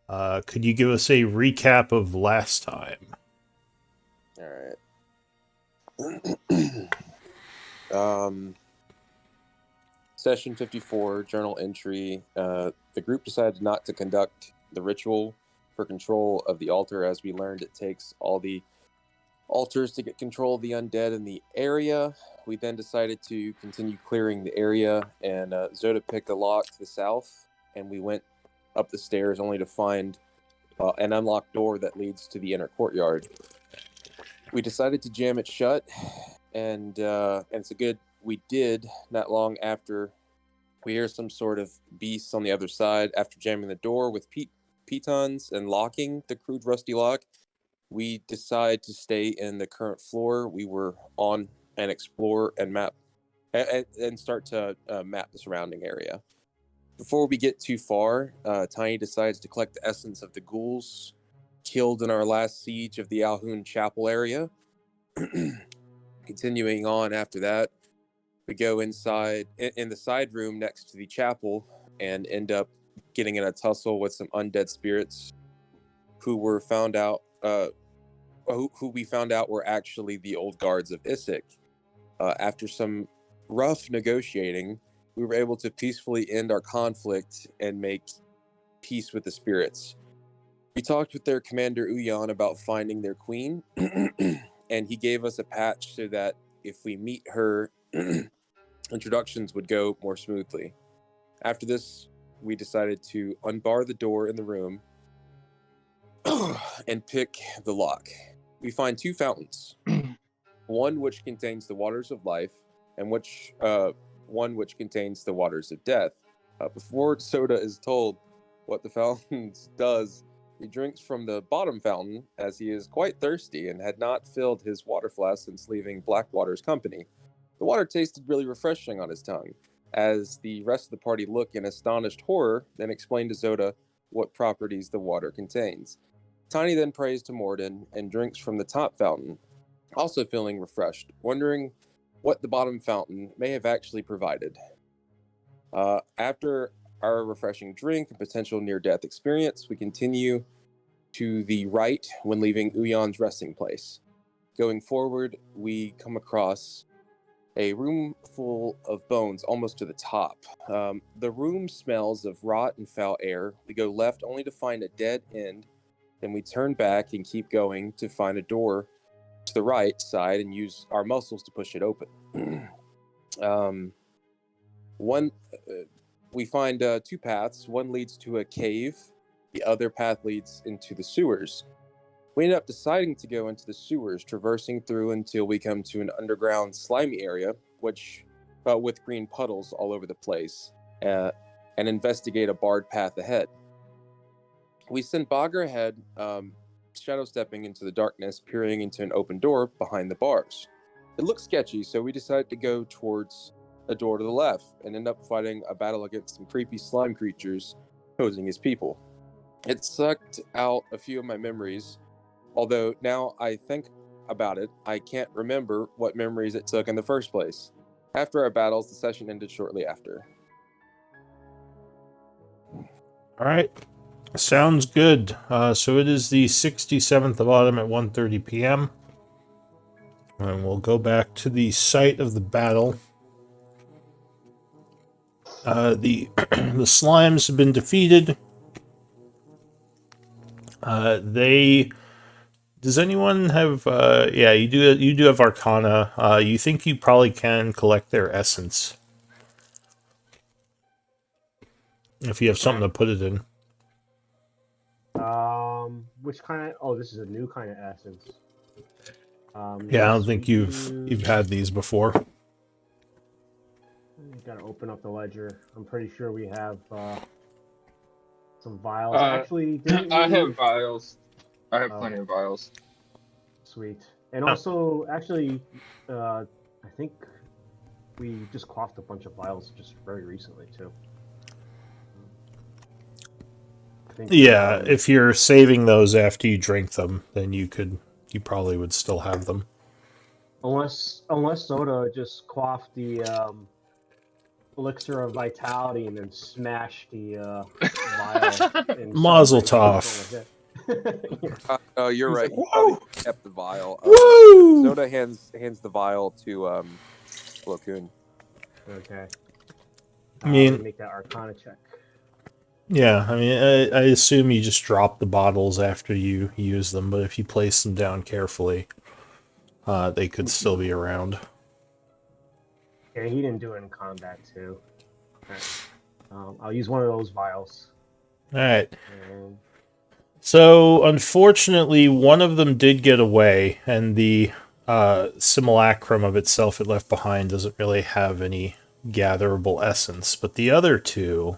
Could you give us a recap of last time? All right. Session 54, journal entry. The group decided not to conduct the ritual for control of the altar, as we learned it takes all the altars to get control of the undead in the area. We then decided to continue clearing the area, and Zoda picked a lock to the south, and we went up the stairs only to find an unlocked door that leads to the inner courtyard. We decided to jam it shut, and it's a good we did. Not long after, we hear some sort of beasts on the other side. After jamming the door with pitons and locking the crude rusty lock, we decide to stay in the current floor we were on and explore and map and start to map the surrounding area. Before we get too far, Tiny decides to collect the essence of the ghouls killed in our last siege of the Alhoun Chapel area. Continuing on after that, we go inside in the side room next to the chapel and end up getting in a tussle with some undead spirits who were found out who we found out were actually the old guards of Isik. After some rough negotiating, we were able to peacefully end our conflict and make peace with the spirits. We talked with their commander Uyan about finding their queen, and he gave us a patch so that if we meet her, introductions would go more smoothly. After this, we decided to unbar the door in the room and pick the lock. We find two fountains, one which contains the waters of life, and one which contains the waters of death. Before Soda is told what the fountains does, he drinks from the bottom fountain, as he is quite thirsty and had not filled his water flask since leaving Blackwater's company. The water tasted really refreshing on his tongue, as the rest of the party look in astonished horror, then explain to Zoda what properties the water contains. Tiny then prays to Morden and drinks from the top fountain, also feeling refreshed, wondering what the bottom fountain may have actually provided. After our refreshing drink and potential near-death experience, we continue to the right when leaving Uyan's resting place. Going forward, we come across a room full of bones almost to the top. The room smells of rot and foul air. We go left only to find a dead end. Then we turn back and keep going to find a door to the right side and use our muscles to push it open. We find two paths. One leads to a cave. The other path leads into the sewers. We end up deciding to go into the sewers, traversing through until we come to an underground slimy area, which with green puddles all over the place, and investigate a barred path ahead. We send Bogger ahead, shadow stepping into the darkness, peering into an open door behind the bars. It looks sketchy, so we decide to go towards a door to the left and end up fighting a battle against some creepy slime creatures posing as people. It sucked out a few of my memories, although now I think about it, I can't remember what memories it took in the first place. After our battles, the session ended shortly after. All right. Sounds good. So it is the 67th of autumn at 1:30 p.m. And we'll go back to the site of the battle. The the slimes have been defeated. They. Does anyone have? Yeah, you do. You do have Arcana. You think you probably can collect their essence if you have something to put it in. Which kind of? Oh, this is a new kind of essence. Yeah, I don't Yes, think we you've had these before. Gotta open up the ledger. I'm pretty sure we have some vials. Uh, Actually, didn't I we? have vials. I have Oh, plenty of vials. sweet. And Huh. also, actually, I think we just quaffed a bunch of vials just very recently too. I think. Yeah, if you're saving those after you drink them, then you probably would still have them. Unless Soda just quaffed elixir of vitality and then smash the vial and Mazel celebrate tov. with it. Oh, you're He's right. like, He Whoa! probably kept the vial. Woo! Soda hands the vial to Locoon. Okay. I mean, We make that Arcana check. yeah, I mean, I assume you just drop the bottles after you use them, but if you place them down carefully, they could still be around. Yeah, he didn't do it in combat too. Right. I'll use one of those vials. All right. And So, unfortunately, one of them did get away, and the simulacrum of itself it left behind doesn't really have any gatherable essence. But the other two,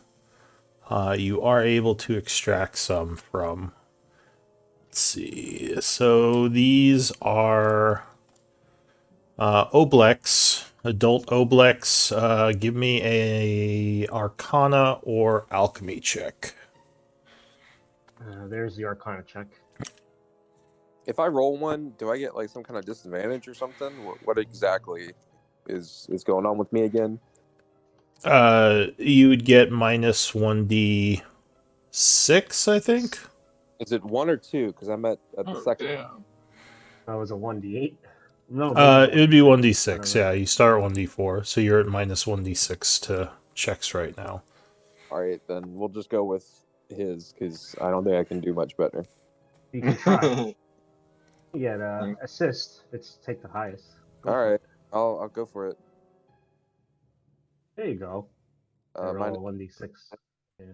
you are able to extract some from. Let's see. So, these are Oblex, adult Oblex. Give me a Arcana or Alchemy check. there's the Arcana check. If I roll one, do I get like some kind of disadvantage or something? What exactly is going on with me again? You would get minus 1d6, I think. Is it 1 or 2? Because I'm at the second. Damn. That was a 1d8. No, It would be 1d6. Whatever. Yeah, you start at 1d4, so you're at minus 1d6 to checks right now. All right, then we'll just go with his because I don't think I can do much better. You can try. Yeah, assist. Let's take the highest. Go All for right, it. I'll go for it. There you go. Roll Mine, 1d6. Yeah.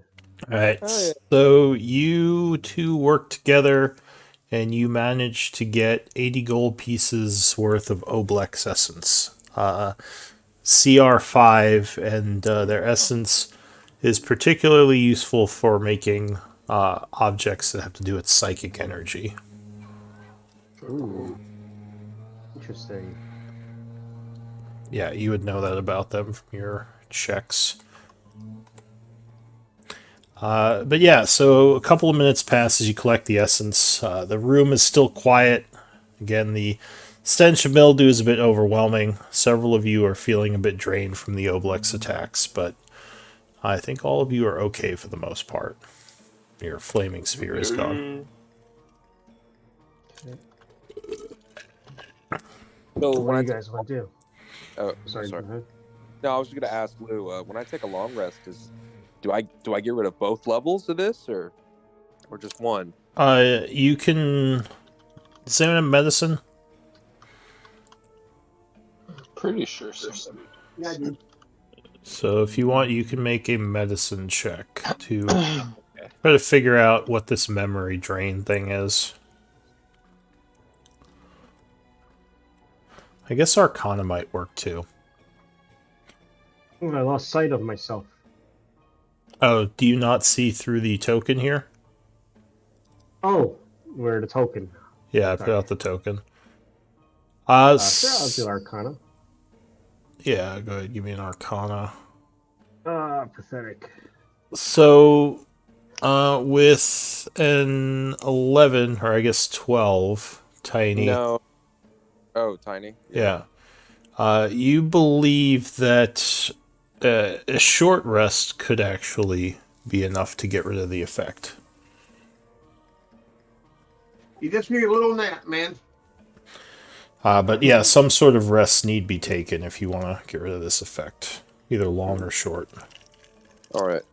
All right, Oh, yeah. so you two work together, and you manage to get 80 gold pieces worth of Oblex essence. CR5, and their essence is particularly useful for making objects that have to do with psychic energy. Ooh. Interesting. Yeah, you would know that about them from your checks. But yeah, so a couple of minutes pass as you collect the essence. The room is still quiet. Again, the stench of mildew is a bit overwhelming. Several of you are feeling a bit drained from the Oblex attacks, but I think all of you are okay for the most part. Your flaming sphere is gone. So What when do I you guys want to do? oh Sorry. sorry. Go ahead. No, I was just gonna ask Lou. When I take a long rest, do I get rid of both levels of this or just one? You can... Does anyone have medicine? Pretty sure somebody. Yeah, I do. So if you want, you can make a medicine check to try to figure out what this memory drain thing is. I guess Arcana might work too. Ooh, I lost sight of myself. Oh, do you not see through the token here? Oh, where the token? Yeah, I put out the token. Sure, I'll do Arcana. Yeah, go ahead, give me an Arcana. Pathetic. So, with an 11, or I guess 12, tiny. No. Oh, tiny. Yeah. You believe that a short rest could actually be enough to get rid of the effect. You just need a little nap, man. But yeah, some sort of rest need be taken if you want to get rid of this effect, either long or short. All right.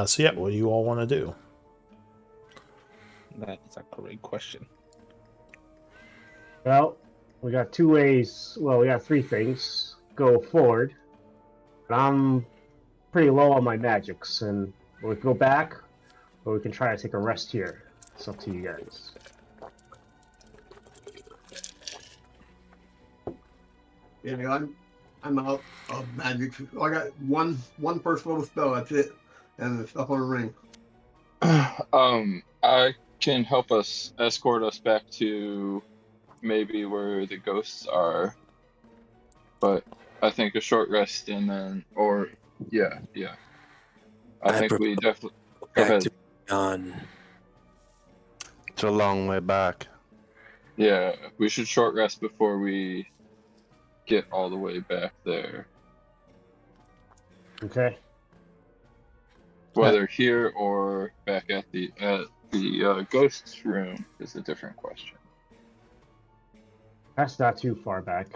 So yeah, what do you all want to do? That's a great question. Well, we got two ways. Well, we got three things. Go forward. But I'm pretty low on my magics, and we can go back, or we can try to take a rest here. It's up to you guys. Yeah, I'm out of magic. I got one first level spell. That's it, and the stuff on the ring. I can help us escort us back to maybe where the ghosts are, but I think a short rest and then, or yeah. I think we definitely go Back ahead. to on. It's a long way back. Yeah, we should short rest before we get all the way back there. Okay. Whether here or back at the ghost's room is a different question. That's not too far back.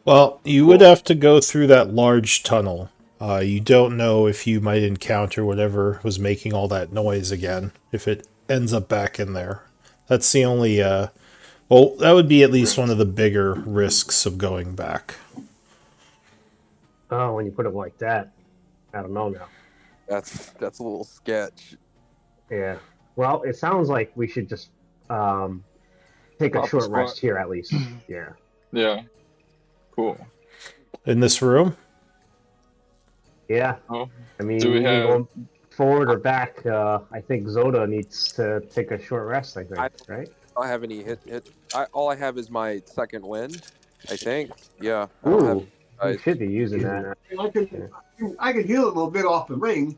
Well, you Cool. would have to go through that large tunnel. You don't know if you might encounter whatever was making all that noise again, if it ends up back in there. That's the only, well, that would be at least one of the bigger risks of going back. Oh, when you put it like that, I don't know now. That's a little sketch. Yeah. Well, it sounds like we should just take a Pop a short squat. rest here at least. Yeah. Yeah. Cool. In this room? Yeah. Oh, I mean, do we even have? going forward or back, I think Zoda needs to take a short rest. I think, I right? don't have any hit. All I have is my second wind. I think. Yeah. I don't have. Ooh, you should be using that. I can heal it a little bit off the ring,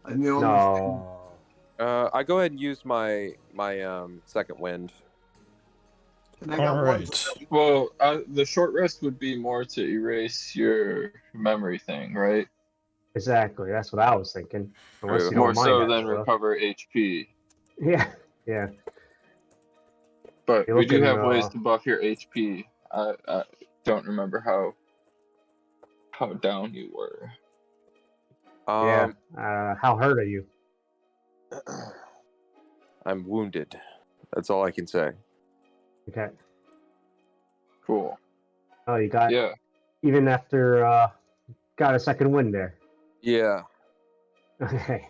and No. I go ahead and use my second wind. And I got All one. right. Well, the short rest would be more to erase your memory thing, right? Exactly. That's what I was thinking. Unless you More don't mind so that, than Zoda. recover HP. Yeah. Yeah. But You're we do looking, have ways to buff your HP. I don't remember how down you were. Yeah. How hurt are you? I'm wounded. That's all I can say. Okay. Cool. Oh, you got Yeah. even after got a second win there. Yeah. Okay.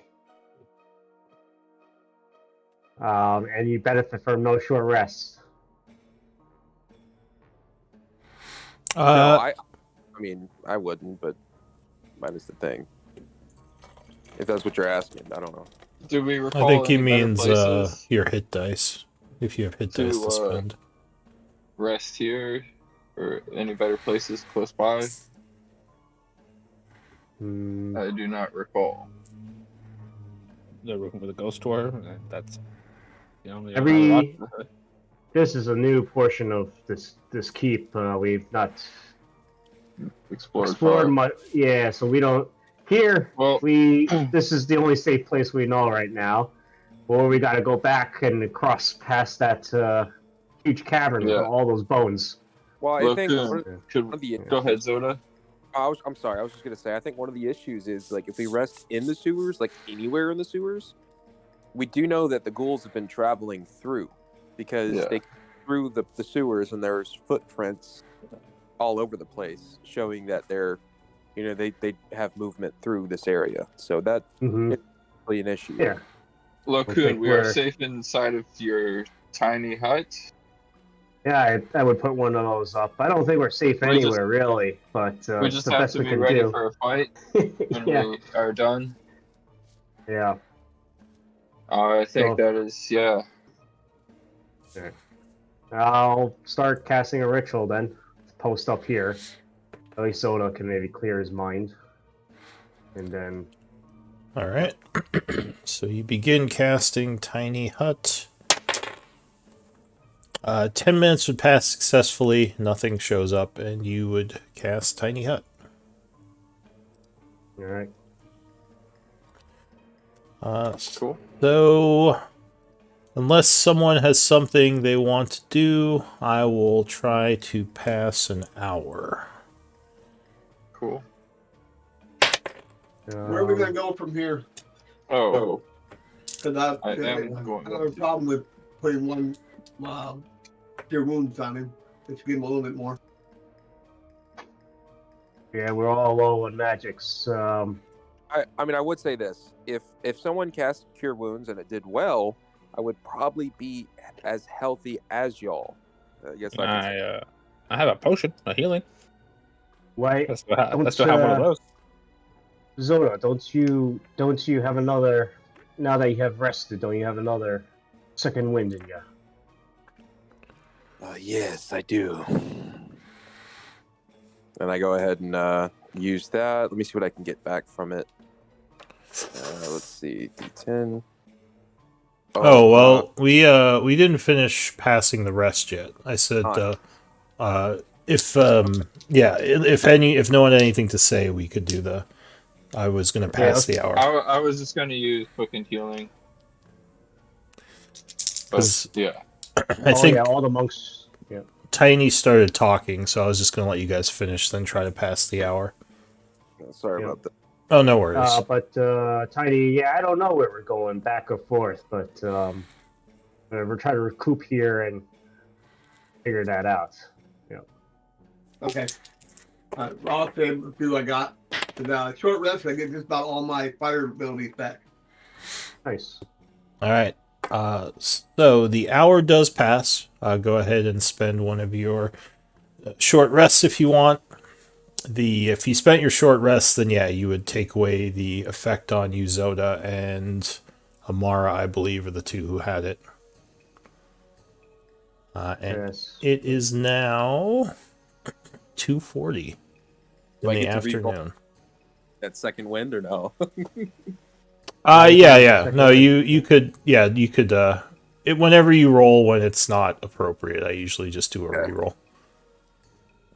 And you benefit from no short rests. No, Uh, I mean, I wouldn't, but minus the thing. If that's what you're asking, I don't know. Do we I recall think he any better means places your hit dice, if you have hit dice to to spend. rest here, or any better places close by? Hmm. I do not recall. The room with the ghost tour. That's This is a new portion of this keep. We've not Explored explored far. much. Yeah, so we don't. Here, Well, this is the only safe place we know right now. Or we got to go back and cross past that huge cavern with yeah. all those bones. Well, I think Locoon, one of the go ahead, Zoda. I'm sorry. I was just gonna say. I think one of the issues is like if we rest in the sewers, like anywhere in the sewers, we do know that the ghouls have been traveling through because they through the sewers and there's footprints all over the place showing that they're, they have movement through this area. So that Mm-hmm. is really an issue. Yeah. Locoon, we are safe inside of your tiny hut. Yeah, I would put one of those up. I don't think we're safe anywhere, really, but We it's just the have best to we be can ready do. for a fight when Yeah. we are done. Yeah. I think that is, yeah. Okay. I'll start casting a ritual then. Post up here. At least Soda can maybe clear his mind. And then... Alright. So you begin casting Tiny Hut. 10 minutes would pass successfully, nothing shows up, and you would cast Tiny Hut. Alright. Cool. So, unless someone has something they want to do, I will try to pass an hour. Cool. Where are we gonna go from here? Oh. Because I am have going a problem with putting one cure wounds on him. Let's give him a little bit more. Yeah, we're all low on magics. I mean, I would say this: if someone cast Cure Wounds and it did well, I would probably be as healthy as y'all. Yes, I have a potion, a healing. Why? I still have one of those. Zoda, don't you have another? Now that you have rested, don't you have another second wind in you? Yes, I do. And I go ahead and use that. Let me see what I can get back from it. Let's see, D10. Oh well, we didn't finish passing the rest yet. I said if if no one had anything to say, we could do the. I was gonna Yeah, pass the hour I was just gonna use quicken healing, but because yeah. I oh yeah, think all the monks. Yeah. Tiny started talking, so I was just gonna let you guys finish, then try to pass the hour. Sorry Yeah. about that. Oh, no worries. But Tiny, yeah, I don't know where we're going, back or forth, but we're trying to recoup here and figure that out. Yeah. Okay. I'll say a few I got. Short rest, I get just about all my fire abilities back. Nice. All right. So the hour does pass. Go ahead and spend one of your short rests if you want. If you spent your short rest, then yeah, you would take away the effect on you, Zoda and Amara, I believe, are the two who had it. And Yes. it is now 2:40 Do in I the get to re-roll afternoon. that second wind or no? Yeah. No, you could. Yeah, you could. Whenever you roll when it's not appropriate, I usually just do a Okay. reroll.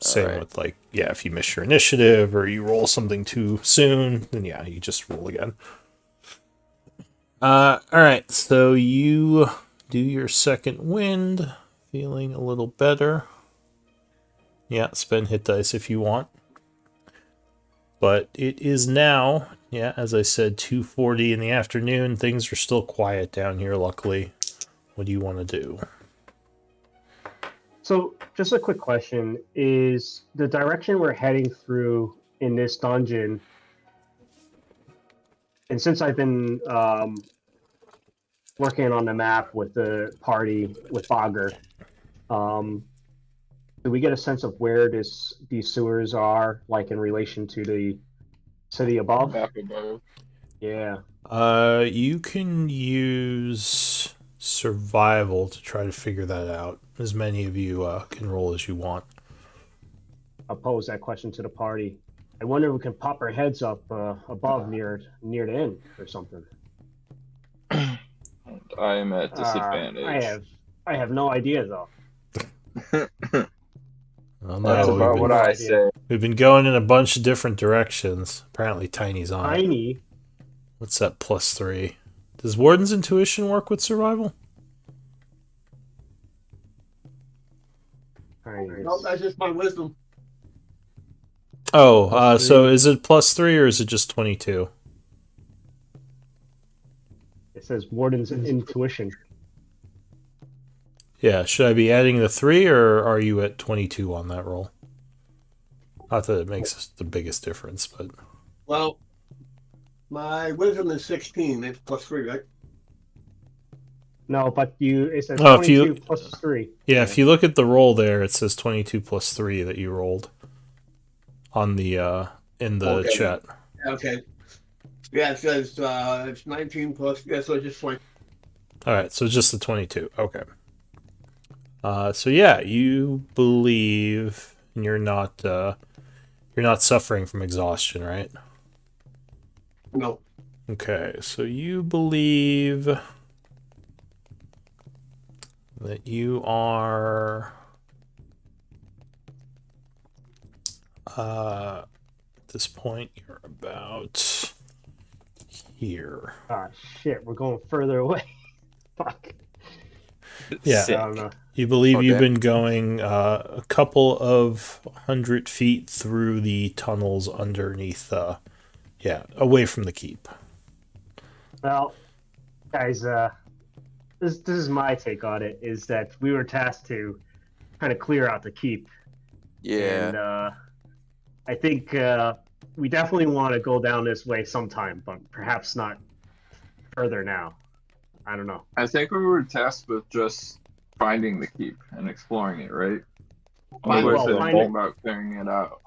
All Same right. with if you miss your initiative or you roll something too soon, then yeah, you just roll again. All right. So you do your second wind, feeling a little better. Yeah, spend hit dice if you want. But it is now, yeah, as I said, 2:40 in the afternoon. Things are still quiet down here, luckily. What do you want to do? So, just a quick question: is the direction we're heading through in this dungeon? And since I've been working on the map with the party with Bogger, um, do we get a sense of where these sewers are, like in relation to the city above? Back above. Yeah. You can use survival to try to figure that out. As many of you can roll as you want. I'll pose that question to the party. I wonder if we can pop our heads up above near the inn or something. And I am at disadvantage. I have no idea though. Oh That's no, about what No I idea. say. we've been going in a bunch of different directions. Apparently, Tiny's on it. Tiny. What's that +3? Does Warden's intuition work with survival? Tiny. No, that's just my wisdom. Oh, +3. so is it +3 or is it just 22? It says Warden's intuition. Yeah, should I be adding the 3 or are you at 22 on that roll? Not that it makes the biggest difference, but Well, my wisdom is 16. It's +3, right? No, but it says oh, if 22 you +3. yeah, if you look at the roll there, it says 22 +3 that you rolled on the in the Okay. chat. Okay. Yeah, it says it's 19 plus. Yeah, so it's just 20. All right, so just the 22. Okay. So yeah, you believe and you're not suffering from exhaustion, right? No. Okay, so you believe that you are at this point you're about here. Ah, shit, we're going further away. Fuck. Yeah. I don't know. You believe you've damn. been going a couple of 100 feet through the tunnels underneath, away from the keep. Well, guys, this is my take on it. Is that we were tasked to kind of clear out the keep, Yeah. and I think we definitely want to go down this way sometime, but perhaps not further now. I don't know. I think we were tasked with just finding the keep and exploring it, right? Fine, Otherwise, well, it's find all it- about clearing it out.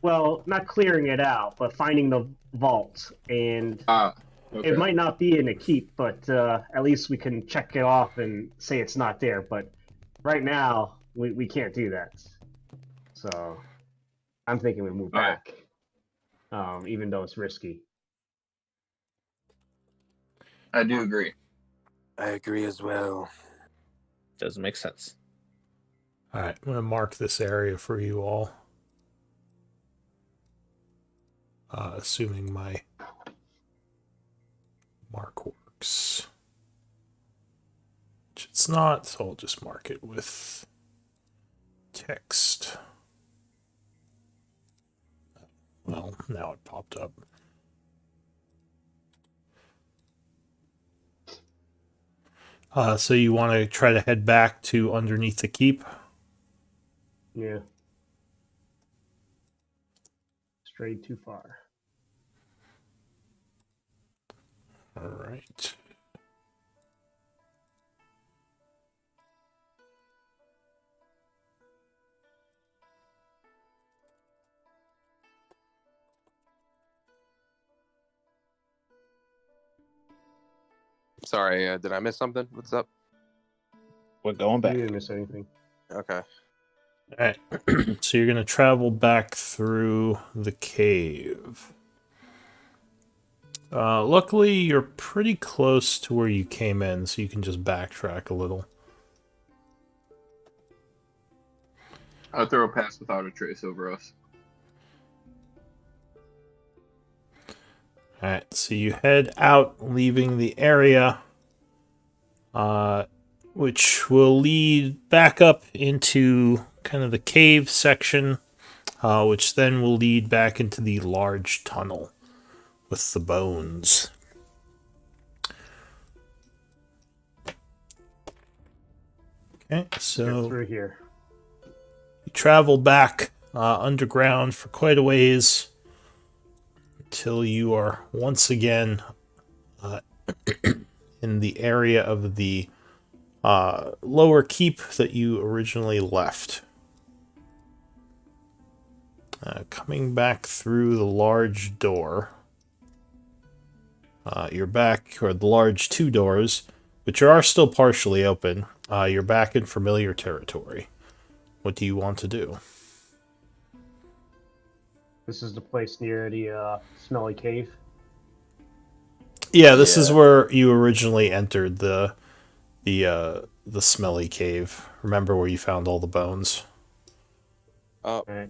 Well, not clearing it out, but finding the vault. And Okay. it might not be in a keep, but at least we can check it off and say it's not there. But right now, we can't do that. So I'm thinking we move Alright. back, even though it's risky. I do agree. I agree as well. Doesn't make sense. All right, I'm going to mark this area for you all. Assuming my mark works. Which it's not, so I'll just mark it with text. Well, now it popped up. So you want to try to head back to underneath the keep? Yeah. Strayed too far. All right. Sorry, did I miss something? What's up? We're going You back. didn't miss anything. Okay. All right. So you're going to travel back through the cave. Luckily, you're pretty close to where you came in, so you can just backtrack a little. I'll throw a pass without a trace over us. Alright, so you head out, leaving the area, which will lead back up into kind of the cave section, which then will lead back into the large tunnel with the bones. Okay, Get so through here. you travel back underground for quite a ways until you are once again in the area of the lower keep that you originally left. Coming back through the large door, you're back, or the large two doors, which are still partially open. You're back in familiar territory. What do you want to do? This is the place near the smelly cave. Yeah, this is Yeah. where you originally entered the smelly cave. Remember where you found all the bones? Right.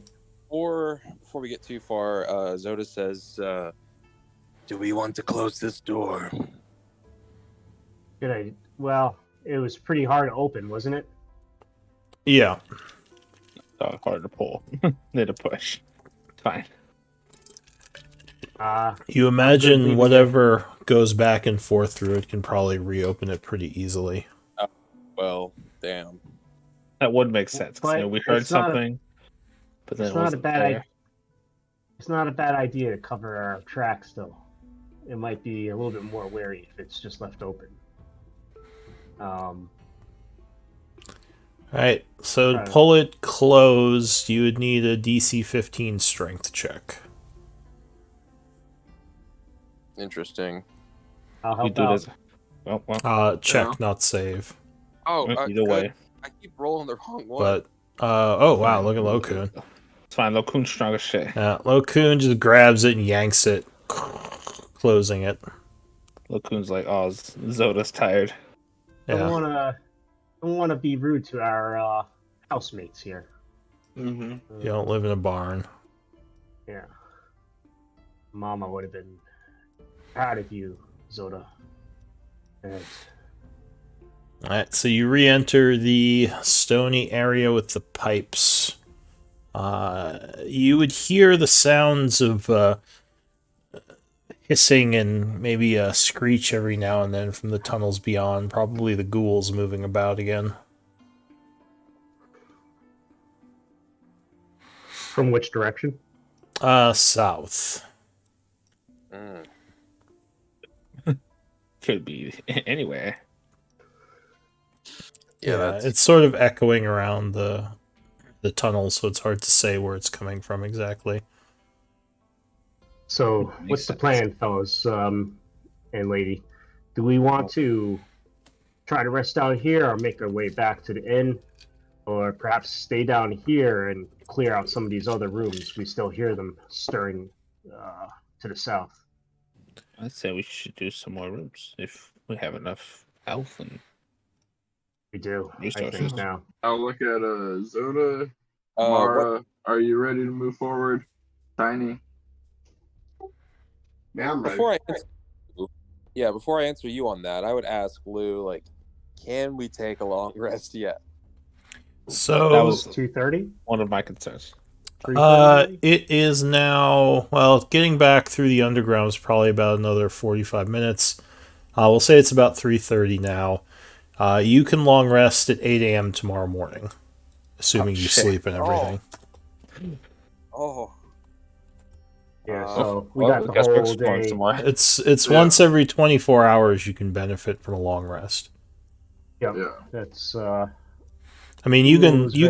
Before we get too far, Zoda says, "Do we want to close this door?" Good idea. Well, it was pretty hard to open, wasn't it? Yeah. Hard to pull. Need to push. Fine. You I'm good imagine leaving whatever goes back and forth through it can probably reopen it pretty easily. Well, damn. That would make sense. 'Cause, But we heard it's not a- something, but then It's it not a wasn't bad there. idea. It's not a bad idea to cover our tracks, though. It might be a little bit more wary if it's just left open. Alright, so to Right. pull it closed, you would need a DC 15 strength check. Interesting. I'll We help do out. this. Well, Check, Yeah. not save. Oh, either good. way. I keep rolling the wrong one. But, oh wow, look at Lokun. It's fine. Lokun's strong as shit. Yeah, Lokun just grabs it and yanks it, closing it. Lokun's like, oh, Zoda's tired. Yeah. Don't wanna be rude to our housemates here. Mm-hmm. You don't live in a barn. Yeah. Mama would have been proud of you, Zoda. And Alright, so you re-enter the stony area with the pipes. You would hear the sounds of hissing and maybe a screech every now and then from the tunnels beyond. Probably the ghouls moving about again. from which direction? South. Mm. Could be anywhere. Yeah, that's it's sort of echoing around the tunnel, so it's hard to say where it's coming from exactly. So, Makes what's the sense. plan, fellas and lady? Do we want to try to rest down here or make our way back to the inn? Or perhaps stay down here and clear out some of these other rooms? We still hear them stirring to the south. I'd say we should do some more rooms if we have enough health and We do, I resources. think, now. I'll look at Zoda. What? Mara, are you ready to move forward? Tiny. Yeah, I'm ready. Before I answer you on that, I would ask Lou, like, can we take a long rest yet? So That was 2:30? one of my concerns. 3:30? it is now, well, getting back through the underground is probably about another 45 minutes. We'll say it's about 3:30 now. You can long rest at 8 a.m. tomorrow morning, assuming you shit. sleep and everything. Oh, Yeah, Uh, so we Well, got the guess we're whole exploring day. some more. It's Yeah. once every 24 hours you can benefit from a long rest. Yep. Yeah. That's I mean, you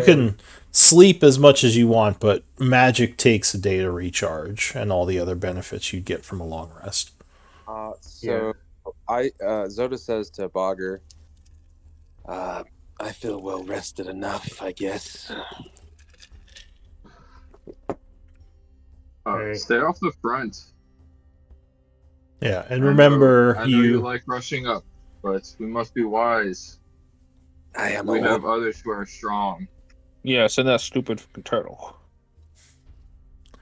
can sleep as much as you want, but magic takes a day to recharge, and all the other benefits you get from a long rest. Zoda says to Bogger, I feel well rested enough, I guess. Okay. Stay off the front. Yeah, and I remember know you like rushing up, but we must be wise. I am We a have others who are strong. Yeah, send that stupid fucking turtle.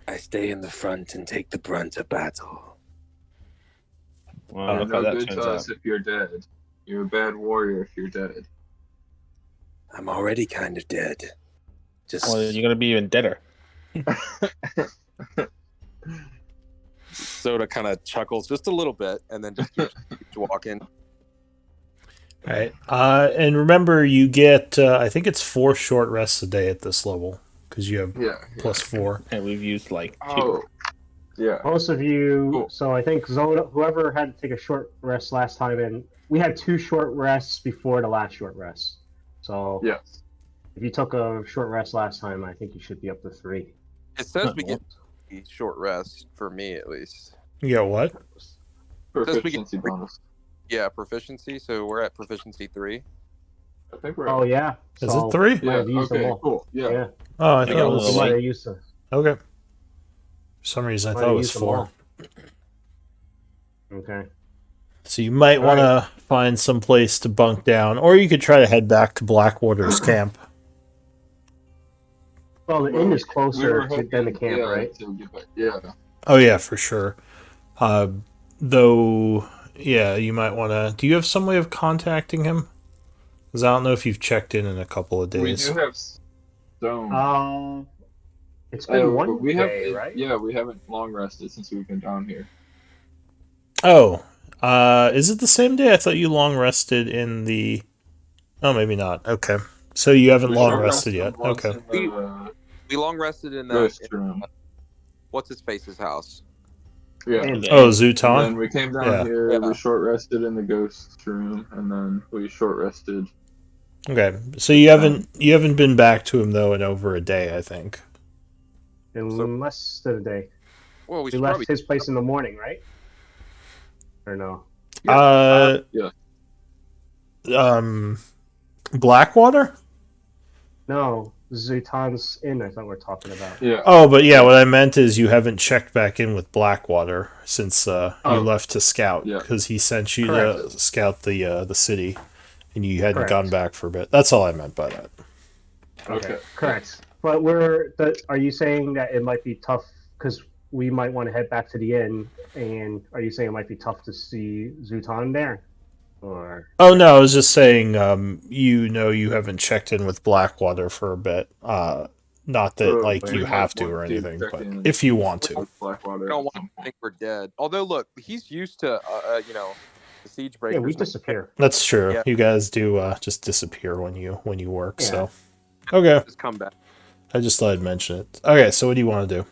I stay in the front and take the brunt of battle. Well, You're look how no that good turns to out. us if you're dead. You're a bad warrior if you're dead. I'm already kind of dead. Just Well, you're gonna be even deader. Soda kind of chuckles just a little bit and then just keeps walking. All right, and remember you get I think it's 4 short rests a day at this level because you have plus 4. And we've used like 2. Oh, yeah. Most of you. Cool. So I think Zoda, whoever had to take a short rest last time, and we had 2 short rests before the last short rest. So Yes. if you took a short rest last time, I think you should be up to 3. It says we get a short rest, for me at least. You got what? Proficiency bonus. Yeah, proficiency. So we're at proficiency 3. I think we're. Oh yeah. Is So it 3? might have used them Okay. all. Cool. Yeah. Oh, I I thought got it a was You little might light. have used them. okay. For some reason, I Might thought it have was used them 4. all. Okay. So you might want to find some place to bunk down, or you could try to head back to Blackwater's camp. Well, the inn is closer than the camp, right? To get back. Yeah. Oh yeah, for sure. Though, yeah, you might want to. Do you have some way of contacting him? Because I don't know if you've checked in a couple of We days. do have stone. It's been one we day, have, right? Yeah, we haven't long rested since we've been down here. Oh, is it the same day? I thought you long rested in the. Oh, maybe not. Okay, so you haven't We long short rested rested yet. once Okay. in the We long rested in ghost room. what's his face's house. Yeah. And Oh, And then Zutan. we came down Yeah. here, Yeah. we short rested in the ghost room, and then we short rested. Okay, so you haven't been back to him though in over a day, I think. in less than a day. Well, we We should left probably. his place in the morning, right? Or no? Yeah. Blackwater. No, Zutan's inn. I thought we were talking about. Yeah. Oh, but yeah, what I meant is you haven't checked back in with Blackwater since you left to scout, Yeah. because he sent you Correct. to scout the city, and you hadn't Correct. gone back for a bit. That's all I meant by that. Okay. Correct. But are you saying that it might be tough because we might want to head back to the inn? And are you saying it might be tough to see Zutan there? Or Oh no, I was just saying, you haven't checked in with Blackwater for a bit. Not that like We you might have to want or to anything, check but in if you want to. Blackwater. I don't want to think we're dead. Although, look, he's used to, the Siegebreakers. yeah, we disappear. That's true. Yeah. You guys do just disappear when you work. Yeah. So okay, Just come back. I just thought I'd mention it. Okay, so what do you want to do?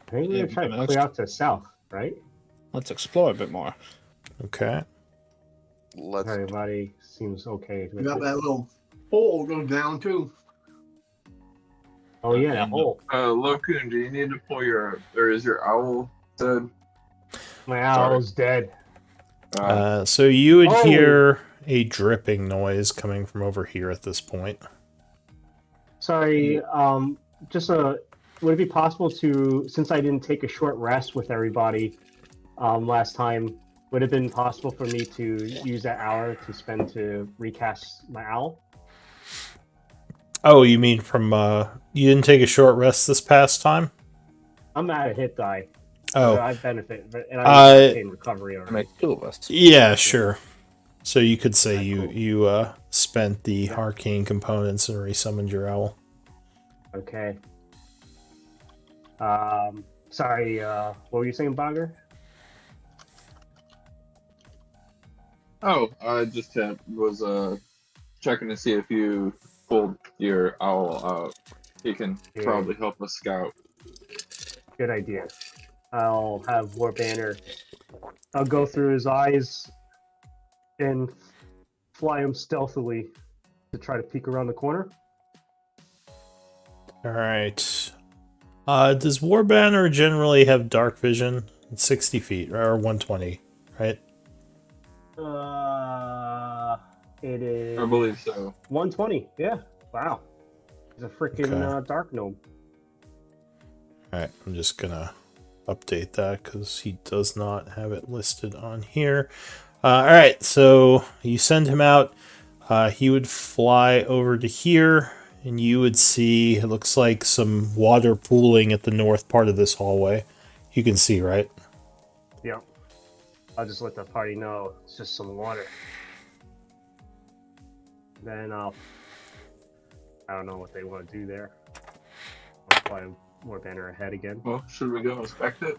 I think we're Yeah, gonna try to but clear out to the south, right? Let's explore a bit more. Okay. Let's. Everybody seems okay We with got it. that little hole goes down too. Oh yeah, that hole. Lokun, do you need to pull or is your owl dead? My owl's dead. So you would Oh. hear a dripping noise coming from over here at this point. Sorry, would it be possible to, since I didn't take a short rest with everybody last time, would it have been possible for me to use that hour to spend to recast my owl? Oh, you mean from you didn't take a short rest this past time? I'm at a hit die. Oh, I benefit, and I use arcane recovery That already. makes two of us. yeah, sure. So you could say Alright, you spent the Yeah. arcane components and resummoned your owl. Okay. Sorry. What were you saying, Bogger? Oh, I just was checking to see if you pulled your owl out. He can Yeah. probably help us scout. Good idea. I'll have War Banner. I'll go through his eyes and fly him stealthily to try to peek around the corner. All right. Does Warbanner generally have dark vision? It's 60 feet or 120, right? It is I believe so. 120. Yeah. Wow. He's a freaking Okay. dark gnome. All right, I'm just gonna update that because he does not have it listed on here. All right, so you send him out. He would fly over to here, and you would see it looks like some water pooling at the north part of this hallway. You can see, right? Yeah. I'll just let the party know it's just some water. Then I don't know what they want to do there. I'll fly War Banner ahead again. Well, should we go inspect it?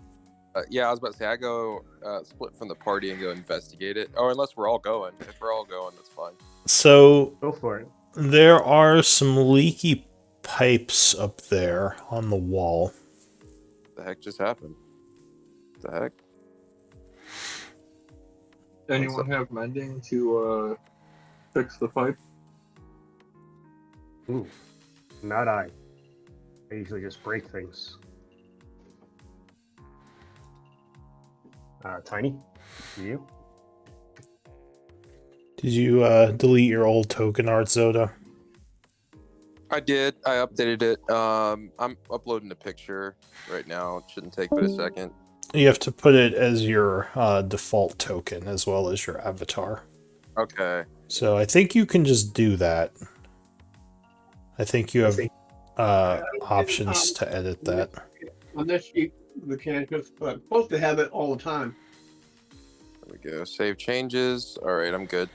Yeah, I was about to say I go split from the party and go investigate it. Oh, unless we're all going. If we're all going, that's fine. So Go for it. there are some leaky pipes up there on the wall. What the heck just happened? What the heck? Anyone have mending to fix the pipe? Ooh. Not I. I usually just break things. Tiny? You? Did you delete your old token art, Zoda? I did. I updated it. I'm uploading a picture right now. It shouldn't take but a second. You have to put it as your default token as well as your avatar. Okay. So I think you can just do that. I think you have options to edit that. On this sheet, the canvas, but I'm supposed to have it all the time. There we go. Save changes. All right, I'm good.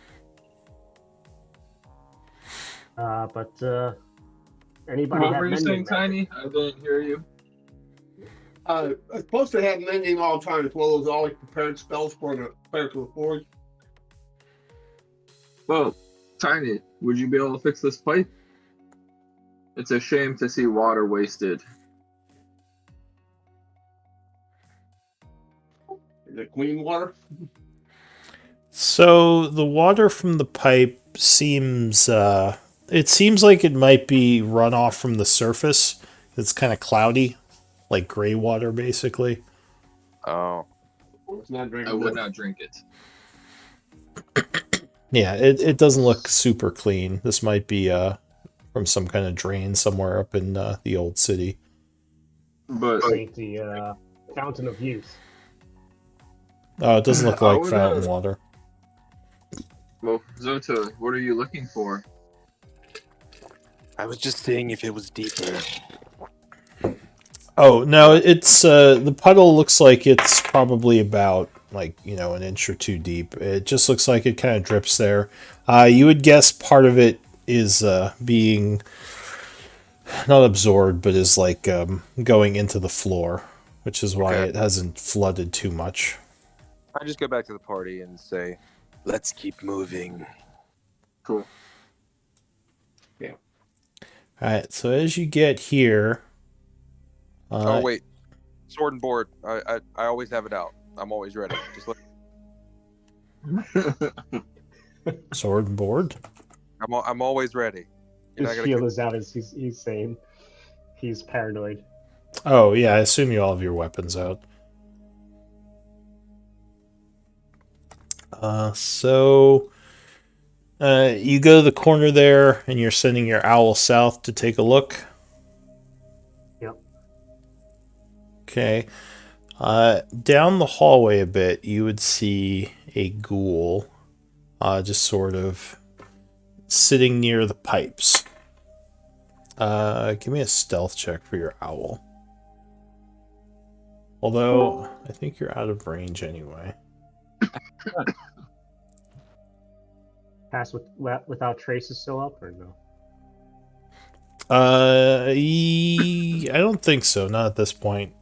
But anybody What have were you mending saying, magic? Tiny? I didn't hear you. I'm supposed to have mending all the time, as well as always prepared spells for the player to afford. Well, Tiny, would you be able to fix this pipe? It's a shame to see water wasted. Is it clean water? So the water from the pipe seems it seems like it might be runoff from the surface. It's kind of cloudy, like gray water basically. Oh. It's not very I would not drink it. Yeah, it doesn't look super clean. This might be from some kind of drain somewhere up in the old city. But This ain't the fountain of youth. Oh, it doesn't look I like would, fountain water. well, Zota, what are you looking for? I was just seeing if it was deeper. Oh no, it's the puddle looks like it's probably about like an inch or two deep. It just looks like it kind of drips there. You would guess part of it is being not absorbed, but is like going into the floor, which is why Okay. it hasn't flooded too much. I just go back to the party and say, "Let's keep moving." Cool. All right, so as you get here, Oh wait, sword and board. I always have it out. I'm always ready. Just sword and board. I'm always ready. You're His not shield gonna. is out as he's saying. He's paranoid. Oh yeah, I assume you all have your weapons out. So you go to the corner there, and you're sending your owl south to take a look. Yep. Okay. Down the hallway a bit, you would see a ghoul just sort of sitting near the pipes. Give me a stealth check for your owl. Although, I think you're out of range anyway. Pass without traces still up or no? I don't think so, not at this point.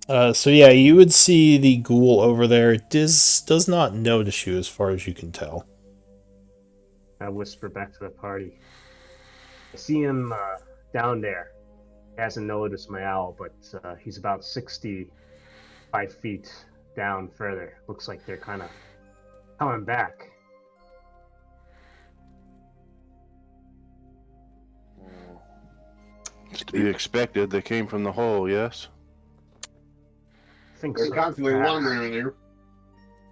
So yeah, you would see the ghoul over there. It does not notice you as far as you can tell. I whisper back to the party. I see him down there. He hasn't noticed my owl, but he's about 65 feet down further. Looks like they're kind of coming back. It's to be expected. They came from the hole, yes? I think They're so. constantly Perhaps. wandering in here.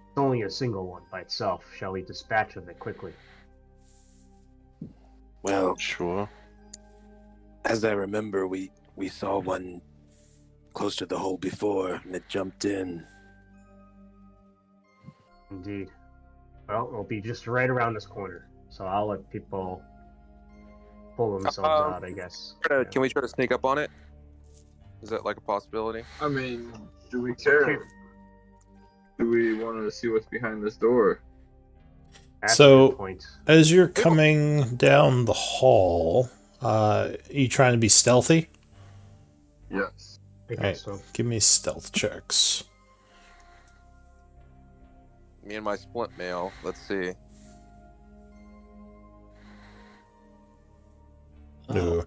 It's only a single one by itself. Shall we dispatch of it quickly? Well, Sure. as I remember, we saw one close to the hole before, and it jumped in. Indeed. Well, it'll be just right around this corner, so I'll let people pull themselves out, I guess. Yeah. Can we try to sneak up on it? Is that like a possibility? I mean, do we care? Do we want to see what's behind this door? That's a So- good point. As you're coming down the hall, you trying to be stealthy? Yes. I guess Alright. so. Give me stealth checks. Me and my splint mail. Let's see. No.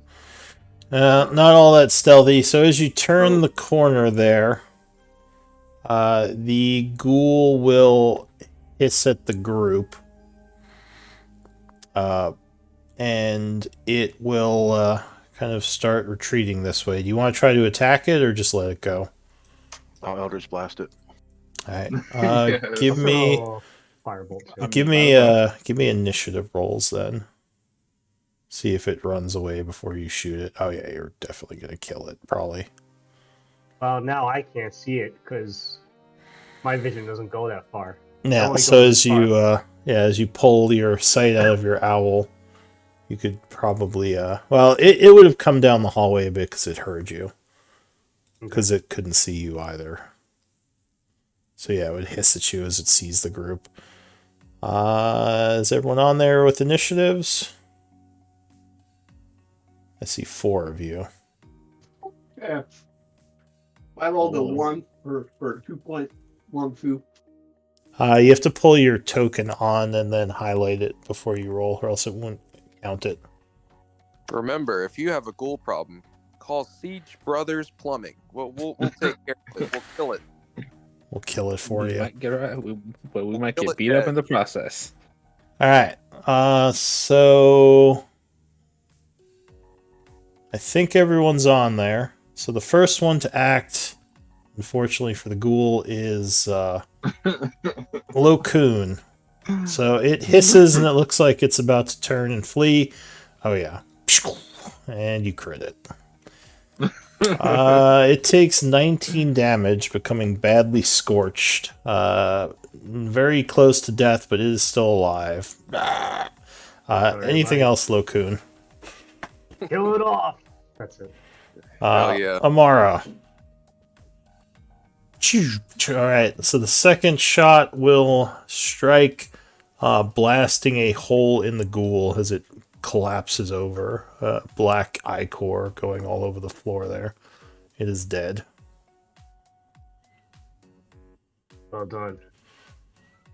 Not all that stealthy. So as you turn the corner there, the ghoul will hiss at the group. And it will kind of start retreating this way. Do you want to try to attack it or just let it go? I'll Eldritch Blast it. Alright. Yes. Give me Oh, firebolt. Too. give me initiative rolls then. See if it runs away before you shoot it. Oh yeah, you're definitely gonna kill it, probably. Well, now I can't see it because my vision doesn't go that far. Yeah, only so goes as as you as you pull your sight out of your owl, you could probably well, it would have come down the hallway a bit because it heard you. Because it couldn't see you either. So yeah, it would hiss at you as it sees the group. Is everyone on there with initiatives? I see 4 of you. Yeah. I rolled a 1 for 2.12. You have to pull your token on and then highlight it before you roll, or else it won't count it. Remember, if you have a ghoul problem, call Siege Brothers Plumbing. We'll take care of it. We'll kill it. We'll kill it for we you. Might get, but we might kill get it beat up dead. in the process. All right. So I think everyone's on there. So the first one to act, unfortunately for the ghoul, is Locoon. So it hisses and it looks like it's about to turn and flee. Oh yeah. And you crit it. It takes 19 damage, becoming badly scorched. Very close to death, but it is still alive. Anything else, Locoon? Kill it off. That's it. Hell yeah. Amara. Alright, so the second shot will strike, blasting a hole in the ghoul as it collapses over. Black ichor going all over the floor there. It is dead. Well done.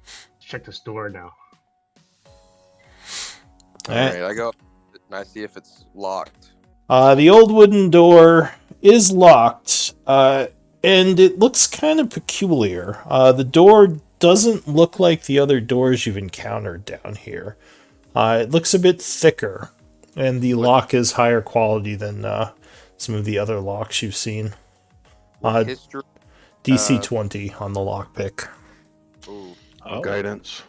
Let's check this door now. Alright, I go up and I see if it's locked. The old wooden door is locked, and it looks kind of peculiar. The door doesn't look like the other doors you've encountered down here. It looks a bit thicker, and the lock is higher quality than some of the other locks you've seen. History. DC 20 on the lockpick. Ooh. Oh, Guidance.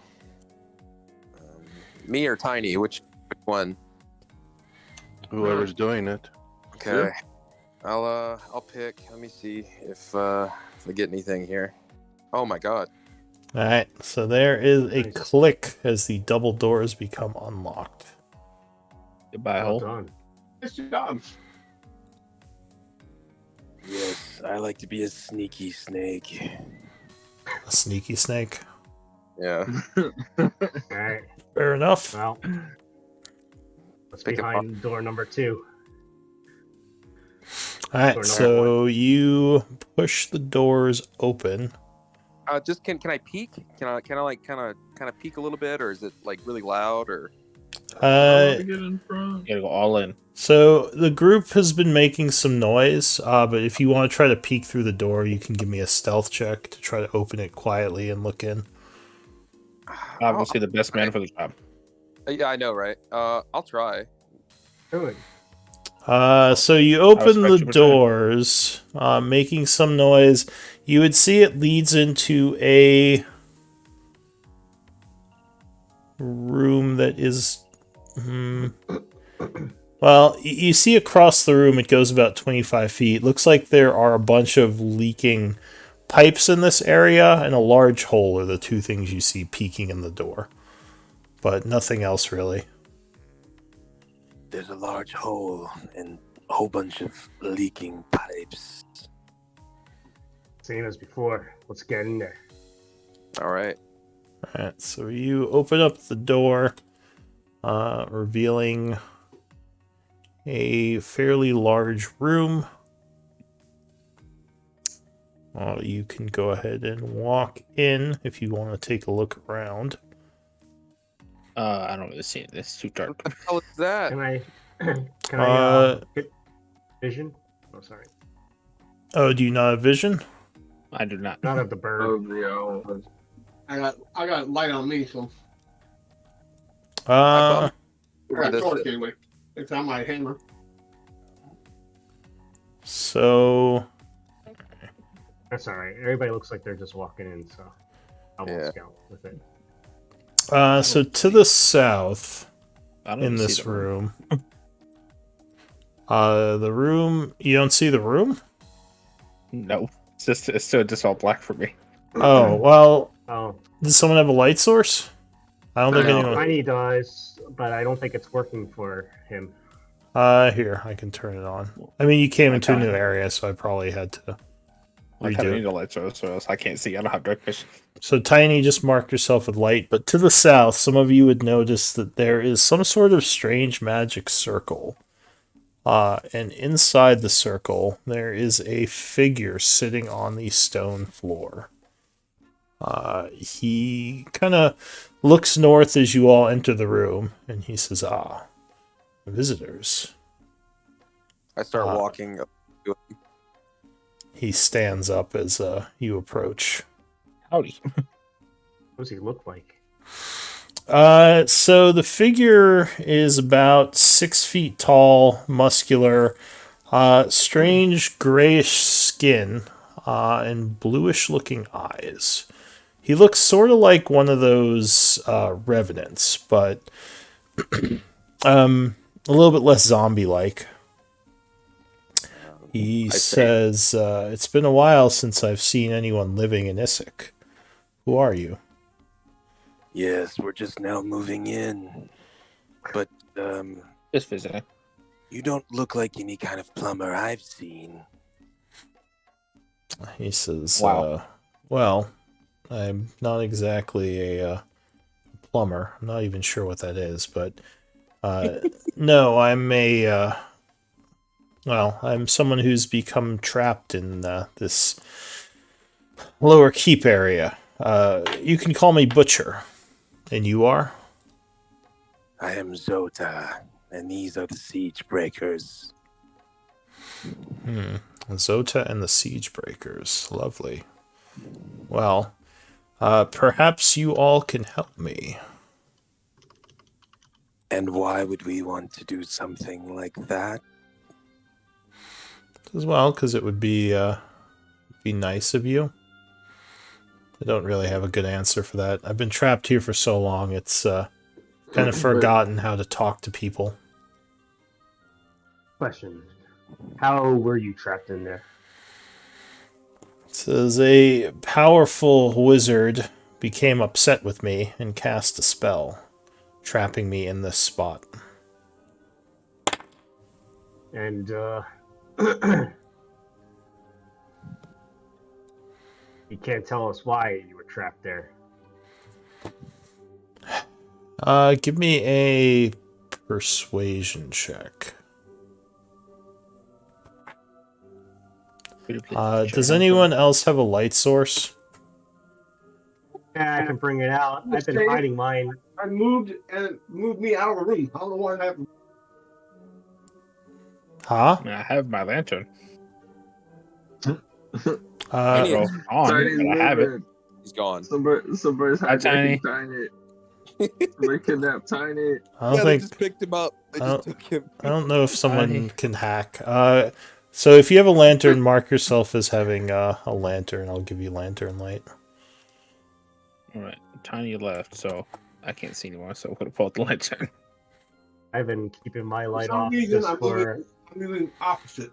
Me or Tiny? Which one? Whoever's doing it. Okay. I'll pick. Let me see if to get anything here. Oh my god. Alright, so there is a Nice. click as the double doors become unlocked. Goodbye, Well hole. done. Nice job. Yes, I like to be a sneaky snake. A sneaky snake. Yeah. All right. Fair enough. Well, what's Pick it behind door number 2? Alright, Door number so you push the doors open. Just can I peek? Can I like kind of peek a little bit, or is it like really loud? Or To get in front. You gotta go all in. So the group has been making some noise, but if you want to try to peek through the door, you can give me a stealth check to try to open it quietly and look in. Obviously, the best man for the job. yeah, I know, right? I'll try. Good. So you open respect the your time. doors, making some noise. You would see it leads into a room that is... Well, you see across the room, it goes about 25 feet. Looks like there are a bunch of leaking pipes in this area, and a large hole are the two things you see peeking in the door. But nothing else, really. There's a large hole and a whole bunch of leaking pipes. Same as before. Let's get in there. All right. Alright, so you open up the door, revealing a fairly large room. You can go ahead and walk in if you want to take a look around. I don't really see it. It's too dark. What the hell is that? Can I? Can I? Get vision? Oh, sorry. Oh, do you not have vision? I do not. Not of the bird. Oh, the owl. I got light on me, so Uh, I got This torch shit. anyway. It's on my hammer. so That's all right. Everybody looks like they're just walking in, so I won't Yeah. scout with it. so to the south I don't in even see this the room. room, the room, you don't see the room? No, it's still just all black for me. Oh, well, Oh, does someone have a light source? I don't think No. anyone. Tiny does, but I don't think it's working for him. Here, I can turn it on. I mean, you came into a new area, so I probably had to I kind of redo need it. a light source, or else I can't see. I don't have dark vision. So, Tiny, just mark yourself with light. But to the south, some of you would notice that there is some sort of strange magic circle. And inside the circle, there is a figure sitting on the stone floor. He kind of looks north as you all enter the room, and he says, visitors. I start walking. He stands up as you approach. Howdy. What does he look like? So the figure is about 6 feet tall, muscular, strange grayish skin, and bluish looking eyes. He looks sort of like one of those revenants, but a little bit less zombie-like. He says, it's been a while since I've seen anyone living in Issac. Who are you? Yes, we're just now moving in. But, Just visiting. you don't look like any kind of plumber I've seen. He says, Wow. well, I'm not exactly a plumber. I'm not even sure what that is, but no, I'm I'm someone who's become trapped in this lower keep area. You can call me Butcher. And you are? I am Zota, and these are the Siegebreakers. Zota and the Siegebreakers. Lovely. Well, perhaps you all can help me. And why would we want to do something like that? As well, because it would be nice of you. I don't really have a good answer for that. I've been trapped here for so long, it's kind of forgotten how to talk to people. Question: how were you trapped in there? Says a powerful wizard became upset with me and cast a spell, trapping me in this spot. And you can't tell us why you were trapped there. Give me a persuasion check. Does anyone else have a light source? Yeah, I can bring it out. I've been hiding mine. I moved and moved me out of the room. I don't know why that happened. Huh? I have my lantern. Tiny Well, is- on, Tiny's but I have it. moving. He's gone. Somebody's Hi, Tiny. hijacking Tiny. Somebody kidnapped Tiny. I don't They think. just picked him up. They I just don't- took him. I don't know if someone Tiny. can hack. So if you have a lantern, mark yourself as having a lantern. I'll give you lantern light. All right, Tiny left, so I can't see anymore. So I'm gonna pull out the lantern. I've been keeping my For light some off reason, just for. I'm moving opposite.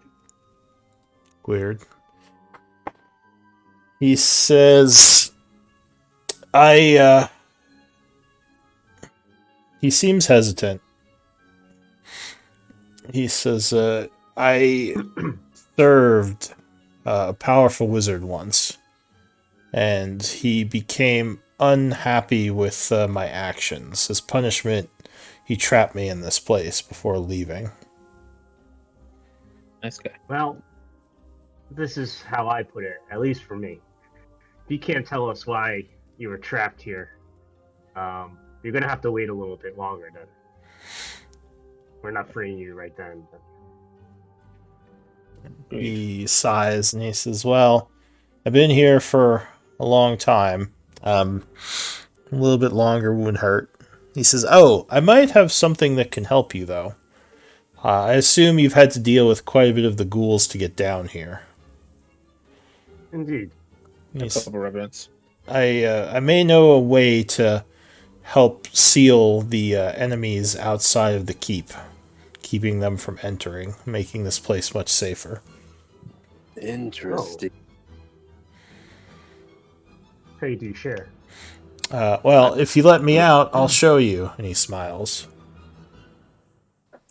Weird. He says, he seems hesitant. He says, I served a powerful wizard once, and he became unhappy with my actions. As punishment, he trapped me in this place before leaving. Nice guy. Well, this is how I put it, at least for me. If you can't tell us why you were trapped here, you're gonna have to wait a little bit longer then. We're not freeing you right then. But... He sighs and he says, well, I've been here for a long time. A little bit longer wouldn't hurt. He says, oh, I might have something that can help you, though. I assume you've had to deal with quite a bit of the ghouls to get down here. Indeed. A couple of evidence. I may know a way to help seal the enemies outside of the keep, keeping them from entering, making this place much safer. Interesting. Hey, do you share? Well, if you let me out, I'll show you. And he smiles.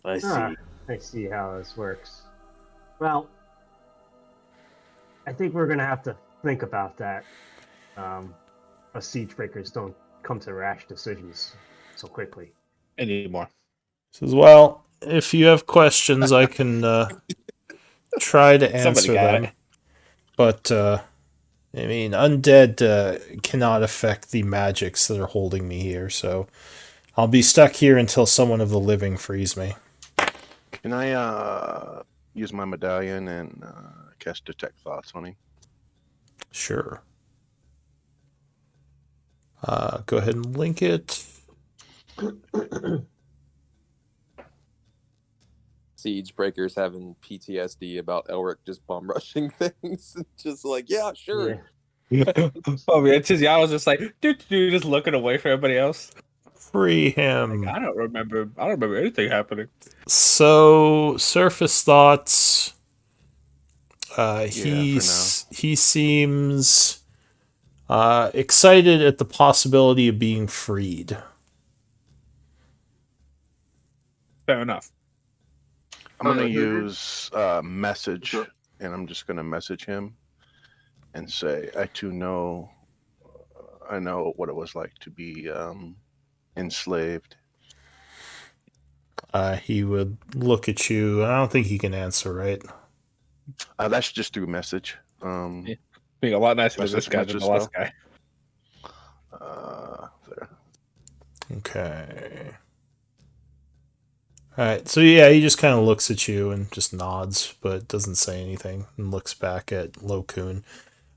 I see. I see how this works. Well, I think we're gonna have to think about that. Us Siegebreakers don't come to rash decisions so quickly. Anymore. Says, well, if you have questions, I can try to answer got them. But, I mean, undead cannot affect the magics that are holding me here, so I'll be stuck here until someone of the living frees me. Can I use my medallion and cast Detect Thoughts on him? Sure. Go ahead and link it. Siegebreakers having PTSD about Elric just bomb rushing things. Just like, yeah, sure. Yeah. Oh man, I was just like, just looking away from everybody else. Free him. Like, I don't remember anything happening. So, surface thoughts. for He seems excited at the possibility of being freed. Fair enough. I'm going to Okay. use message, and I'm just going to message him and say, I too know, I know what it was like to be enslaved. He would look at you. I don't think he can answer, right? That's just through message. Yeah. Being a lot nicer to this guy than the last guy. There. Okay. Alright, so yeah, he just kind of looks at you and just nods, but doesn't say anything, and looks back at Lokun.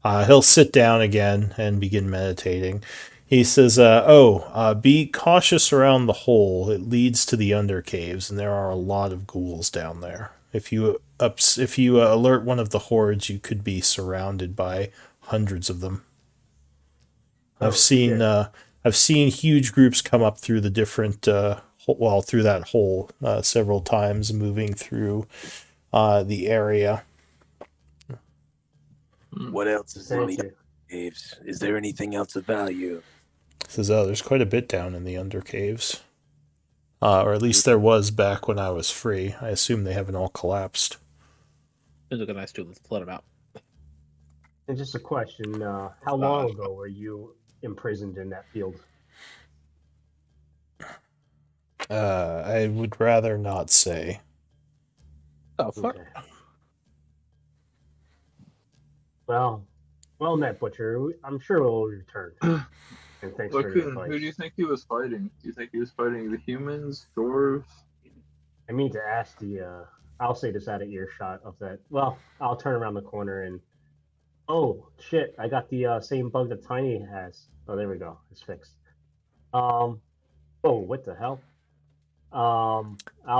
He'll sit down again and begin meditating. He says, be cautious around the hole. It leads to the undercaves, and there are a lot of ghouls down there. If you alert one of the hordes, you could be surrounded by hundreds of them. I've seen huge groups come up through the different through that hole several times, moving through the area. What else is in Thank the you. caves? Is there anything else of value? Says, oh, there's quite a bit down in the undercaves. Or at least there was back when I was free. I assume they haven't all collapsed. They look nice too. Let's let them out. And just a question: how long ago were you imprisoned in that field? I would rather not say. Oh fuck! Okay. Well met, Butcher. I'm sure we'll return. And thanks for the advice. Who do you think he was fighting? Do you think he was fighting the humans, dwarves? I mean to ask the. I'll say this out of earshot of that. Well, I'll turn around the corner and. Oh shit! I got the same bug that Tiny has. Oh, there we go. It's fixed. Oh, what the hell? I'll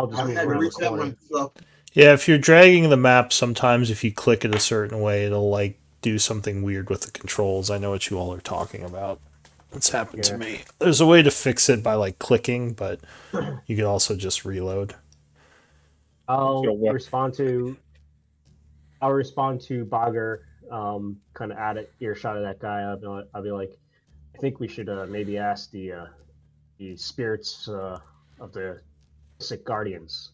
just I move had to around the reset corner. myself. Yeah, if you're dragging the map, sometimes if you click it a certain way, it'll like do something weird with the controls. I know what you all are talking about. It's happened to me. There's a way to fix it by like clicking, but you can also just reload. I'll respond to Bogger, kind of out of earshot of that guy. I'll be like, I think we should maybe ask the spirits of the sick guardians.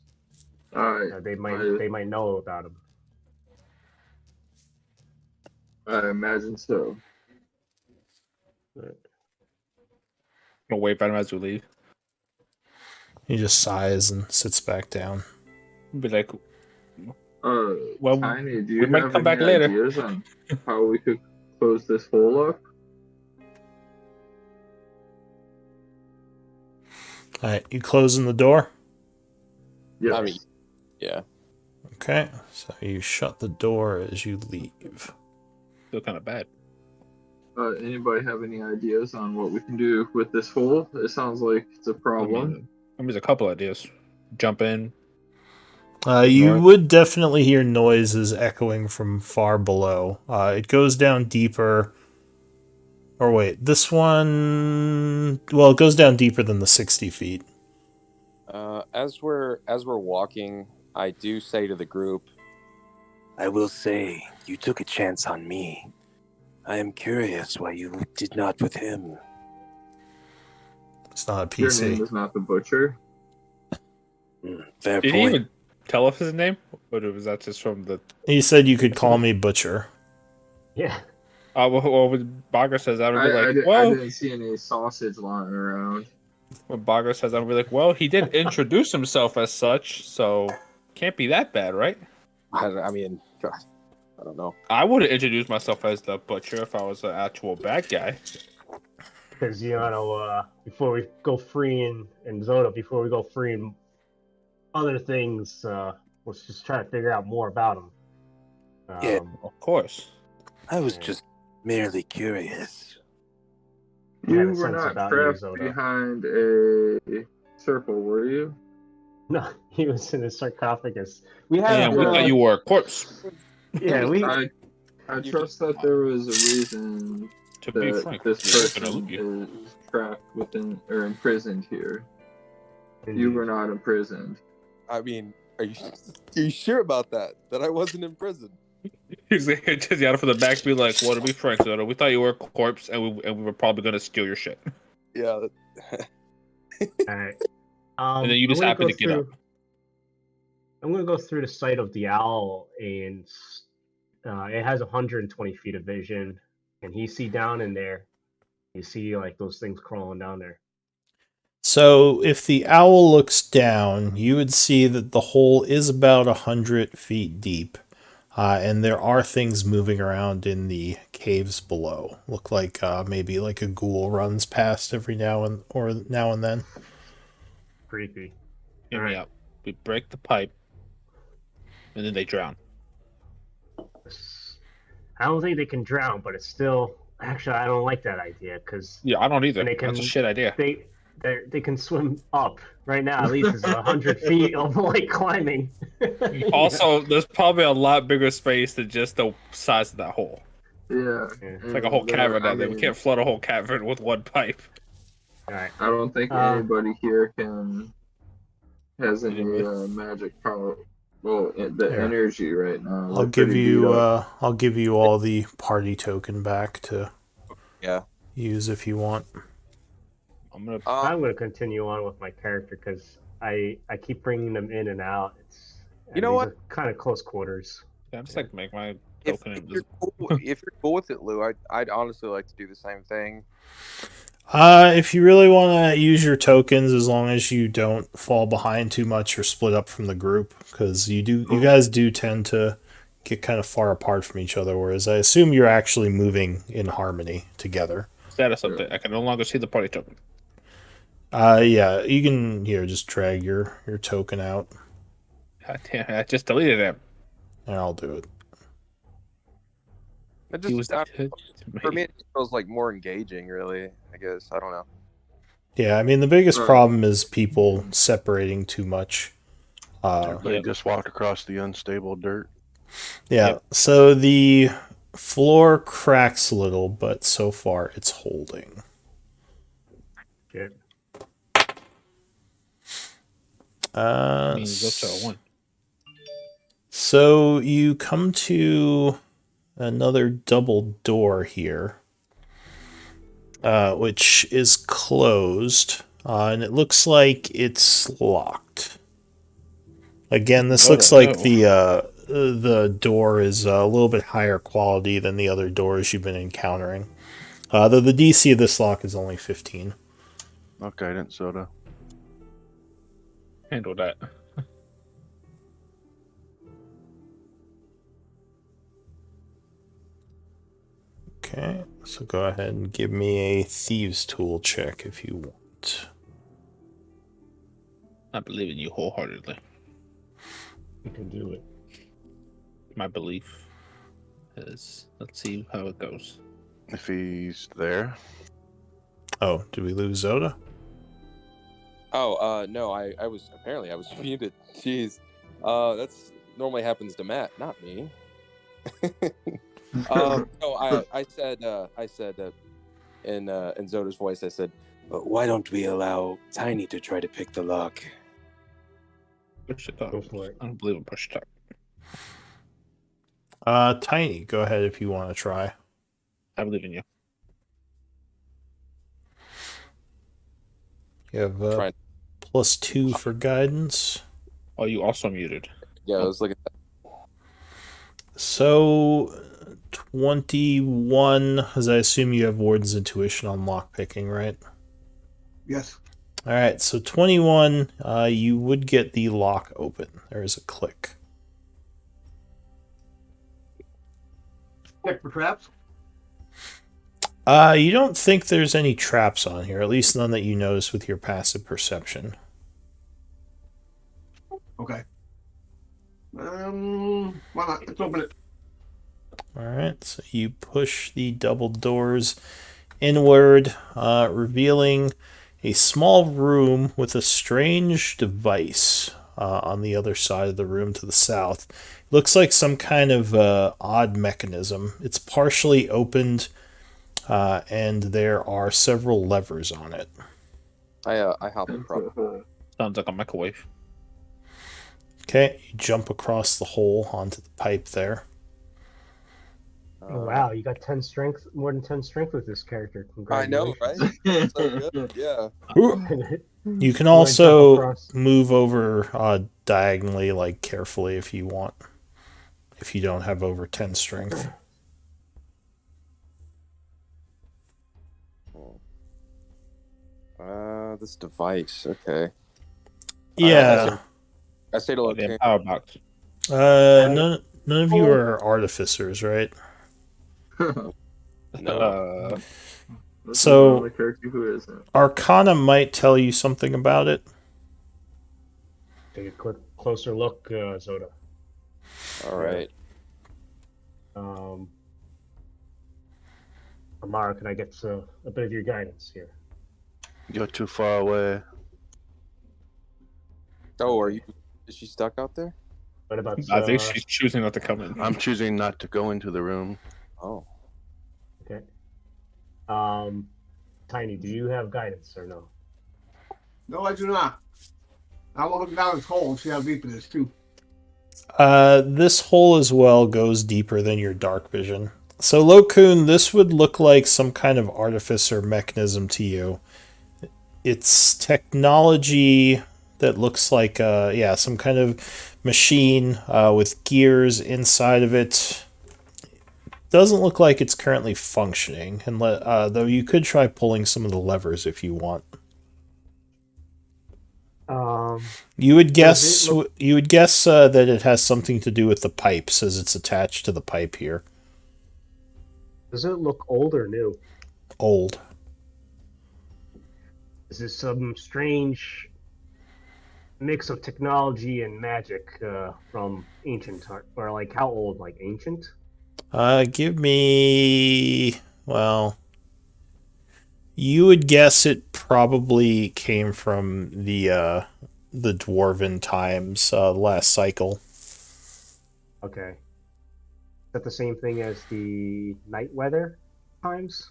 They might know about him. I imagine so. I'll wave at him as we leave. He just sighs and sits back down. Be like, well, Tiny, do you we might have come back any later. ideas on how we could close this hole up? Alright, you closing the door? Yes. I mean, yeah. Okay, so you shut the door as you leave. Feel kind of bad. Anybody have any ideas on what we can do with this hole? It sounds like it's a problem. I mean, there's a couple ideas. Jump in. You north. would definitely hear noises echoing from far below. It goes down deeper. Or wait, this one... Well, it goes down deeper than the 60 feet. As we're walking, I do say to the group, I will say, you took a chance on me. I am curious why you did not with him. It's not a Your PC. name is not the Butcher. Fair Did point. he even tell us his name? Or was that just from the... He said you could call me Butcher. Yeah. Well, when Bogger says that, I'll be like, I well... didn't see any sausage lying around. When Bogger says that, I'll be like, well, he did introduce himself as such, so can't be that bad, right? I mean, God, I don't know. I would have introduced myself as the Butcher if I was an actual bad guy. Because, before we go free in Zoda, before we go free in other things, let's just try to figure out more about him. Yeah. Of course. I was just merely curious. You were not trapped behind a circle, were you? No, he was in a sarcophagus. We have. Yeah, we thought you were a corpse. Yeah, I trust that there was a reason to be frank, this person is trapped within or imprisoned here. Indeed. You were not imprisoned. I mean, are you sure about that? That I wasn't in prison? He's just out from the back, be like, "Well, to be frank, we thought you were a corpse, and we were probably gonna steal your shit." Yeah. All right. And then you just happened to get up. I'm gonna go through the site of the owl, and it has 120 feet of vision. And you see down in there, you see like those things crawling down there. So if the owl looks down, you would see that the hole is about 100 feet deep. And there are things moving around in the caves below. Look like maybe like a ghoul runs past every now and then. Creepy. Hear me out. We break the pipe, and then they drown. I don't think they can drown, but it's still... Actually, I don't like that idea, because... Yeah, I don't either. That's a shit idea. They can swim up. Right now, at least, it's 100 feet of, like, climbing. Also, there's probably a lot bigger space than just the size of that hole. Yeah. It's like a whole cavern down there. We can't flood a whole cavern with one pipe. Alright. I don't think anybody here has any magic power. Well, the Here. energy right now. I'll They're give pretty beat you up. I'll give you all the party token back to Yeah. use if you want. I'm gonna. I'm Um, going to continue on with my character because I keep bringing them in and out. you And know these what? are kind of close quarters. Yeah, just like make my If, token if you're invisible. cool, if you're cool with it, Lou, I'd honestly like to do the same thing. If you really want to use your tokens, as long as you don't fall behind too much or split up from the group, because you guys do tend to get kind of far apart from each other. Whereas I assume you're actually moving in harmony together. Status update. I can no longer see the party token. Yeah, you can here just drag your token out, God damn! I just deleted him. and I'll do it. It He was just good to for me, me. it feels like more engaging. Really, I guess I don't know. Yeah, I mean the biggest Right. problem is people separating too much. Everybody Yep. just walked across the unstable dirt. Yeah, Yep. so the floor cracks a little, but so far it's holding. Shit. Means up to a 1. So you come to another double door here, which is closed, and it looks like it's locked. Again, this looks like the door is a little bit higher quality than the other doors you've been encountering. Though the DC of this lock is only 15. Okay, didn't soda. Handle that. Okay, so go ahead and give me a thieves tool check if you want. I believe in you wholeheartedly. You can do it. My belief is. Let's see how it goes. If he's there. Oh, did we lose Zoda? Oh, no, I was muted. Jeez, that's normally happens to Matt, not me. No, I said in Zoda's voice, I said, But why don't we allow Tiny to try to pick the lock? Push it up. Go for it. I don't believe in push it up. Tiny, go ahead if you want to try. I believe in you. You have trying. +2 for guidance. Oh, you also muted. Yeah, I was looking. So 21, as I assume you have Warden's Intuition on lockpicking, right? Yes. All right, so 21, you would get the lock open. There is a click. Check for traps. You don't think there's any traps on here, at least none that you notice with your passive perception. Okay. Why not? Let's open it. All right, so you push the double doors inward, revealing a small room with a strange device on the other side of the room to the south. Looks like some kind of odd mechanism. It's partially opened, and there are several levers on it. I hop across. Sounds like a microwave. Okay, you jump across the hole onto the pipe there. Oh, wow, you got 10 strength, more than 10 strength with this character. I know, Congratulations. right? So good. Yeah. You can Wanna also jump across? move over diagonally, like carefully if you want, if you don't have over 10 strength. This device. Okay. Yeah. I say to Oh, look. damn power box. None of you are artificers, right? No. So- the character who isn't. Arcana might tell you something about it. Take a quick closer look, Zoda. All right. Amara, can I get a bit of your guidance here? You're too far away. Oh, are you? Is she stuck out there? What about I think she's choosing not to come in. I'm choosing not to go into the room. Oh. okay. Tiny, do you have guidance or no? No, I do not. I will look down this hole and see how deep it is too. This hole as well goes deeper than your dark vision. So, Lokun, this would look like some kind of artifice or mechanism to you. It's technology that looks like, some kind of machine with gears inside of it. Doesn't look like it's currently functioning, and though you could try pulling some of the levers if you want. You would guess that it has something to do with the pipes, as it's attached to the pipe here. Does it look old or new? Old. Is this some strange mix of technology and magic from ancient art? Or like how old? Like ancient? Give me. Well, you would guess it probably came from the dwarven times, last cycle. Okay. Is that the same thing as the night weather times?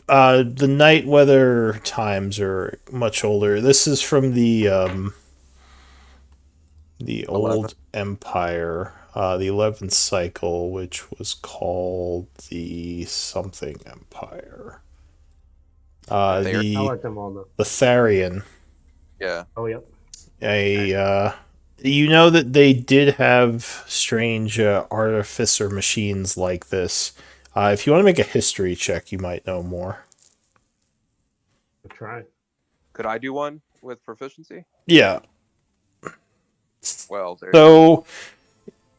The night weather times are much older. This is from the old empire, the 11th cycle, which was called the something empire. I like them all though. The Tharian. Yeah. Oh, yep. You know that they did have strange artificer machines like this. If you want to make a history check, you might know more. I'll try. Could I do one with proficiency? Yeah. Well, so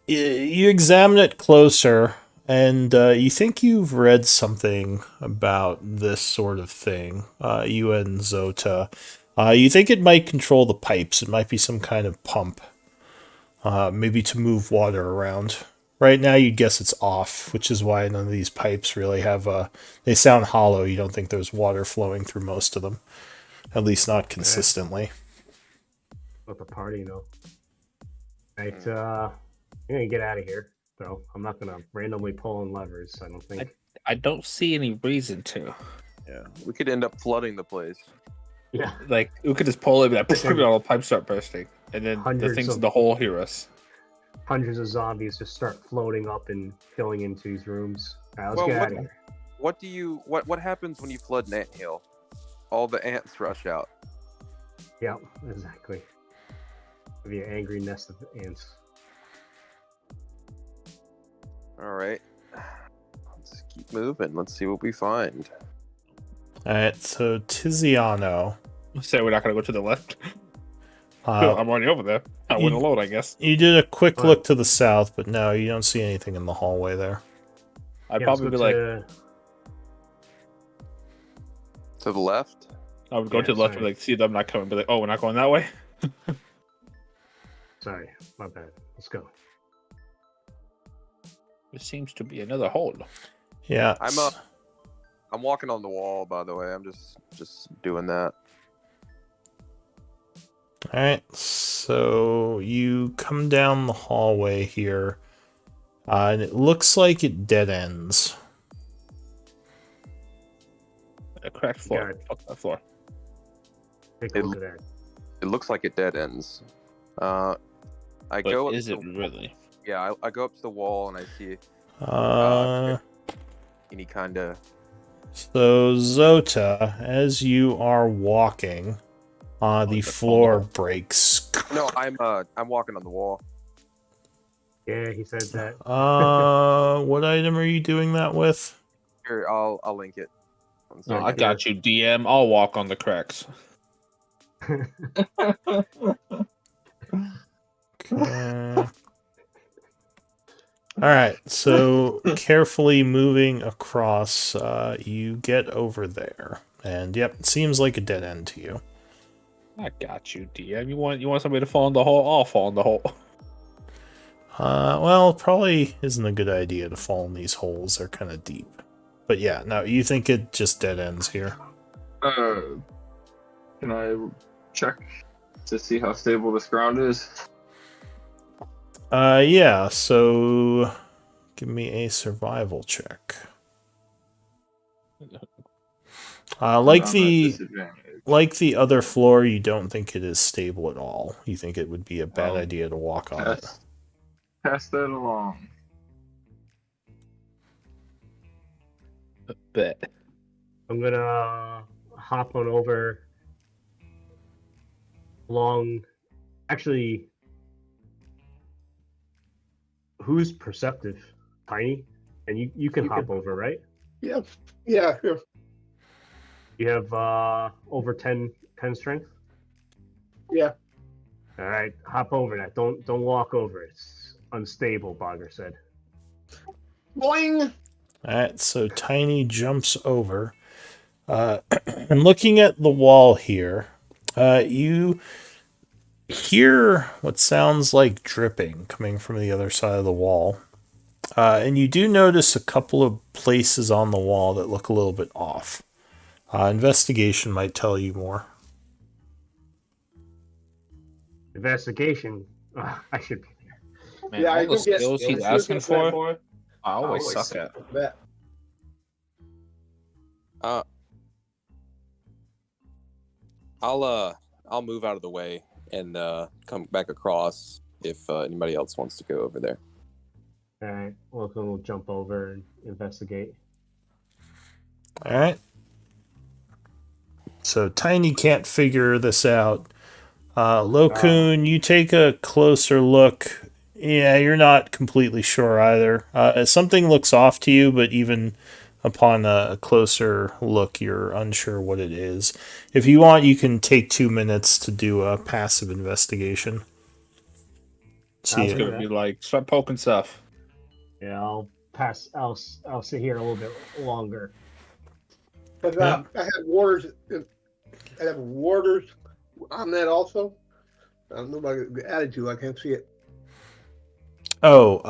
you examine it closer, and you think you've read something about this sort of thing. You and Zota. You think it might control the pipes. It might be some kind of pump. Maybe to move water around. Right now, you'd guess it's off, which is why none of these pipes really have they sound hollow. You don't think there's water flowing through most of them. At least not consistently. Not the party, though. Right, I'm gonna get out of here, though. I'm not gonna randomly pull on levers, I don't think. I don't see any reason to. Yeah, we could end up flooding the place. Yeah. Like, we could just pull it, and all the pipes start bursting, and then the things in the hole hear us. Hundreds of zombies just start floating up and filling into these rooms. All right, let's get out of here. What happens when you flood an anthill? All the ants rush out. Yeah, exactly. It'll be an angry nest of ants. All right. Let's keep moving. Let's see what we find. Alright, so Tiziano. Say we're not going to go to the left. I'm already over there. I went alone, I guess. You did a quick look to the south, but no, you don't see anything in the hallway there. I'd probably be like... To the left? I would go to the left and see them not coming, but like, oh, we're not going that way? Sorry, my bad. Let's go. There seems to be another hole. Yeah. I'm walking on the wall, by the way. I'm just doing that. Alright, so you come down the hallway here, and it looks like it dead ends. A cracked floor. Fuck that floor. Take a look at that. It looks like it dead ends. Is it really? Yeah, I go up to the wall and I see any kind of... So, Zota, as you are walking, the floor breaks. No, I'm walking on the wall. Yeah, he said that. What item are you doing that with? Here, I'll link it. No, I got you, DM. I'll walk on the cracks. Okay. Alright, so carefully moving across, you get over there. And yep, it seems like a dead end to you. I got you, DM. You want somebody to fall in the hole? I'll fall in the hole. Well, probably isn't a good idea to fall in these holes. They're kind of deep. But yeah, no, you think it just dead ends here. Can I check to see how stable this ground is? Yeah, so give me a survival check. Like the other floor, you don't think it is stable at all. You think it would be a bad idea to walk on it. Pass that along. Bet. I'm gonna hop on over along. Actually, who's perceptive? Tiny? And you can hop over, right? Yeah. Yeah. Sure. You have over 10 strength? Yeah. All right, hop over that. Don't walk over. It's unstable, Bogger said. Boing. All right, so Tiny jumps over. And looking at the wall here, you hear what sounds like dripping coming from the other side of the wall. And you do notice a couple of places on the wall that look a little bit off. Investigation might tell you more. Investigation. I should be there. Man, Yeah, all I the do get. skills he's I do asking get that for, it. I always suck at. That. I'll move out of the way and come back across if anybody else wants to go over there. All right, we'll jump over and investigate. All right. So Tiny can't figure this out. Lokun, you take a closer look. Yeah, you're not completely sure either. Something looks off to you, but even upon a closer look, you're unsure what it is. If you want, you can take 2 minutes to do a passive investigation. See I'll It's it. do gonna be that. like start poking stuff. Yeah, I'll pass. I'll sit here a little bit longer. But Yeah. I have warders. I have warders on that also. I don't know about the attitude. I can't see it. Oh,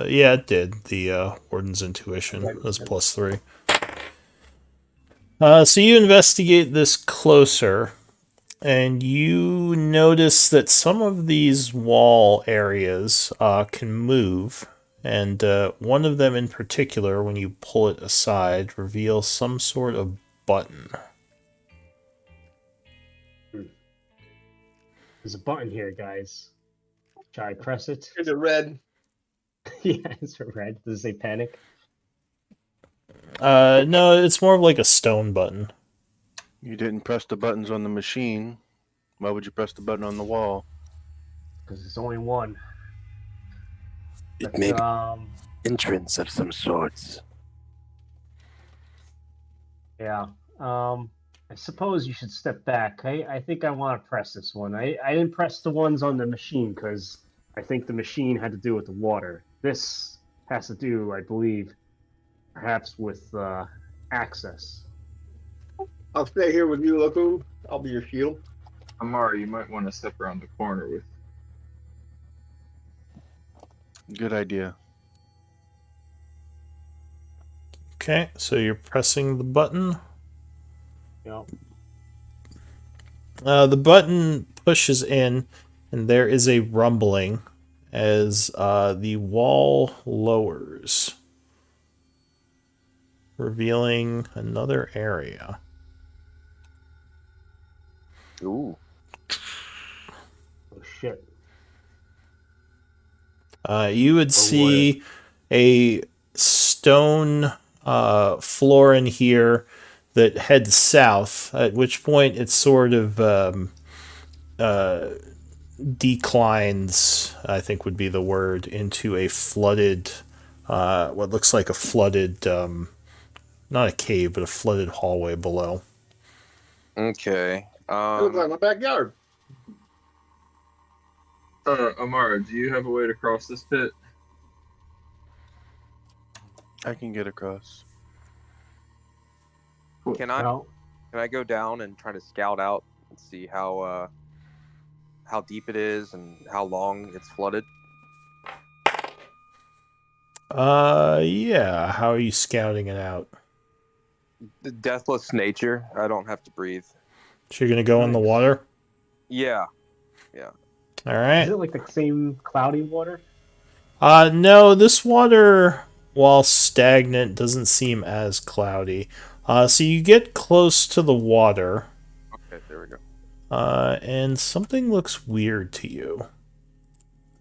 yeah, it did. The Warden's Intuition Okay. was +3. So you investigate this closer, and you notice that some of these wall areas can move, and one of them in particular, when you pull it aside, reveals some sort of button. There's a button here, guys. Should I press it? Here's a red. Yeah, it's red. Does it say panic? No, it's more of like a stone button. You didn't press the buttons on the machine. Why would you press the button on the wall? Because it's only one. It But, may be entrance of some sorts. yeah. I suppose you should step back. I think I want to press this one. I didn't press the ones on the machine because I think the machine had to do with the water. This has to do, I believe, perhaps with access. I'll stay here with you, Loku. I'll be your shield. Amara, you might want to step around the corner with. Good idea. Okay, so you're pressing the button. Yep. The button pushes in, and there is a rumbling as the wall lowers, revealing another area. Ooh. Oh shit. You would see a stone floor in here that heads south, at which point it sort of declines, I think would be the word, into a flooded, what looks like a flooded, not a cave, but a flooded hallway below. Okay. It looks like my backyard. Amara, do you have a way to cross this pit? I can get across. Can I Well, go down and try to scout out and see how deep it is and how long it's flooded? Yeah. How are you scouting it out? The deathless nature. I don't have to breathe. So you're gonna go in the water? Yeah. All right. is it like the same cloudy water? No, this water, while stagnant, doesn't seem as cloudy. So you get close to the water, Okay, there we go. and something looks weird to you.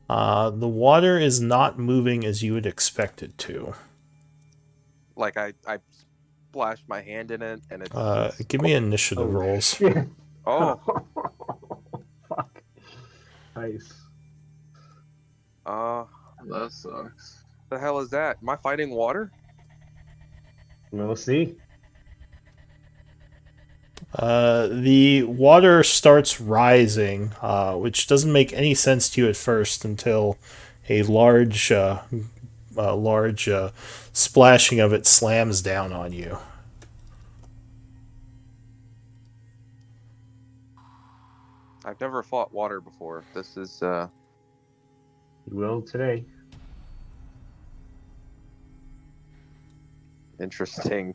The water is not moving as you would expect it to. Like I splashed my hand in it, and it's Give me initiative rolls. Shit. oh Fuck. Nice. That sucks. the hell is that? Am I fighting water? We'll see. The water starts rising, which doesn't make any sense to you at first until a large splashing of it slams down on you. I've never fought water before. This is You will today. interesting.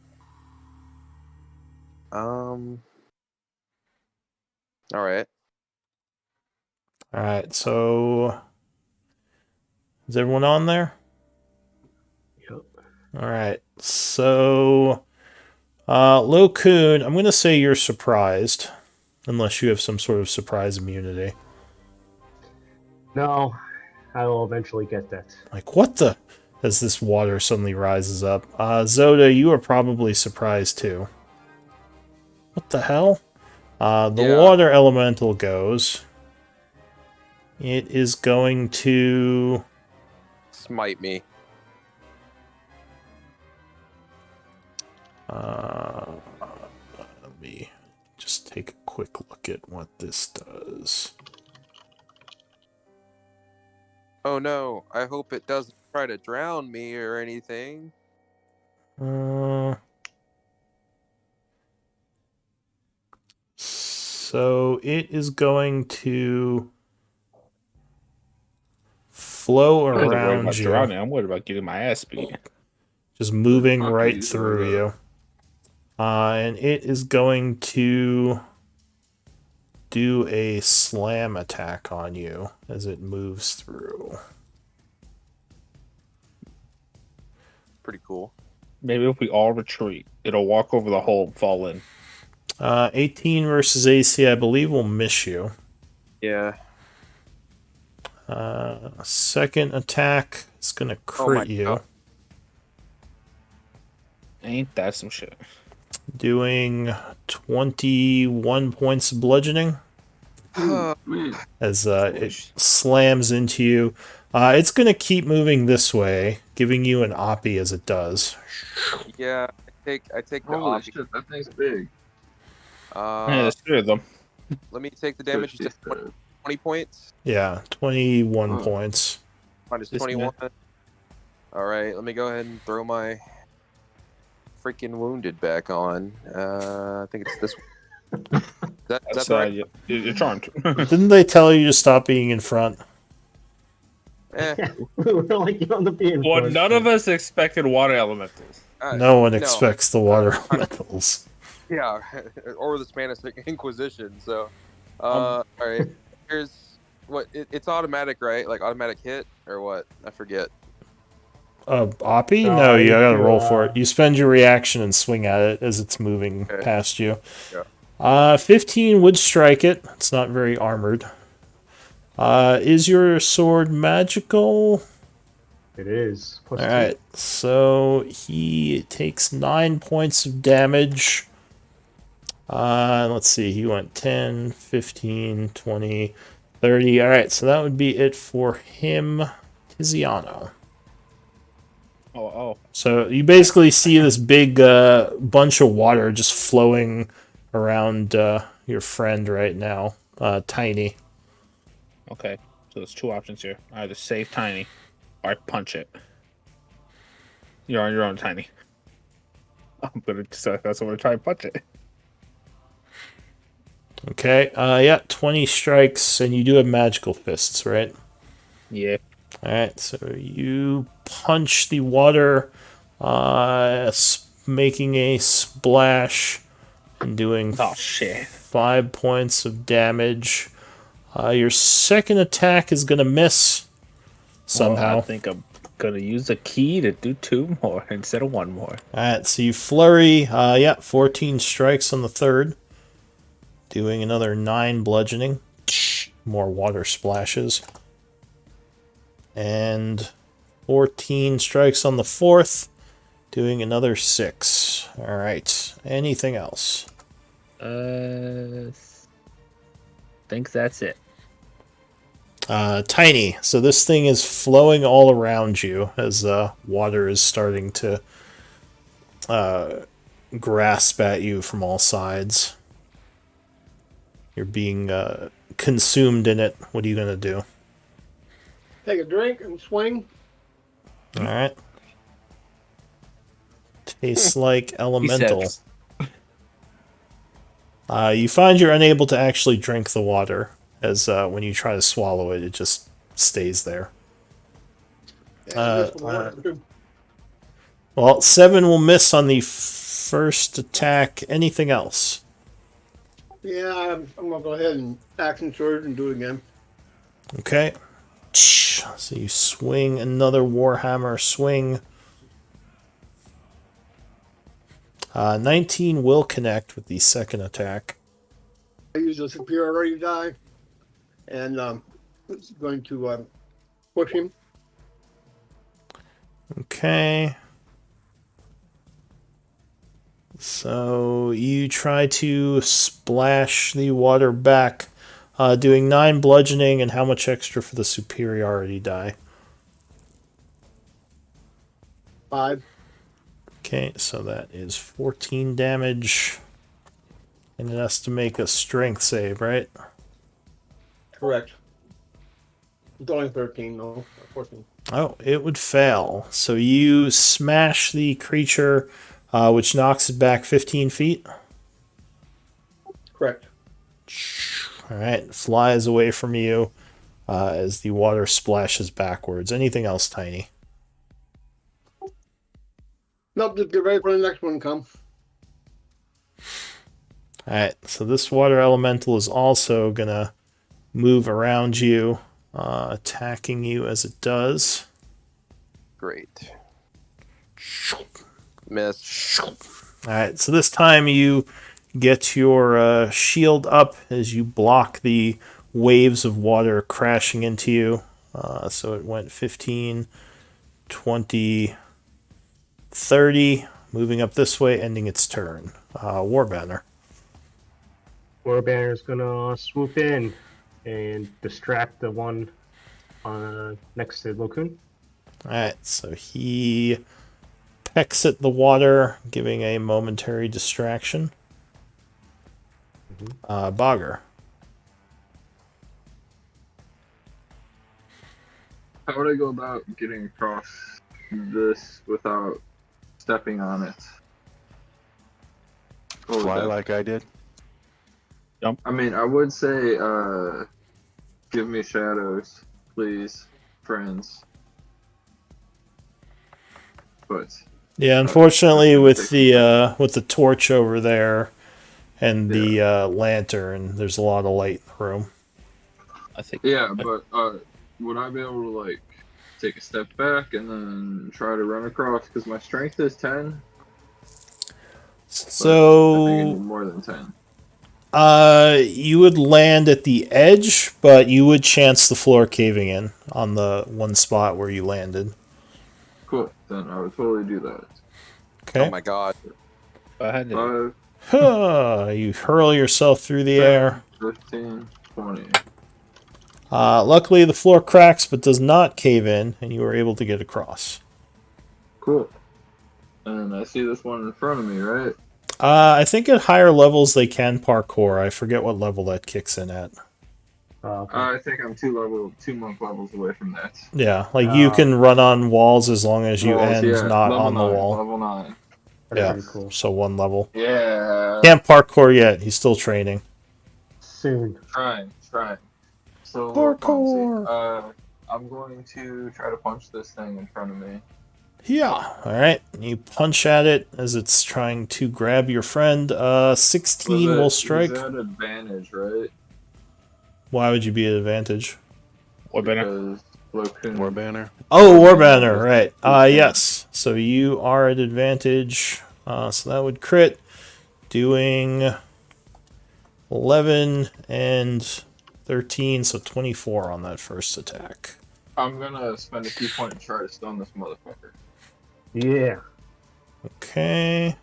All right. All right, so is everyone on there? Yep. All right, so Lo Kun, I'm going to say you're surprised, unless you have some sort of surprise immunity. No, I will eventually get that. Like, what the? As this water suddenly rises up. Zoda, you are probably surprised too. What the hell? The Yeah. water elemental goes. It is going to... Smite me. Let me just take a quick look at what this does. Oh no, I hope it doesn't try to drown me or anything. So it is going to flow I wasn't worried around about you, drowning. I'm worried about getting my ass beat. just moving Fuck right you, through Zoda. you. And it is going to do a slam attack on you as it moves through. Pretty cool. Maybe if we all retreat, it'll walk over the hole and fall in. 18 versus AC, I believe, will miss you. Yeah. Second attack is going to crit you, God. Ain't that some shit? doing 21 points of bludgeoning Sweet. as it slams into you. It's going to keep moving this way, giving you an oppie as it does. Yeah, I take the Holy oppie. shit, that thing's big. Yeah, Uh, there's three of them. let me take the damage. You said 20 points Yeah, 21 Oh. points. minus This 21. All right, let me go ahead and throw my freaking wounded back on. I think it's this one. Is that That's the right? you're charmed. Didn't they tell you to stop being in front? We're like on the being. Well, none of us expected water elementals. No one expects the water elementals. Yeah, or the Spanish Inquisition. So, all right. Here's what it's automatic, right? Like automatic hit or what? I forget. Oppie? No, No, you you gotta do, roll for it. You spend your reaction and swing at it as it's moving Okay. past you. Yeah. 15 would strike it. It's not very armored. Is your sword magical? It is. Plus two. Alright, so he takes 9 points of damage. Let's see, he went 10, 15, 20, 30. Alright, so that would be it for him. Tiziano. Oh. So you basically see this big bunch of water just flowing around your friend right now, Tiny. Okay. So there's two options here. Either save Tiny, or I punch it. You're on your own, Tiny. I'm gonna. That's what I'm gonna try and punch it. Okay, yeah, 20 strikes, and you do have magical fists, right? Yeah. Alright, so you punch the water, making a splash and doing Oh shit. 5 points of damage. Your second attack is going to miss somehow. Well, I think I'm gonna use a key to do 2 more instead of 1 more. Alright, so you flurry. 14 strikes on the third. Doing another 9 bludgeoning. More water splashes. And 14 strikes on the 4th, doing another 6. All right. Anything else? Think that's it. Tiny. So this thing is flowing all around you as water is starting to grasp at you from all sides. You're being consumed in it. What are you going to do? Take a drink and swing. All right. Tastes like elemental. You find you're unable to actually drink the water, as when you try to swallow it, it just stays there. Well, 7 will miss on the first attack. Anything else? Yeah, I'm gonna go ahead and action surge and do it again. Okay. So you swing another Warhammer swing. 19 will connect with the second attack. I use a superiority die, and it's going to push him. Okay. So you try to splash the water back, doing 9 bludgeoning, and how much extra for the superiority die? 5. Okay, so that is 14 damage. And it has to make a strength save, right? Correct. It's only 13, though. 14. Oh, it would fail. So you smash the creature, which knocks it back 15 feet. Correct. All right, flies away from you as the water splashes backwards. Anything else, Tiny? Nope, just get ready for the next one to come. Alright, so this water elemental is also gonna move around you, attacking you as it does. Great. Miss. Alright, so this time you get your shield up as you block the waves of water crashing into you. So it went 15, 20, 30, moving up this way, ending its turn. Warbanner. Warbanner's gonna swoop in and distract the one next to Lokun. Alright, so he pecks at the water, giving a momentary distraction. Bogger. How would I go about getting across this without stepping on it? What would Fly that- like I did. I mean, I would say, give me shadows, please, friends. But Yeah, unfortunately, with the torch over there and the lantern, there's a lot of light in the room. I think. yeah, but would I be able to like take a step back and then try to run across? Because my strength is 10. I think I need So, more than 10. you would land at the edge, but you would chance the floor caving in on the one spot where you landed. Cool. Then I would totally do that. Okay. Oh my god. Go ahead. 5, You hurl yourself through the 10, air. 15, 20. Luckily, the floor cracks but does not cave in, and you are able to get across. Cool. And I see this one in front of me, right? I think at higher levels they can parkour. I forget what level that kicks in at. Okay. I think I'm 2 monk levels away from that. Yeah, like you can run on walls as long as you Walls, end yeah, not level on the 9, wall. Level 9. That's Yeah, pretty cool. so 1 level. Yeah. Can't parkour yet. He's still training. Soon. Trying. So Parkour. I'm going to try to punch this thing in front of me. Yeah. All right. You punch at it as it's trying to grab your friend. 16 will strike. Is that advantage, right? Why would you be at advantage? Warbanner. Because Lokun. Warbanner. Oh, Warbanner, right. Yes. So you are at advantage. So that would crit, doing 11 and 13, so 24 on that first attack. I'm gonna spend a key point and try to stun this motherfucker. Yeah. Okay.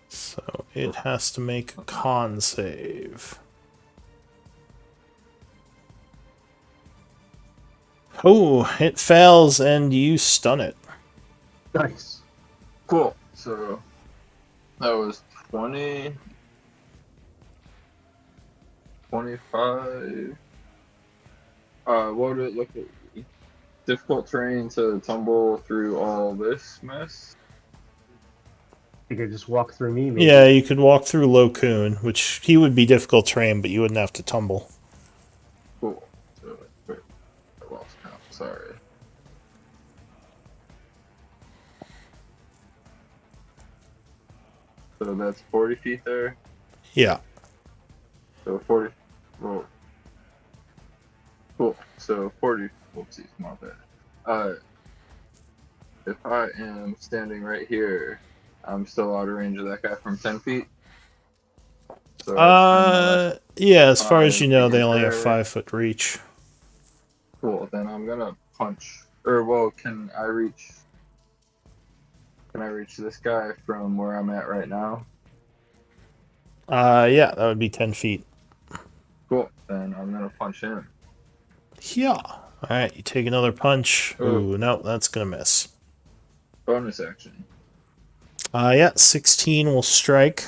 So it has to make a con save. Oh, it fails and you stun it. Nice. Cool. So that was 20, 25. What would it look like? Difficult terrain to tumble through all this mess. You could just walk through me, maybe. Yeah, you could walk through Locoon, which he would be difficult terrain, but you wouldn't have to tumble. Cool. So, wait, I lost count. Sorry. So that's 40 feet there. Yeah. So 40. Well, cool. So 40. Whoopsies, my bad. If I am standing right here, I'm still out of range of that guy from 10 feet. So Yeah, as far as 5 you know, to they get only have there. 5-foot reach. Cool. Then I'm gonna punch. Or well, can I reach? Can I reach this guy from where I'm at right now? Yeah, that would be 10 feet. Cool. Then I'm gonna punch him. Yeah. Alright, you take another punch. Ooh. Ooh, no, that's gonna miss. Bonus action. Yeah, 16 will strike.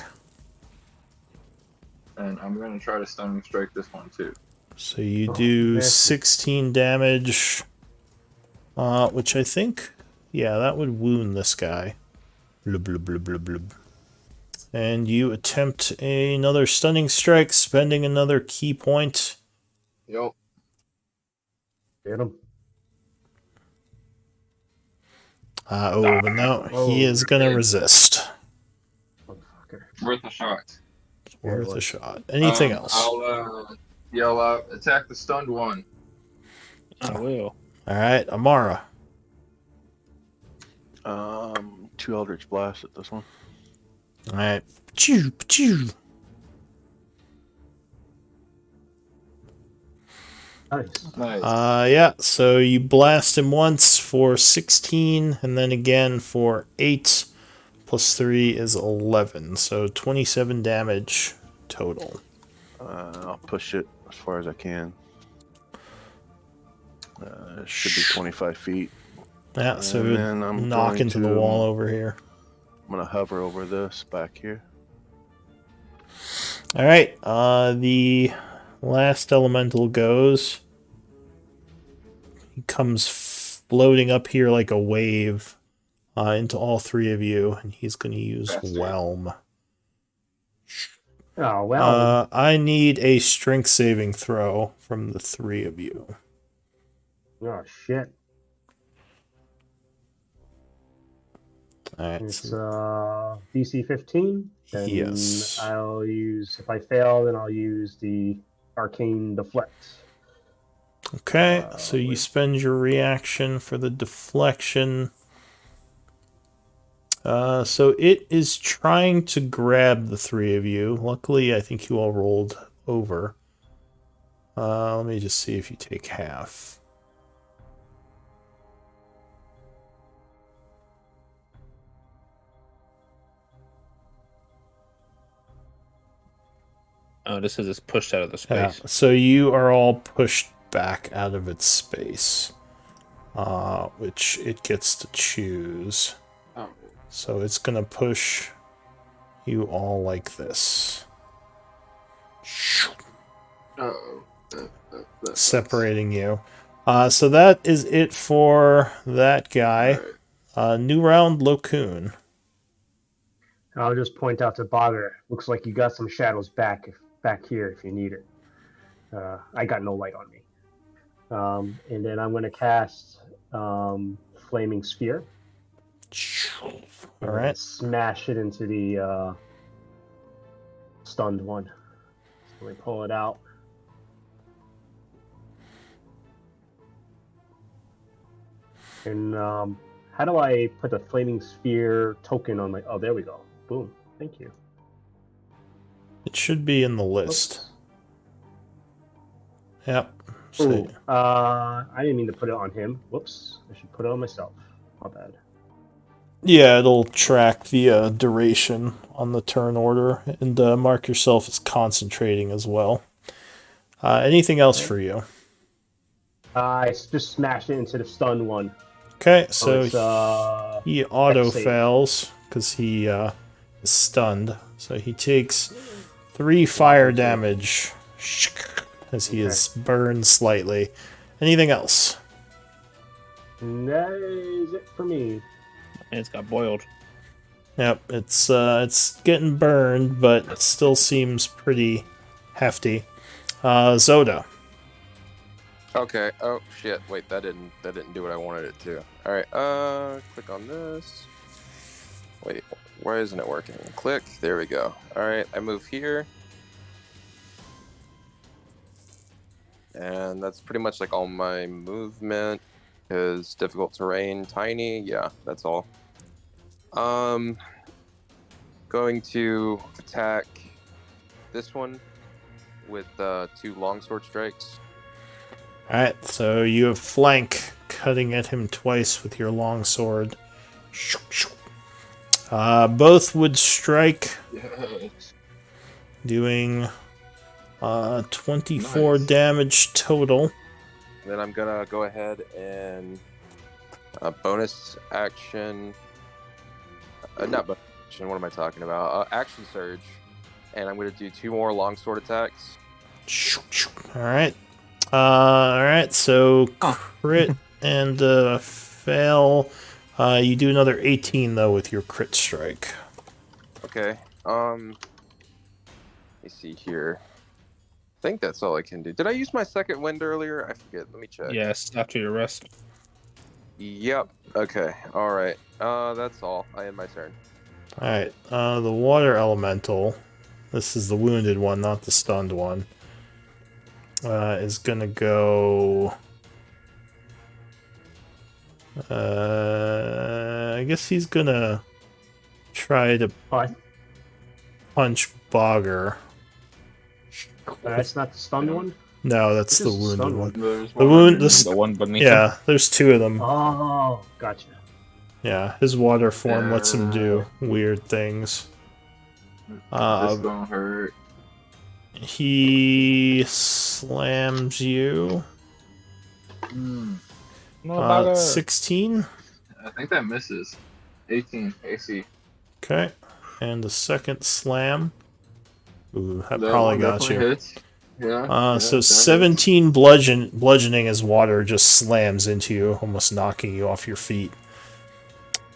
And I'm gonna try to stunning strike this one too. So you do nasty. 16 damage. Which I think, yeah, that would wound this guy. Blub, blub, blub, blub, blub. And you attempt another stunning strike, spending another key point. Yup. Get him. Oh, but no, he Oh, is gonna resist. Motherfucker. Worth a shot. Worth a shot. Anything else? I'll yell out, attack the stunned one. I will. Alright, Amara. 2 Eldritch Blasts at this one. Alright. Choo, choo. Nice. Nice. Yeah, so you blast him once for 16, and then again for 8, plus 3 is 11, so 27 damage total. I'll push it as far as I can. It should be 25 feet. Yeah, so And it would then I'm knock going into the to- wall over here. I'm going to hover over this back here. Alright, the last elemental goes. He comes floating up here like a wave into all three of you, and he's going to use Bastard. Whelm. Oh, well. I need a strength saving throw from the three of you. Oh, shit. Alright, It's so DC 15. Then Yes. I'll use, if I fail, then I'll use the Arcane Deflect. okay, so you wait. spend your reaction for the deflection. So it is trying to grab the three of you. Luckily, I think you all rolled over. Let me just see if you take half. Oh, this is just pushed out of the Yeah, space. so you are all pushed back out of its space, which it gets to choose. Oh. So it's going to push you all like this, Uh-oh. That separating you. So that is it for that guy. Alright. New round, Locoon. I'll just point out to Bogger. Looks like you got some shadows back here if you need it. I got no light on me. And then I'm going to cast Flaming Sphere. All And right. smash it into the stunned one. So let me pull it out. And how do I put the Flaming Sphere token on my... Oh, there we go. Boom. Thank you. It should be in the list. Oops. Yep. So, Ooh, I didn't mean to put it on him. Whoops. I should put it on myself. My bad. yeah, it'll track the duration on the turn order and mark yourself as concentrating as well. Anything else for you? I just smashed it into the stun one. Okay, So so it's he auto X save. fails because he is stunned. So he takes 3 fire damage as he Okay. is burned slightly. Anything else? And that is it for me. And it's got boiled. Yep, it's getting burned, but it still seems pretty hefty. Zoda. Okay. Oh shit. Wait, that didn't do what I wanted it to. All right. Click on this. Wait, why isn't it working? Click. There we go. All right. I move here, and that's pretty much like all my movement. Is difficult terrain, tiny. Yeah, that's all. Going to attack this one with 2 longsword strikes. Alright, so you have flank, cutting at him twice with your longsword. Both would strike, Yes. doing 24 Nice. damage total. Then I'm gonna go ahead and bonus action. Not bonus action. What am I talking about? Action surge, and I'm gonna do 2 more longsword attacks. Alright. Alright, so crit and fail. You do another 18 though with your crit strike. Okay. Let me see here. I think that's all I can do. Did I use my second wind earlier? I forget. Let me check. Yes, after your rest. Yep. Okay. All right. That's all. I end my turn. Alright, the water elemental, this is the wounded one, not the stunned one, is gonna go... I guess he's gonna try to Oh, punch Bogger. that's not the stunned one? No, that's This the is wounded stunned one. There's The one wound, underneath. The one beneath him. yeah, there's 2 of them. Oh, gotcha. Yeah, his water form lets him do weird things. This gonna hurt. He slams you. No, bugger. 16. I think that misses. 18 AC. Okay, and the second slam. Ooh, that That probably one got definitely you. hits. Yeah. So that 17 bludgeoning as water just slams into you, almost knocking you off your feet.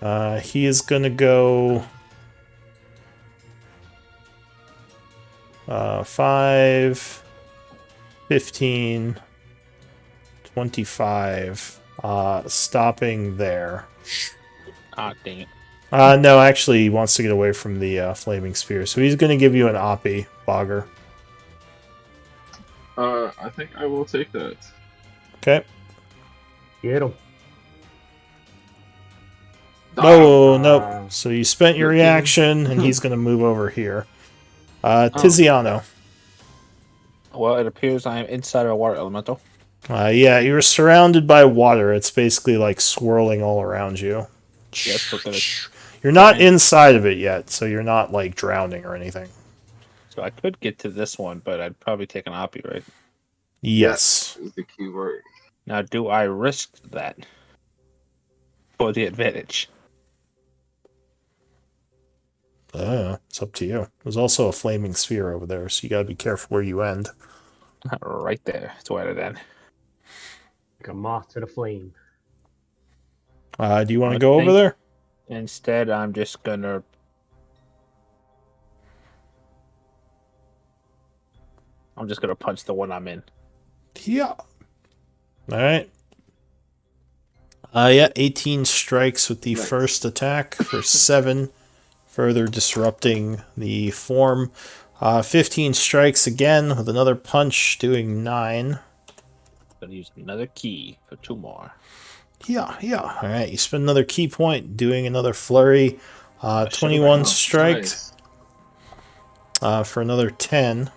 He is gonna go 5, 15, 25, stopping there. Ah, dang it. No, actually, he wants to get away from the flaming spear, so he's gonna give you an Oppie, Bogger. I think I will take that. Okay. Get him. No. So you spent your 13. reaction, and he's going to move over here. Tiziano. Well, it appears I am inside of a water elemental. Yeah, you're surrounded by water. It's basically like swirling all around you. Yes, we're gonna You're not try. inside of it yet, so you're not like drowning or anything. So I could get to this one, but I'd probably take an Oppie, right? Yes. Is the key word. Now, do I risk that for the advantage? It's up to you. There's also a flaming sphere over there, so you gotta be careful where you end. Right there. That's where it end. Like a moth to the flame. Do you want to I go over think- there? Instead, I'm just gonna. Punch the one I'm in. Yeah. Alright. Yeah, 18 strikes with the Nice. first attack for 7, further disrupting the form. 15 strikes again with another punch, doing 9. Gonna use another key for 2 more. Yeah. Alright, you spend another key point, doing another flurry. 21 Oh, strikes nice. for another 10.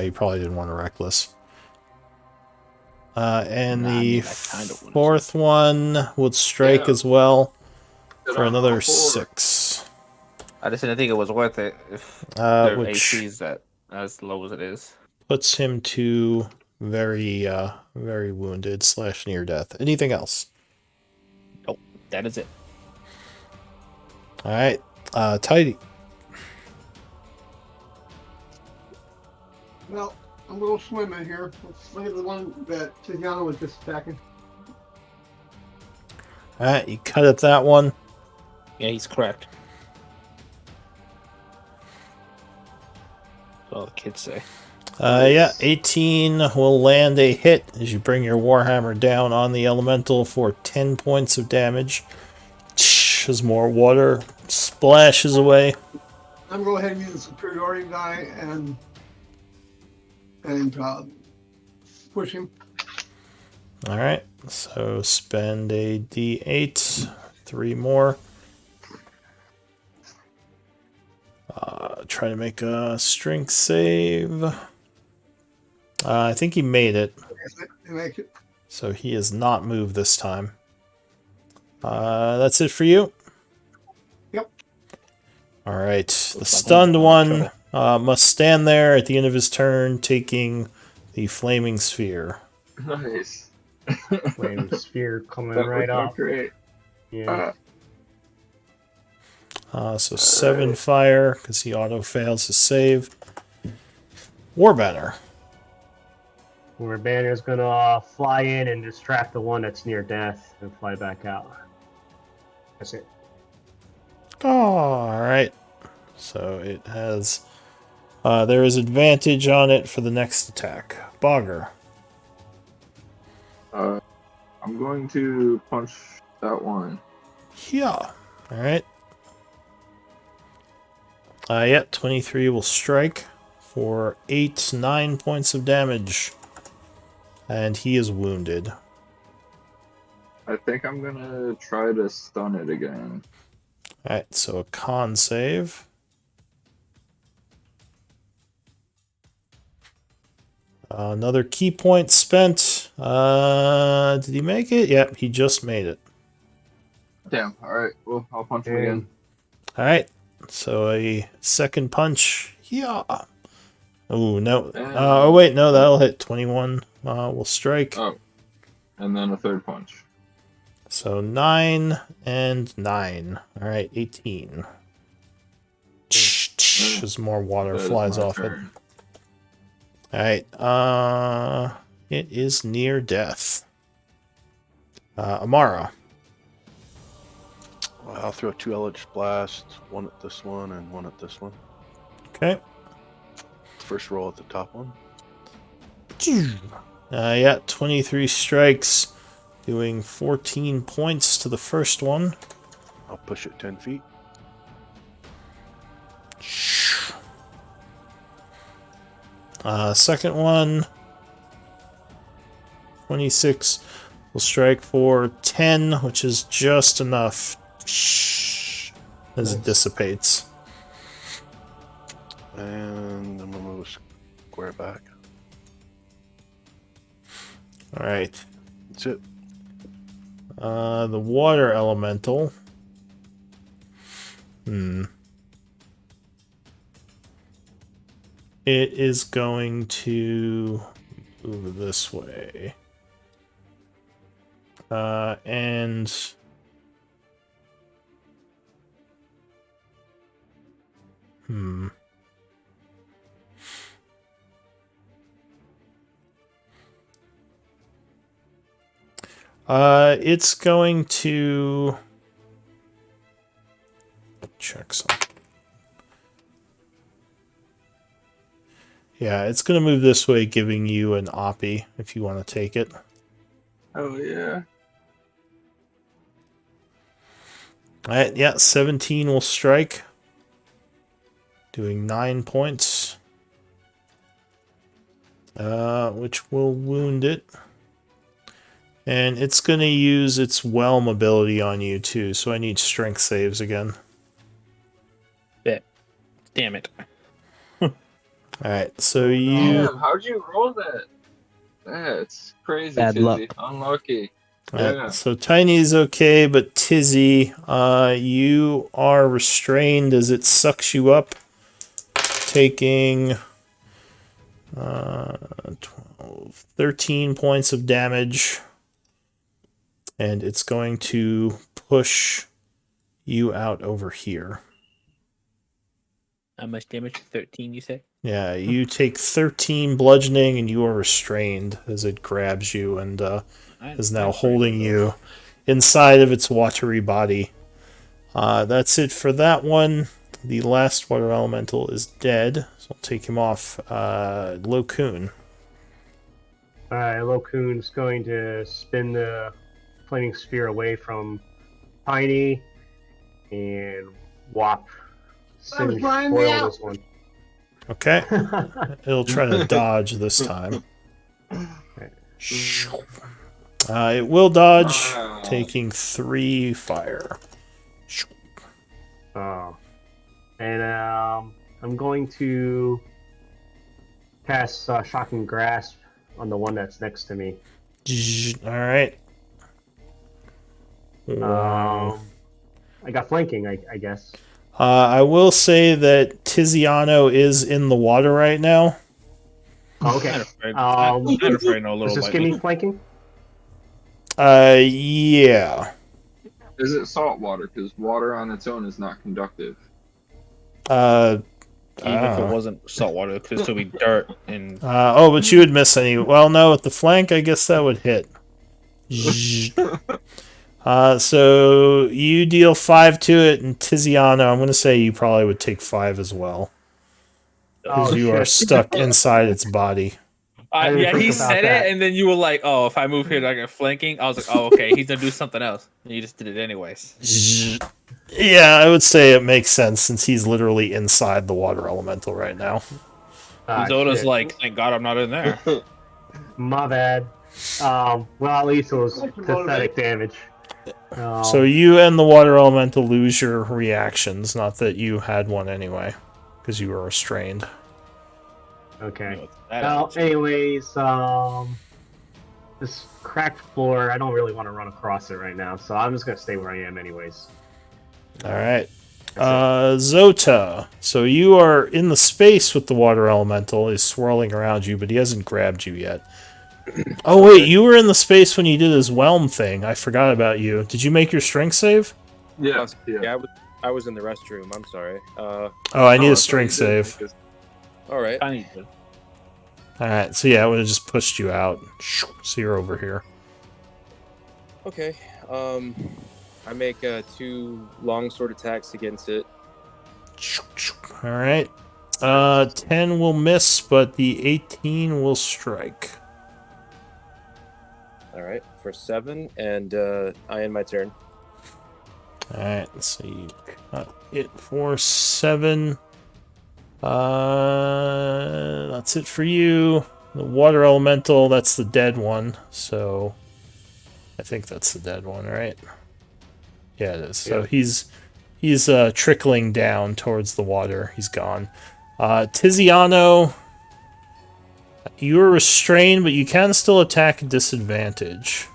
You probably didn't want to reckless. And I the mean, I kind of want to. fourth one would strike Yeah. as well Get for on another all four. 6. I just didn't think it was worth it if their Which AC is that as low as it is. puts him to very, very wounded / near death. Anything else? Nope, that is it. All right, Tidy. Well, I'm going to swim in here. Let's look at the one that Tiziano was just attacking. All right, you cut at that one. Yeah, he's correct. That's all the kids say. Yeah, 18 will land a hit as you bring your Warhammer down on the elemental for 10 points of damage. As more water splashes away. I'm going to go ahead and use the superiority die and push him. All right, so spend a d8, 3 more. Try to make a strength save. I think he made it, Make it. so he has not moved this time. That's it for you? Yep. All right, the Looks like stunned I'm in one trouble. must stand there at the end of his turn, taking the flaming sphere. Nice. Flame sphere coming That right worked out up. great. Yeah. So 7 fire, because he auto fails his save. Warbanner. Where Banner's gonna fly in and distract the one that's near death and fly back out. That's it. All right. So it has. There is advantage on it for the next attack. Bogger. I'm going to punch that one. Yeah. All right. Yeah, 23 will strike for 9 points of damage. And he is wounded. I think I'm gonna try to stun it again. Alright, so a con save. Another key point spent. Did he make it? Yep, he just made it. Damn. All right. Well, I'll punch him again. Alright, so a second punch. Yeah. Oh, no. And- Oh, wait, no, that'll hit. 21 will strike. Oh, and then a third punch. So 9 and 9. Alright, 18. As more water That is flies my off it. turn. Alright, it is near death. Amara. I'll throw 2 Eldritch Blasts, one at this one and one at this one. Okay. First roll at the top one. Yeah, 23 strikes, doing 14 points to the first one. I'll push it 10 feet. Second one, 26 will strike for 10, which is just enough as it dissipates. And I'm going to move square back. Alright. That's it. The water elemental. It is going to move this way. And it's going to check something. Yeah, it's going to move this way, giving you an Oppie if you want to take it. Oh yeah. Alright, yeah, 17 will strike, doing 9 points, which will wound it. And it's going to use its whelm ability on you too, so I need strength saves again. Damn it. Alright, so you... Damn, how'd you roll that? That's crazy, Bad luck. Tizzy. Unlucky. Alright, Yeah. so Tiny's okay, but Tizzy, you are restrained as it sucks you up, taking 13 points of damage, and it's going to push you out over here. How much damage? 13, you say? Yeah, you take 13 bludgeoning, and you are restrained as it grabs you and is now holding you inside of its watery body. That's it for that one. The last water elemental is dead, so I'll take him off. Lokun. Alright, Lokun's going to spin the flaming sphere away from Tiny and whop. Singe flying me foil out. this one. Okay, it'll try to dodge this time. It will dodge, taking 3 fire. Oh. And I'm going to cast Shocking Grasp on the one that's next to me. Alright. I got flanking, I guess. I will say that Tiziano is in the water right now. Oh, okay. I'm afraid no Does little this give me flanking? Yeah. Is it salt water? Because water on its own is not conductive. Even if it wasn't salt water, it could still be dirt and. But you would miss any. Well, no, with the flank, I guess that would hit. So you deal 5 to it, and Tiziano, I'm going to say you probably would take 5 as well. Because you are stuck inside its body. Yeah, he said it, and then you were like, "Oh, if I move here, I get flanking." I was like, "Oh, okay, he's gonna do something else." And you just did it anyways. Yeah, I would say it makes sense since he's literally inside the water elemental right now. Zoda's Shit. like, "Thank God I'm not in there." My bad. Well, at least it was pathetic damage. So you and the water elemental lose your reactions. Not that you had one anyway, because you were restrained. Okay. Well, anyways, this cracked floor, I don't really want to run across it right now, so I'm just gonna stay where I am anyways. Alright. Zota. So you are in the space with the water elemental. He's swirling around you, but he hasn't grabbed you yet. Oh wait, you were in the space when you did his whelm thing. I forgot about you. Did you make your strength save? Yeah, I was in the restroom. I'm sorry. I need a strength save. All right. Alright, so yeah, it would have just pushed you out. So you're over here. Okay. I make 2 long sword attacks against it. Alright. 10 will miss, but the 18 will strike. All right, for 7, and I end my turn. Alright, so you cut it for 7. That's it for you. The water elemental, that's the dead one. So I think that's the dead one, right? Yeah, it is. So he's trickling down towards the water. He's gone. Tiziano, you're restrained, but you can still attack at disadvantage.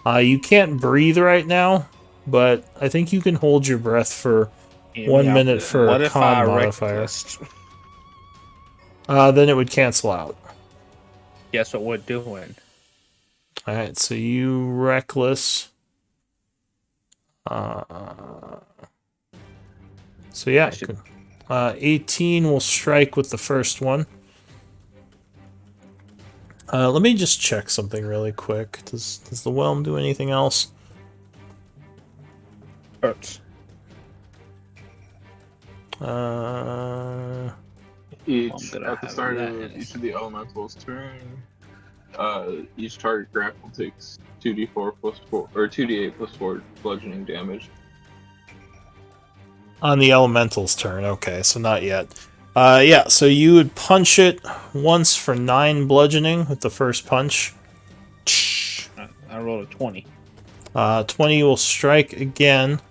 You can't breathe right now, but I think you can hold your breath for 1 minute for a con modifier. Then it would cancel out. Guess what we're doing? Alright, so you reckless. So yeah, 18 will strike with the first one. Let me just check something really quick. Does the whelm do anything else? Hurts. At the start of each of the elementals' turn, each target grapple takes 2d4 plus 4 or 2d8 plus 4 bludgeoning damage. On the elemental's turn, okay, so not yet. Yeah, so you would punch it once for 9 bludgeoning with the first punch. I rolled a 20. 20 will strike again.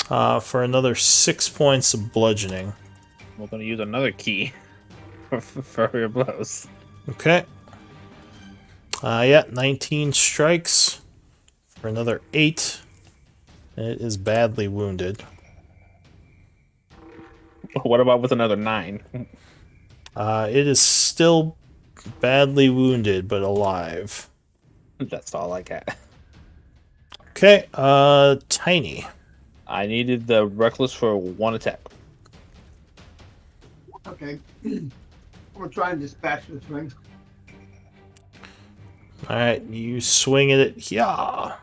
For another 6 points of bludgeoning. We're gonna use another key. for your blows. Okay. Yeah, 19 strikes for another 8. It is badly wounded. What about with another 9? It is still badly wounded, but alive. That's all I got. Okay, Tiny. I needed the reckless for 1 attack. Okay. We'll try and dispatch this thing. Alright, you swing at it. Yeah.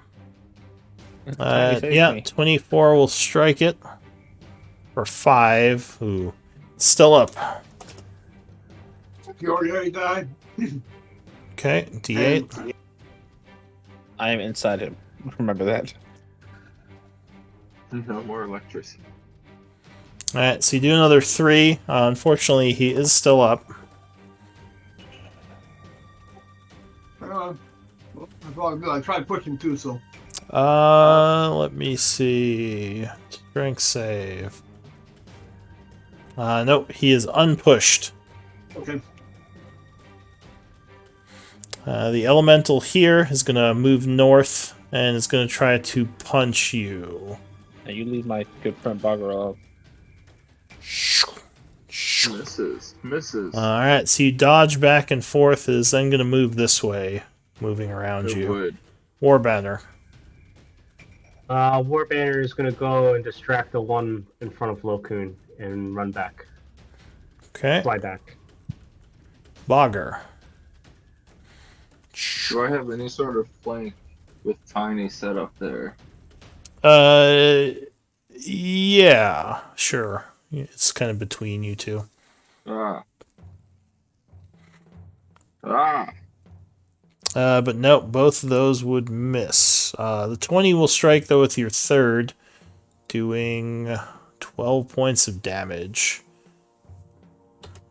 Tiny saves Yeah, me. 24 will strike it. For 5. Ooh. Still up. He already died. Okay, D8. I am inside him. Remember that. No more electricity. Alright, so you do another 3. Unfortunately, he is still up. Well, that's all I do. I try to push him too, so. Let me see. Strength save. Nope, he is unpushed. Okay. The elemental here is going to move north and is going to try to punch you. Now you leave my good friend Bogger alone. Misses. Alright, so you dodge back and forth. It is then going to move this way, moving around It you. would. Warbanner. Warbanner is going to go and distract the one in front of Lokun and run back. Okay. Fly back. Bogger. Do I have any sort of flank with Tiny set up there? Yeah, sure. It's kind of between you two. Ah. But nope, both of those would miss. The 20 will strike, though, with your third, doing 12 points of damage.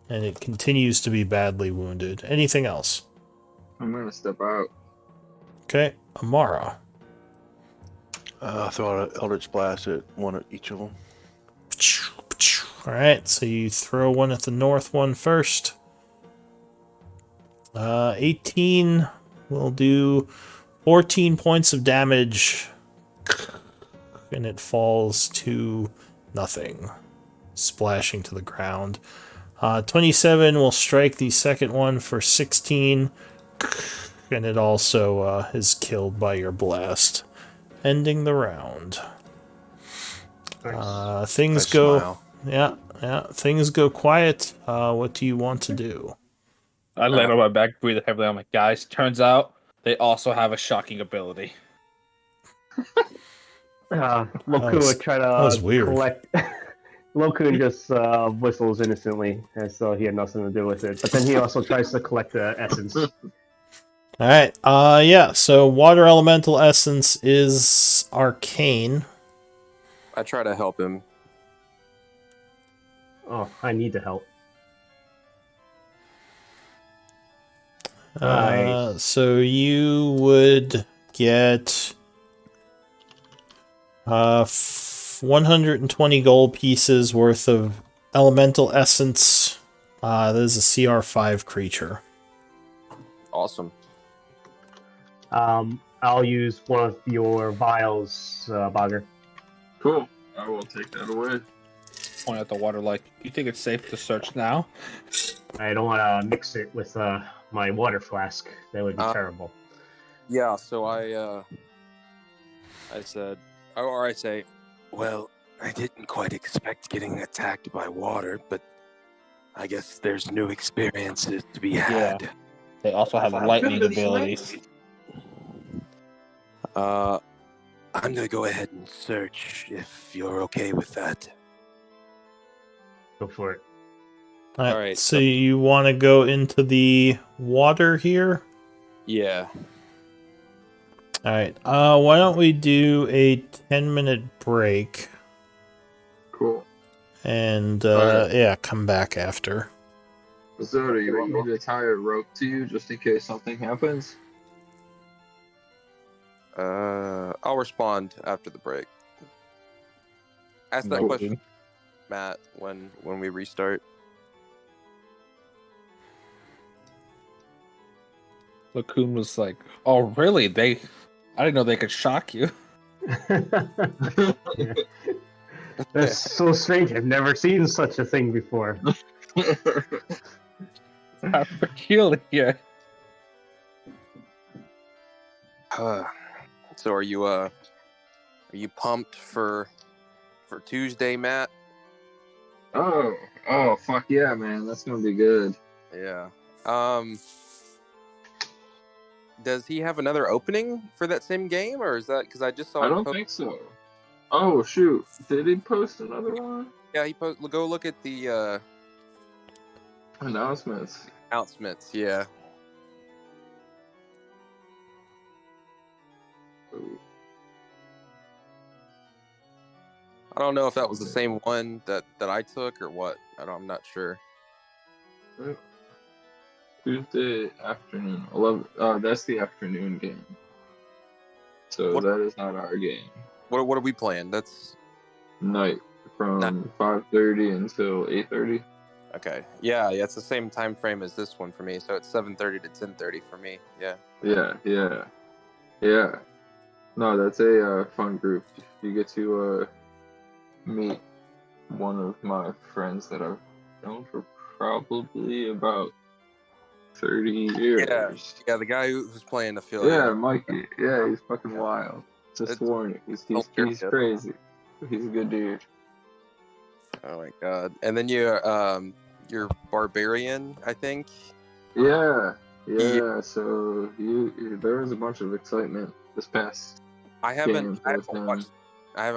And it continues to be badly wounded. Anything else? I'm gonna step out. Okay, Amara. Throw out an Eldritch Blast at one at each of them. Alright, so you throw one at the north one first. 18 will do 14 points of damage. And it falls to nothing, splashing to the ground. 27 will strike the second one for 16. And it also is killed by your blast. Ending the round. Nice. Things I go... smile. Yeah, things go quiet. What do you want to do? I land on my back, breathe heavily. I'm like, guys, turns out they also have a shocking ability. Lokun would try that was to weird. collect. Lokun just whistles innocently, as though he had nothing to do with it. But then he also tries to collect the essence. Alright, yeah, so water elemental essence is arcane. I try to help him. Oh, I need the help. Nice. So you would get 120 gold pieces worth of elemental essence. That is a CR5 creature. Awesome. I'll use one of your vials, Bogger. Cool. I will take that away. Point at the water like, you think it's safe to search now? I don't want to mix it with my water flask. That would be terrible. Yeah, so I said, or I say, Well, I didn't quite expect getting attacked by water, but I guess there's new experiences to be had. They also have lightning abilities. I'm gonna go ahead and search if you're okay with that. Go for it. Alright, So you want to go into the water here? yeah. Alright, why don't we do a 10-minute break? Cool. And, Alright. yeah, come back after. Zoda, you want me to tie a rope to you just in case something happens? I'll respond after the break. Ask that question, Matt, when we restart. Lacoon was like, "Oh, really? I didn't know they could shock you." Yeah. That's so strange. I've never seen such a thing before. How peculiar. So are you pumped for Tuesday, Matt? Oh, fuck yeah, man. That's gonna be good. Yeah. Does he have another opening for that same game, or is that because I just saw I him don't think so. Oh, shoot. Did he post another one? Yeah, he go look at the Announcements. announcements. Yeah. I don't know if that was the same one that I took or what. I'm not sure. Tuesday afternoon, 11. That's the afternoon game. So that is not our game. What are we playing? That's night from 5:30 until 8:30. Okay. Yeah, it's the same time frame as this one for me. So it's 7:30 to 10:30 for me. Yeah. Yeah. No, that's a fun group. You get to meet one of my friends that I've known for probably about 30 years. Yeah, the guy who's playing the field. Yeah, Mikey. Yeah, he's fucking wild. Just warning. He's crazy. He's a good dude. Oh my god. And then you're barbarian, I think. Yeah. So there was a bunch of excitement this past. I haven't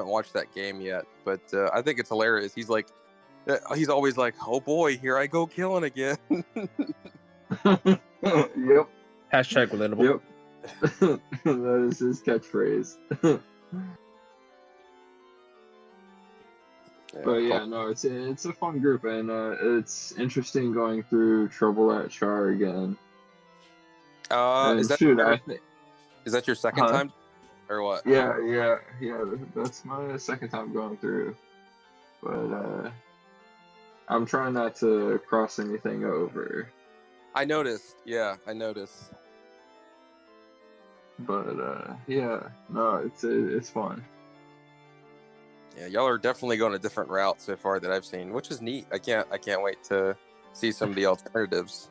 watched that game yet, but I think it's hilarious. He's always like, "Oh boy, here I go killing again." Yep. Hashtag relatable. Yep. That is his catchphrase. But yeah, no, it's a fun group, and it's interesting going through Trouble at Char again. Is that your second time, or what? Yeah. That's my second time going through, but I'm trying not to cross anything over. I noticed. Yeah, I noticed. But yeah, no, it's fun. Yeah, y'all are definitely going a different route so far that I've seen, which is neat. I can't wait to see some of the alternatives.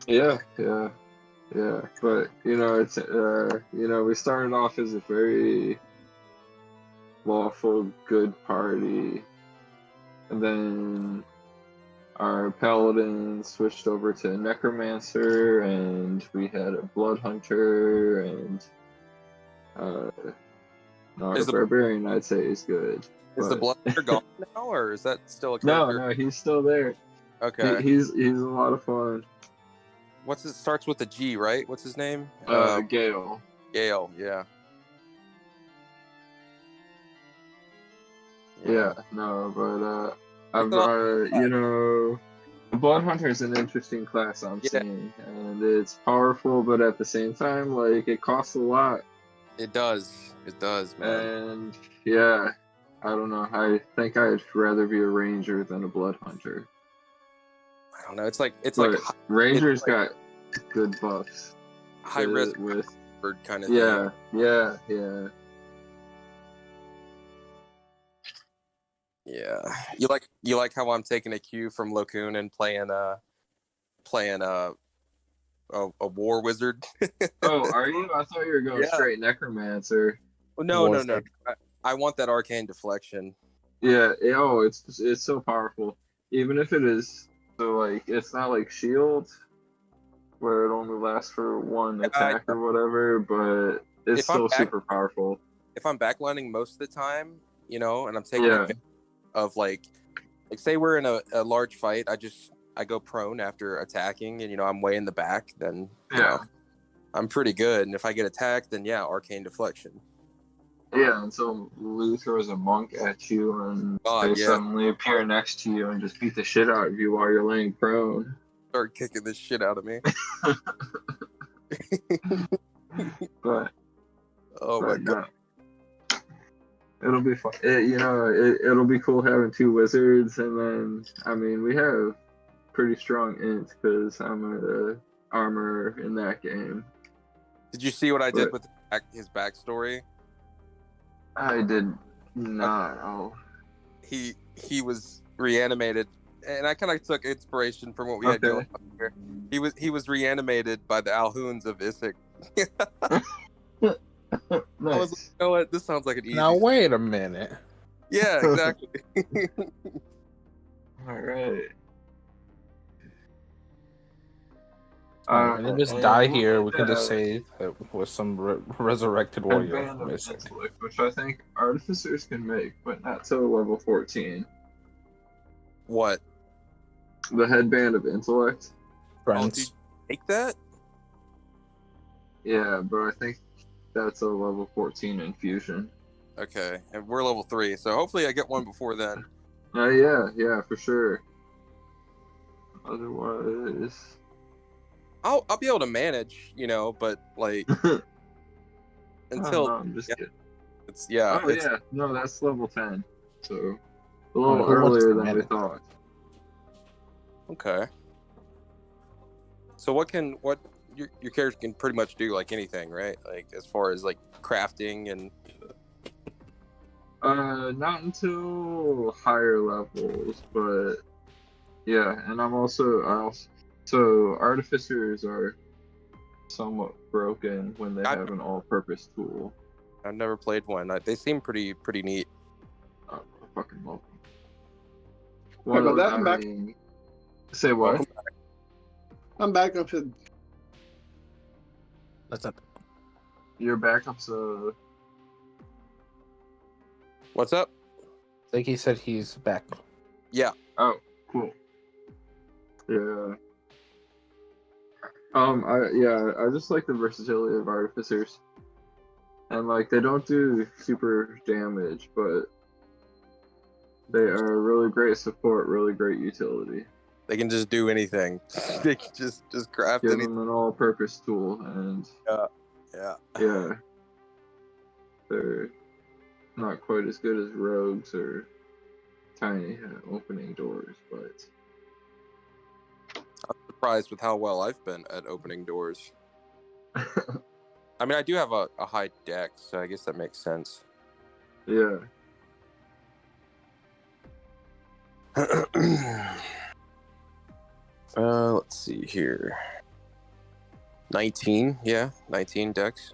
Yeah. But it's we started off as a very lawful, good party, and then our paladin switched over to necromancer, and we had a blood hunter, and the barbarian, I'd say, is good. Is the blood hunter gone now, or is that still a character? No, he's still there. Okay. He's a lot of fun. Starts with a G, right? What's his name? Gale. Gale, yeah. Yeah, no, but the Blood Hunter is an interesting class I'm seeing, and it's powerful, but at the same time, it costs a lot. It does, man. And yeah, I don't know. I think I'd rather be a ranger than a blood hunter. I don't know. It's like Rangers got good buffs. High risk with kind of thing. Yeah. Yeah. You like how I'm taking a cue from Locoon and playing a war wizard? Oh, are you? I thought you were going straight necromancer. Well, no. I want that arcane deflection. Yeah. It's so powerful. Even if it is it's not like shield, where it only lasts for one attack or whatever, but it's still super powerful. If I'm backlining most of the time, and I'm taking advantage of say we're in a large fight, I go prone after attacking, and I'm way in the back, then I'm pretty good. And if I get attacked, then arcane deflection. Yeah, and so Lou throws a monk at you, and they suddenly appear next to you and just beat the shit out of you while you're laying prone. Start kicking the shit out of me. But my god. It'll be fun. It'll be cool having two wizards, and then we have pretty strong int because I'm armor in that game. Did you see what I did But- with his backstory? I did not. Oh, He was reanimated, and I kind of took inspiration from what we had going on here. He was reanimated by the Alhoons of Issyk. nice. I was like, you know what? This sounds like an easy. Now wait a minute. Yeah, exactly. All right. And then just and die we'll here. need We can just that say that with some resurrected warrior headband of missing. intellect, which I think artificers can make, but not till level 14. What? The headband of intellect. Friends. dude. Take that? Yeah, but I think that's a level 14 infusion. Okay, and we're level 3, so hopefully I get one before then. Yeah, for sure. Otherwise, I'll be able to manage, but like until no, I'm just kidding. it's No, that's level 10, so a little Who wants earlier to than we manage? thought. okay. So what your character can pretty much do like anything, right? Like as far as like crafting and Not until higher levels, but yeah, and so artificers are somewhat broken when they have an all-purpose tool. I've never played one. They seem pretty neat. Oh, I fucking love them. Sorry about that, I'm back. Say what? I'm back up to. That's up. Your backup's What's up? I think he said he's back. Yeah. Oh, cool. Yeah. I just like the versatility of artificers. And like they don't do super damage, but they are really great support, really great utility. They can just do anything. They can just craft Give anything. them an all-purpose tool, and Yeah. they're not quite as good as rogues or tiny at opening doors, but I'm surprised with how well I've been at opening doors. I mean, I do have a high deck, so I guess that makes sense. yeah. Let's see here. 19, yeah, 19 decks.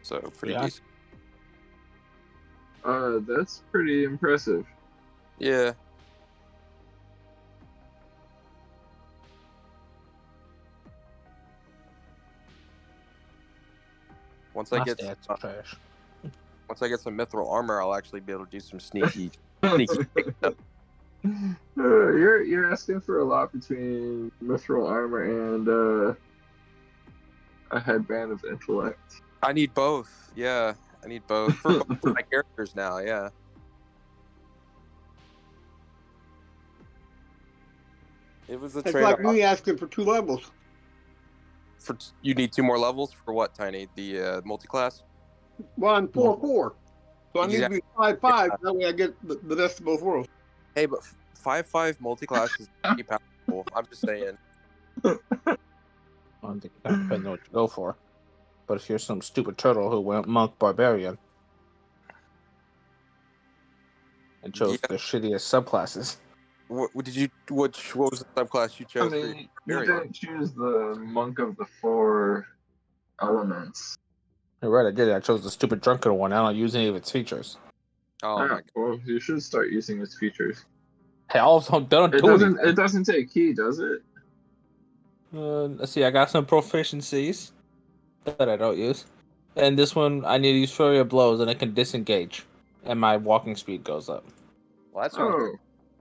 So pretty Yeah. decent. That's pretty impressive. Yeah. Once I My get stats are trash. once I get some mithril armor, I'll actually be able to do some sneaky stuff. You're asking for a lot between mithril armor and a headband of intellect. I need both. Yeah, I need both for both of my characters now. Yeah. It was a It's trade. like me asking for 2 levels. You need 2 more levels for what, Tiny? The multi-class? Well, I'm 4/4. So I need to be 5/5. Yeah. That way I get the best of both worlds. Hey, but 5/5 multi-class is pretty powerful. I'm just saying. I don't think that depends on what you go for. But if you're some stupid turtle who went monk barbarian and chose the shittiest subclasses. What was the subclass you I chose? mean, for you your didn't choose the monk of the 4 elements. You're right, I did. I chose the stupid drunken one. I don't use any of its features. Oh my god. Well, you should start using its features. Hey, all of them don't do anything. It doesn't take key, does it? Let's see, I got some proficiencies that I don't use. And this one, I need to use Fury of Blows, and I can disengage. And my walking speed goes up. Well, that sounds great.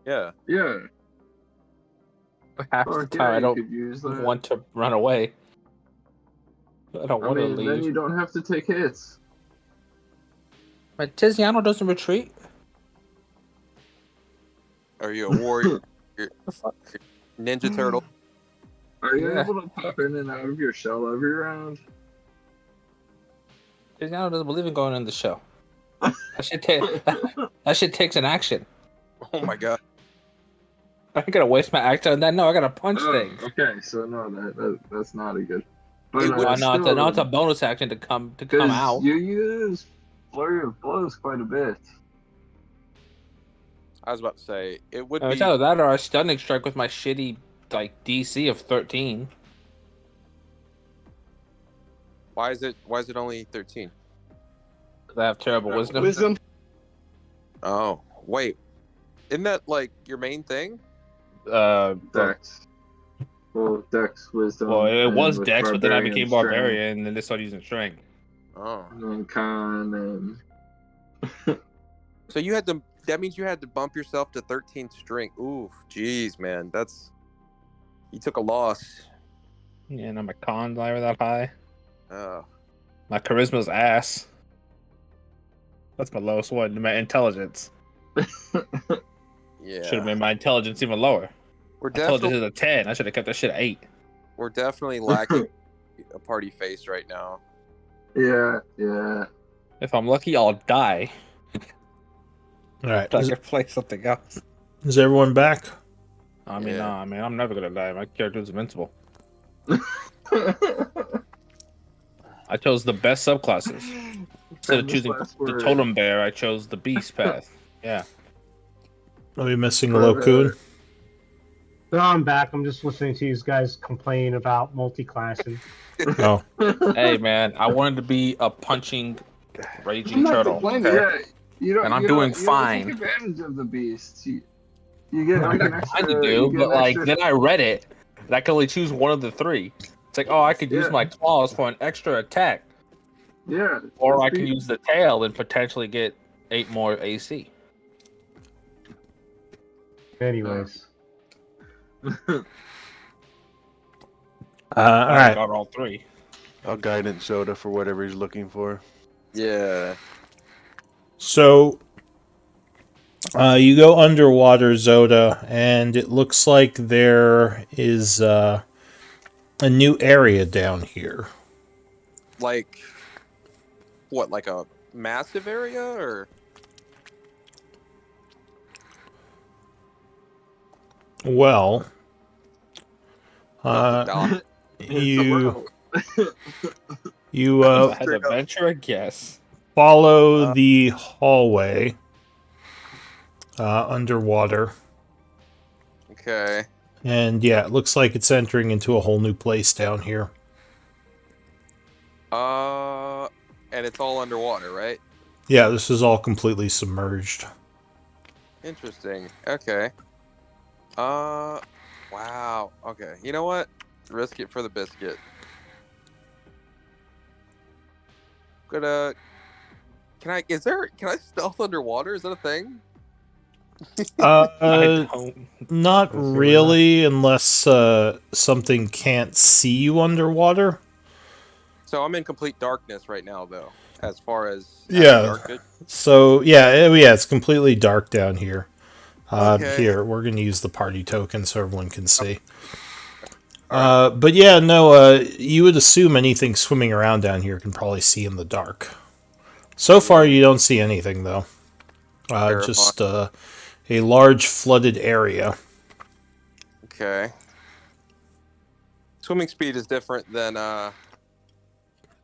Yeah. Yeah. But half the time, I you don't could use that. want to run away. I don't want to leave. Then you don't have to take hits. But Tiziano doesn't retreat. Are you a warrior? The fuck? Ninja turtle? Are you Yeah. able to pop in and out of your shell every round? Tiziano doesn't believe in going in the show. That shit takes an action. Oh my god. I ain't gonna waste my action on that. No, I gotta punch Oh, things. okay, so no, that's not a good. But It would- No, no, still, it's a bonus action to come because out. you use flurry of blows quite a bit. I was about to say it would It's be. either that or a stunning strike with my shitty like DC of 13. Why is it only 13? I have terrible wisdom. Wisdom. Oh wait, isn't that like your main thing? Dex. Well, Dex, Wisdom. Well, it and was with Dex, but then I Barbarian, became Strength, Barbarian, and then they started using Strength. Oh, and then Con, and so you had to. That means you had to bump yourself to 13 strength. Ooh, jeez, man, you took a loss. Yeah, and my con's not even that high. Oh, My charisma's ass. That's my lowest one. My intelligence yeah. should have made my intelligence even lower. We're Intelligence definitely is a 10. I should have kept that shit at 8. we're definitely lacking a party face right now. yeah. If I'm lucky, I'll die. All right. I could play something else. Is everyone back? I mean, Yeah. nah, man, I'm never gonna die. My character's invincible. I chose the best subclasses. Instead of Famous choosing last the word. totem bear, I chose the beast path. Yeah. Are we missing But, Lokun? So I'm back. I'm just listening to these guys complain about multi-classing. Oh, Hey, man, I wanted to be a punching, I'm raging not turtle. complaining. Okay? Yeah, you don't. And I'm you doing don't, you don't fine. take advantage of the beast. You get like an extra. I do, you get but an like extra, then I read it, and I can only choose one of the 3. It's like, oh, I could use Yeah. my claws for an extra attack, yeah, or it's I can use the tail and potentially get 8 more AC. Anyways, all I right. got all 3. I'll guidance Zoda for whatever he's looking for. Yeah. So you go underwater, Zoda, and it looks like there is a new area down here. Like what? Like a massive area or? Well, Not the dock. you I had to venture a guess. follow Uh, the hallway underwater, Okay. and yeah, it looks like it's entering into a whole new place down here. And it's all underwater, right? Yeah, this is all completely submerged. Interesting. Okay. Wow. Okay. You know what? Risk it for the biscuit. Gonna. Can I stealth underwater? Is that a thing? I don't. Not Let's see, why not? really, unless something can't see you underwater. So I'm in complete darkness right now, though. As far as Yeah. dark vision. So yeah, it's completely dark down here. Okay. Here, we're gonna use the party token so everyone can see. All But yeah, no, you would assume anything swimming around down here can probably see in the dark. So far, you don't see anything though. Just a large flooded area. Okay. Swimming speed is different than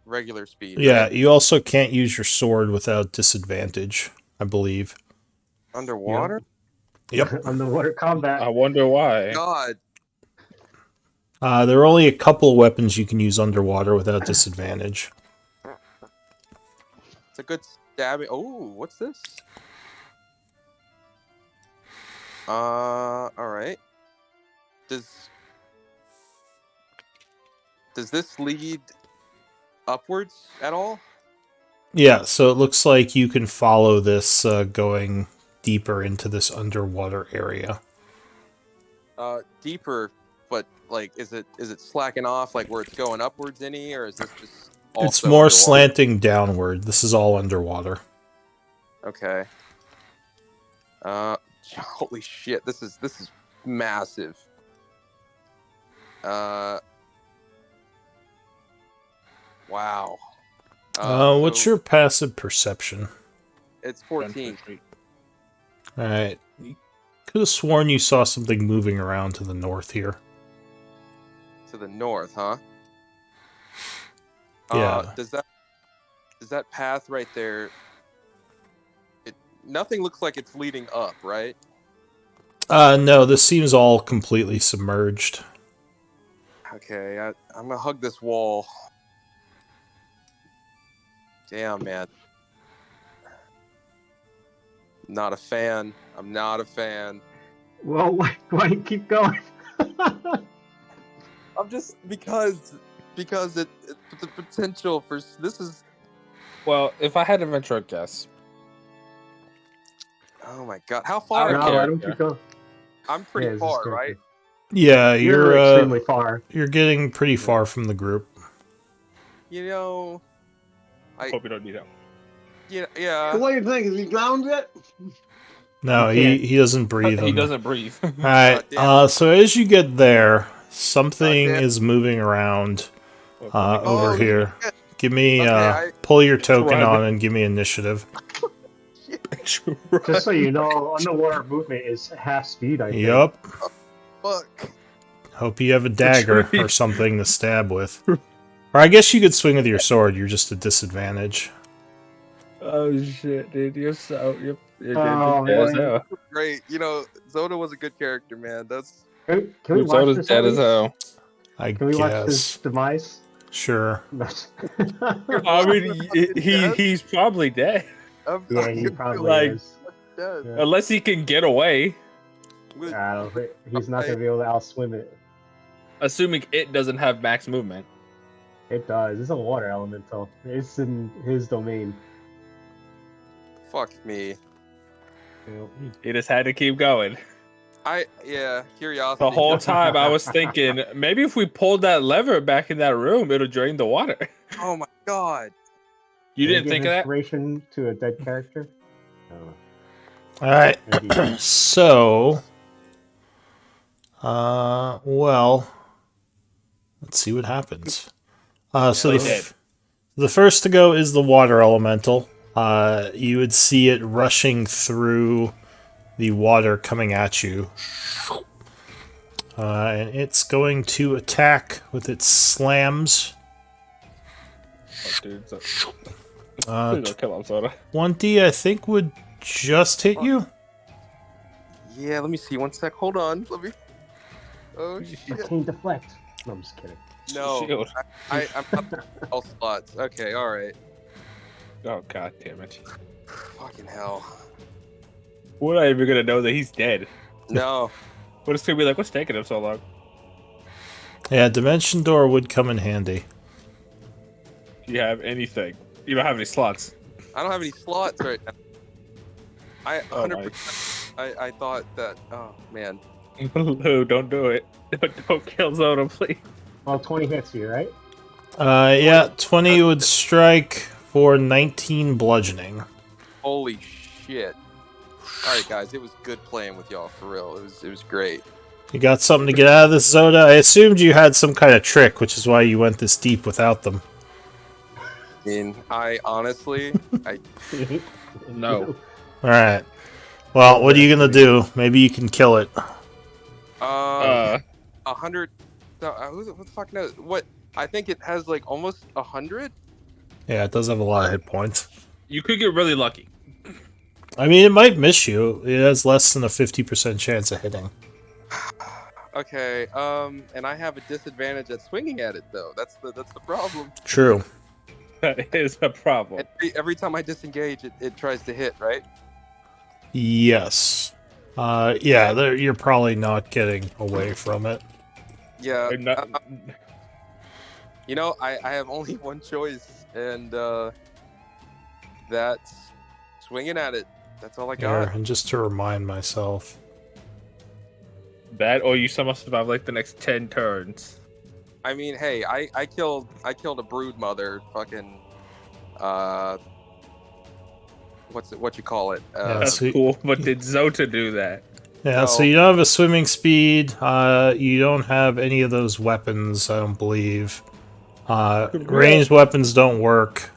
regular speed. Yeah, Right? you also can't use your sword without disadvantage, I believe. Underwater. Yep. underwater combat. I wonder why. God. There are only a couple of weapons you can use underwater without disadvantage. It's a good stabbing. Oh, what's this? All right. Does this lead upwards at all? Yeah, so it looks like you can follow this going deeper into this underwater area. Deeper, but like, is it slacking off like where it's going upwards any, or is this just It's also more underwater? slanting downward. This is all underwater. Okay. Holy shit! This is massive. Wow. What's So your passive perception? It's 14. All right. Could have sworn you saw something moving around to the north here. To the north, huh? Yeah. Does that path right there? Nothing looks like it's leading up, right? No, this seems all completely submerged. Okay, I'm gonna hug this wall. Damn, man. Not a fan. I'm not a fan. Well, why keep going? I'm just because the potential for this is. Well, if I had to venture a guess, Oh my god, how far? don't No, care. I don't keep going. I'm pretty Yeah, this far, is good. right? Yeah, You're extremely far. you're getting pretty far from the group. You know, hope you don't need help. yeah. So what do you think? Is he drowned yet? No, You he doesn't breathe. He on the- doesn't breathe. All right. damn. So as you get there, something damn. is moving around over Oh, here. shit. Give me Okay, pull your token Run. on and give me initiative. Just so you know, underwater movement is half speed, I think. Yup. Fuck. Hope you have a dagger or something to stab with. Or I guess you could swing with your sword. You're just a disadvantage. Oh shit, dude! You're Oh, dead as man. hell. Great. You know, Zoda was a good character, man. That's Can we watch Zoda's this? dead as Elise? hell. I Can we watch guess. this demise? Sure. I mean, he's probably dead Yeah, he probably Like- is. dead. Yeah. unless he can get away. I don't think he's not gonna be able to outswim it. Assuming it doesn't have max movement. It does. It's a water elemental. It's in his domain. Fuck me. He just had to keep going. Curiosity. The whole time I was thinking, maybe if we pulled that lever back in that room, it'll drain the water. Oh my god. You Can didn't give think of that? inspiration to a dead character? All right. Maybe. So, well, let's see what happens. So They the, did. the first to go is the water elemental. You would see it rushing through the water coming at you. And it's going to attack with its slams. Oh, dude, so, Uh, please don't kill him, Soda. 20, I think, would just hit you. Yeah, let me see. One sec. Hold on. Let me. Oh shit. Arcane deflect. No, I'm just kidding. No. Shield. I'm not all slots. Okay. All right. Oh god damn it! Fucking hell. We're not even gonna know that he's dead. No. We're just gonna be like, what's taking him so long? Yeah, Dimension Door would come in handy. Do you have anything? You don't have any slots. I don't have any slots right now. I Oh, 100%. I thought that. Oh man. No, don't do it. Don't kill Zoda, please. Well, 20 hits you, right? Yeah, 20 would strike for 19 bludgeoning. Holy shit. All right, guys. It was good playing with y'all for real. It was great. You got something to get out of this, Zoda? I assumed you had some kind of trick, which is why you went this deep without them. I mean, I honestly, No. Alright. Well, what are you gonna do? Maybe you can kill it. 100. What the fuck knows? What? I think it has like almost 100. Yeah, it does have a lot of hit points. You could get really lucky. I mean, it might miss you. It has less than a 50% chance of hitting. Okay. And I have a disadvantage at swinging at it though. That's the problem. True. That is a problem. Every time I disengage, it tries to hit, right? Yes. Yeah, you're probably not getting away from it. Yeah. I'm not- You know, I have only one choice, and that's swinging at it. That's all I Here, got. and just to remind myself. That or you somehow survive like the next 10 turns. I mean, hey, I killed a brood mother. Fucking, what you call it? Yeah, That's so- cool, but did Zota do that? Yeah, so No. you don't have a swimming speed. You don't have any of those weapons, I don't believe. Ranged weapons don't work.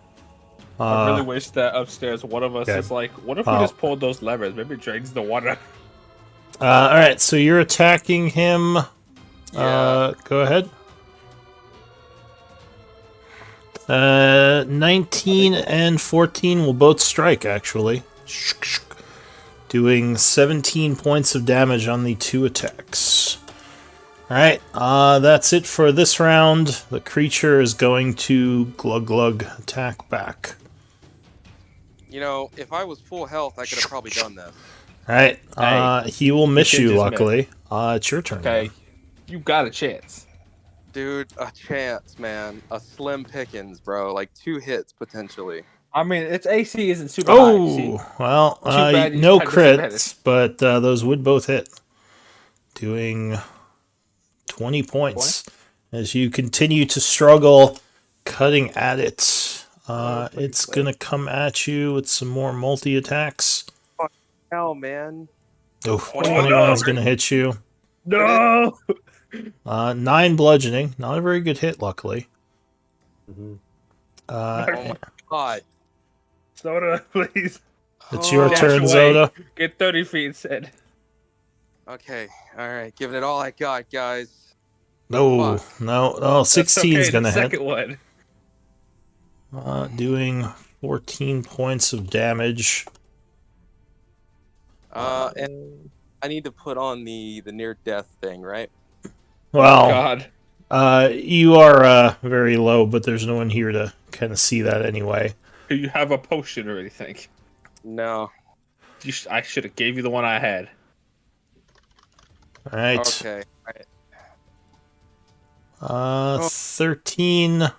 I really wish that upstairs one of us yeah. is like, what if we Oh. just pulled those levers? Maybe it drains the water. All right, so you're attacking him. Yeah. Go ahead. 19 and 14 will both strike, actually. Doing 17 points of damage on the 2 attacks. Alright, that's it for this round. The creature is going to glug glug attack back. You know, if I was full health, I could have probably done this. Alright, he will miss did you, just luckily. It's your turn. Okay, you got a chance. Dude, a chance, man. A slim pickings, bro. Like 2 hits potentially. I mean, its AC isn't super high. See? Oh, well, Too bad you no had disadvantage. crits, but those would both hit. Doing 20 points as you continue to struggle, cutting at it. It's gonna come at you with some more multi-attacks. Hell, man. Oh, 21. 21 is gonna hit you. No. 9 bludgeoning. Not a very good hit, luckily. Mm-hmm. Oh my god. Soda, please. It's your Dash turn, away. Zoda. Get 30 feet instead. Okay, alright. Giving it all I got, guys. No, Fuck. no. 16 is okay, gonna the hit. second one. Doing 14 points of damage. And I need to put on the near death thing, right? Well, God. you are very low, but there's no one here to kind of see that anyway. Do you have a potion or anything? No. I should have gave you the one I had. All right. Okay. All right. 13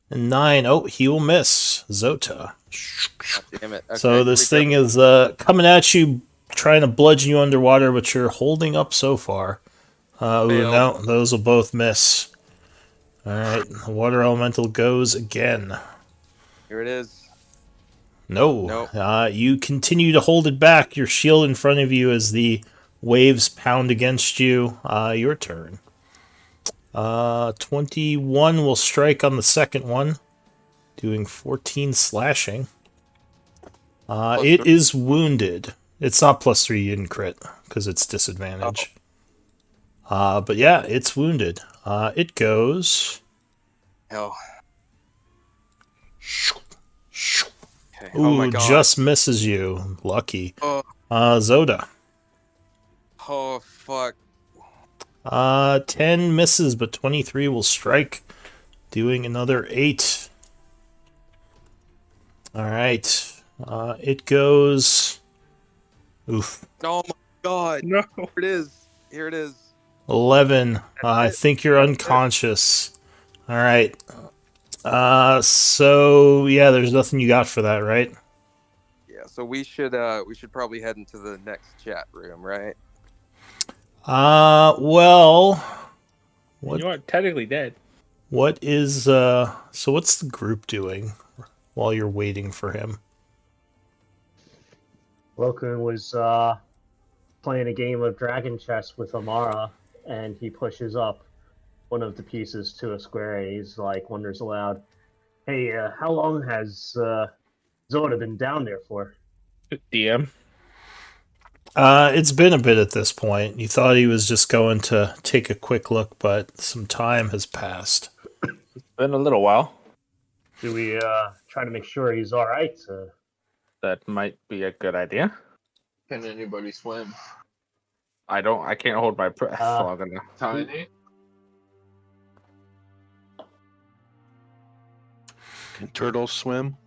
and 9. Oh, he will miss. Zota. God damn it. Okay, So this here we thing go. is coming at you, trying to bludgeon you underwater, but you're holding up so far. No, those will both miss. All right, the water elemental goes again. Here it is. No. Nope. You continue to hold it back. Your shield in front of you as the waves pound against you. Your turn. 21 will strike on the second one, doing 14 slashing. It is wounded. It's not +3, you didn't crit, because it's disadvantage. But yeah, it's wounded. It goes... Hell. Okay. Ooh, Oh my god. just misses you. Lucky. Oh. Zoda. Oh, fuck. 10 misses, but 23 will strike, doing another 8. Alright. It goes... Oof. Oh my god. No. Here it is. Here it is. 11. I think you're unconscious. Alright. So, yeah, there's nothing you got for that, right? Yeah, so we should probably head into the next chat room, right? Well... What, You aren't technically dead. what is, so what's the group doing while you're waiting for him? Loken was playing a game of dragon chess with Amara, and he pushes up one of the pieces to a square, and he's like, wonders aloud, "Hey, how long has Zoda been down there for?" DM. It's been a bit at this point. You thought he was just going to take a quick look, but some time has passed. It's been a little while. Do we try to make sure he's all right? That might be a good idea. Can anybody swim? I can't hold my breath long enough. Tiny? Can turtles swim?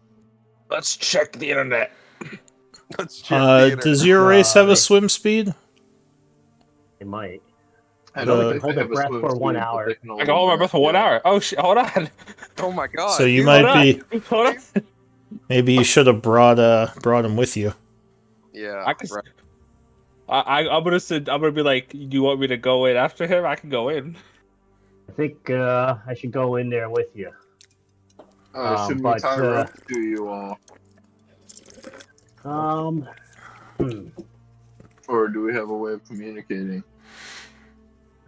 Let's check the internet. Let's check the internet. Does your race have a swim speed? It might. I don't think hold they their have a breath swim for speed, 1 but hour. they I can hold my breath for 1 hour. Oh shit! Hold on. Oh my god. So you dude. might be. Hold on. Maybe you should have brought him with you. Yeah. I can. right. I'm gonna be like, do you want me to go in after him? I can go in. I think I should go in there with you. Should we but, tie rope to you all? Or do we have a way of communicating?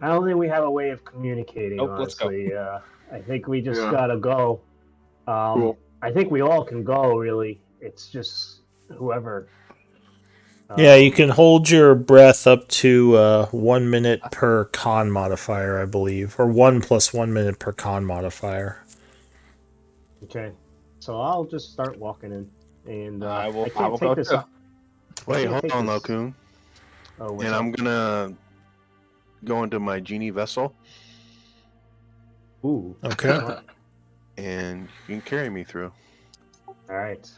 I don't think we have a way of communicating, Nope, let's go. honestly. I think we just Yeah. gotta go. Cool. I think we all can go, really. It's just whoever. Yeah, you can hold your breath up to 1 minute per con modifier, I believe, or 1 + 1 minute per con modifier. Okay. So I'll just start walking in, and I will. I I can't will take go this. too. I Wait, can't hold take on, this. Lokun. Oh, what's And up? I'm gonna go into my genie vessel, Ooh. Okay. and you can carry me through. All right.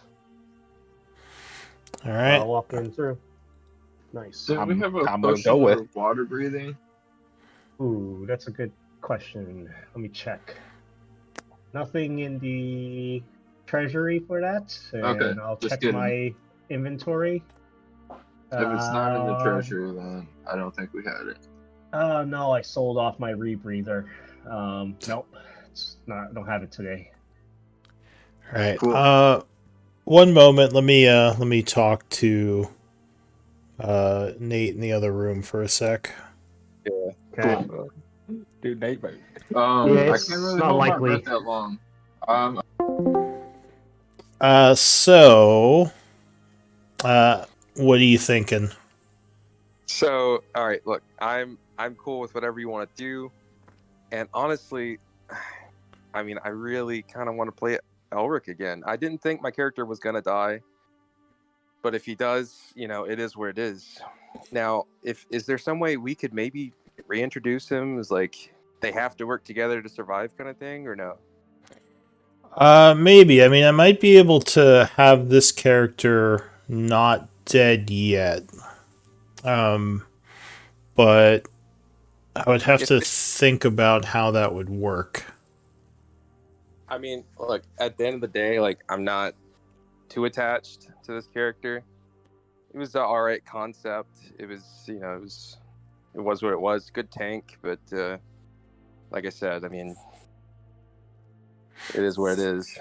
All I'll right. walk in through. Nice. Did we have a I'm gonna potion go with. of water breathing? Ooh, that's a good question. Let me check. Nothing in the treasury for that, Okay, and I'll just check kidding. my inventory. If it's not in the Um, treasure, then I don't think we had it. No, I sold off my rebreather. Nope, it's not. I don't have it today. All right. Cool. One moment. Let me talk to Nate in the other room for a sec. Okay. Cool. Dude, Nate, Yeah, I it's can't really not hold my likely. breath that long. So, what are you thinking? So, all right, look, I'm cool with whatever you want to do, and honestly, I mean, I really kind of want to play Elric again. I didn't think my character was gonna die, but if he does, it is where it is. Now, if is there some way we could maybe reintroduce him as like they have to work together to survive kind of thing, or no? Maybe. I mean, I might be able to have this character not dead yet. But I would have If to think about how that would work. I mean, look, at the end of the day, like I'm not too attached to this character. It was an all right concept. It was, it was what it was. Good tank, but like I said, I mean, it is what it is.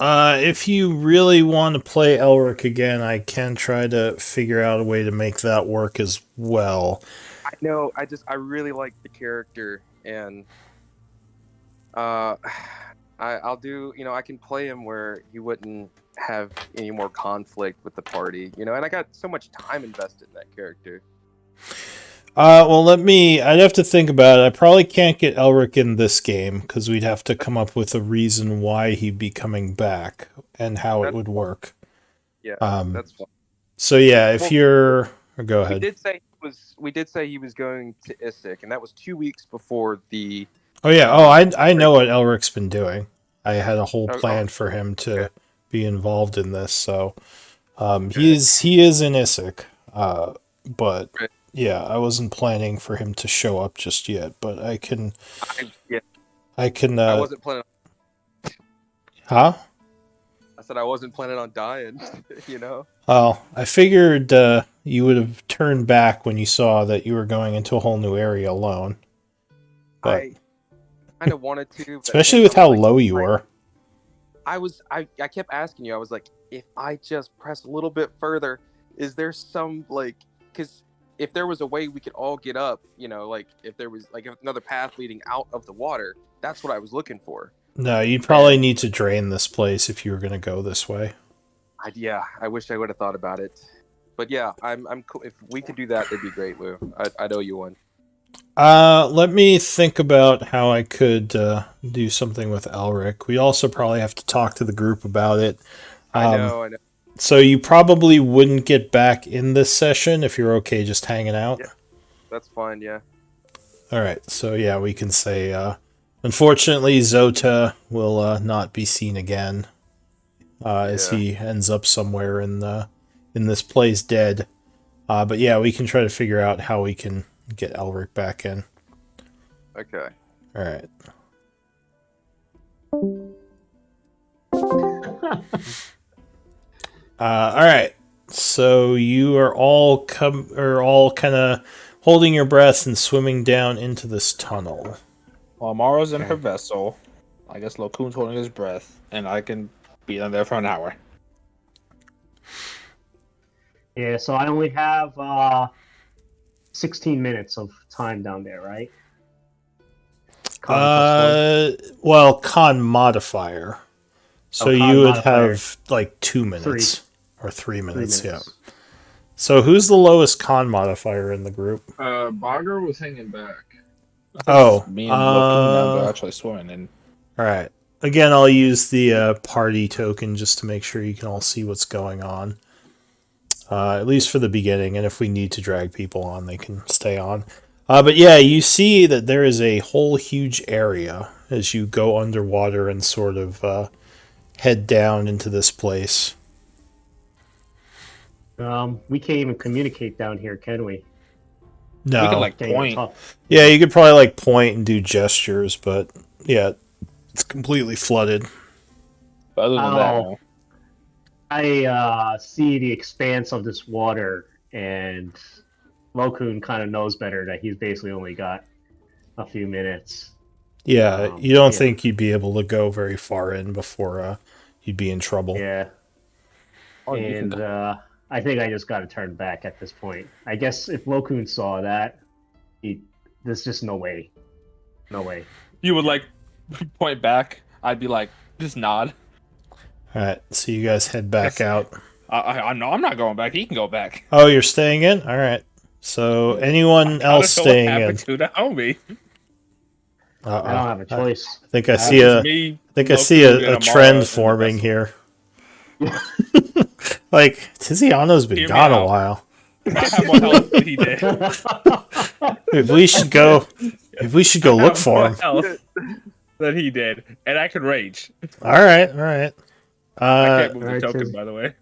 If you really want to play Elric again, I can try to figure out a way to make that work as well. I know. I really like the character, and uh, I'll do. I can play him where he wouldn't have any more conflict with the party. And I got so much time invested in that character. Well, I'd have to think about it. I probably can't get Elric in this game because we'd have to come up with a reason why he'd be coming back and how it would work. Yeah, Um, that's fine. so yeah, if Well, you're, go we ahead. did say he was going to Issyk, and that was 2 weeks before the. Oh yeah. I know what Elric's been doing. I had a whole plan for him to okay. be involved in this. So, Okay. he is in Issyk. But Right. yeah, I wasn't planning for him to show up just yet. But I can. Yeah, I can. I wasn't planning. Huh? I said I wasn't planning on dying. Oh, I figured you would have turned back when you saw that you were going into a whole new area alone. But I kind of wanted to, but especially with how low you were. I kept asking you. I was like, if I just press a little bit further, is there some because if there was a way we could all get up, like if there was like another path leading out of the water, that's what I was looking for. No, you'd probably need to drain this place if you were going to go this way. I wish I would have thought about it. But yeah, I'm cool. If we could do that, it'd be great, Lou. I'd owe you one. Let me think about how I could do something with Elric. We also probably have to talk to the group about it. I know. So you probably wouldn't get back in this session if you're okay just hanging out? Yeah, that's fine, yeah. Alright, so yeah, we can say, unfortunately, Zota will not be seen again as he ends up somewhere in this place dead. But yeah, we can try to figure out how we can get Elric back in. Okay. Alright. All right. So you are all kind of holding your breath and swimming down into this tunnel. While Mara's in her vessel, I guess Lokun's holding his breath, and I can be in there for an hour. Yeah, so I only have 16 minutes of time down there, right? Well, con modifier. So con you would modifier. have like 2 minutes or 3 minutes. 3 minutes. So who's the lowest con modifier in the group? Bogger was hanging back. Oh, Me and Loki now they're actually sworn in. all right. Again, I'll use the party token just to make sure you can all see what's going on. At least for the beginning, and if we need to drag people on, they can stay on. But yeah, you see that there is a whole huge area as you go underwater and sort of head down into this place. We can't even communicate down here, can we? No. We can like Can't even point. talk. Yeah, you could probably like point and do gestures, but yeah, it's completely flooded. But other than that, Oh. no. I see the expanse of this water, and Lokun kind of knows better that he's basically only got a few minutes. Yeah, you don't yeah. think you'd be able to go very far in before you'd be in trouble. Yeah. Oh, you can And I think I just got to turn back at this point. I guess if Lokun saw that, there's just no way. No way. You would like point back. I'd be like, just nod. All right, so you guys head back Yes. out. I know I'm not going back. He can go back. Oh, you're staying in? All right. So anyone else staying in? What happened to the homie? Uh-oh. I don't have a choice. I think I see a. Me, I think I Loki, see and a Amara trend and the forming rest here. Like Tiziano's been Hear me gone a out. while. I have more health than he did. Maybe we should go. Maybe we should go look for him. More health than he did, and I can rage. All right, all right. I can't move the alright, token, Tiz. by the way.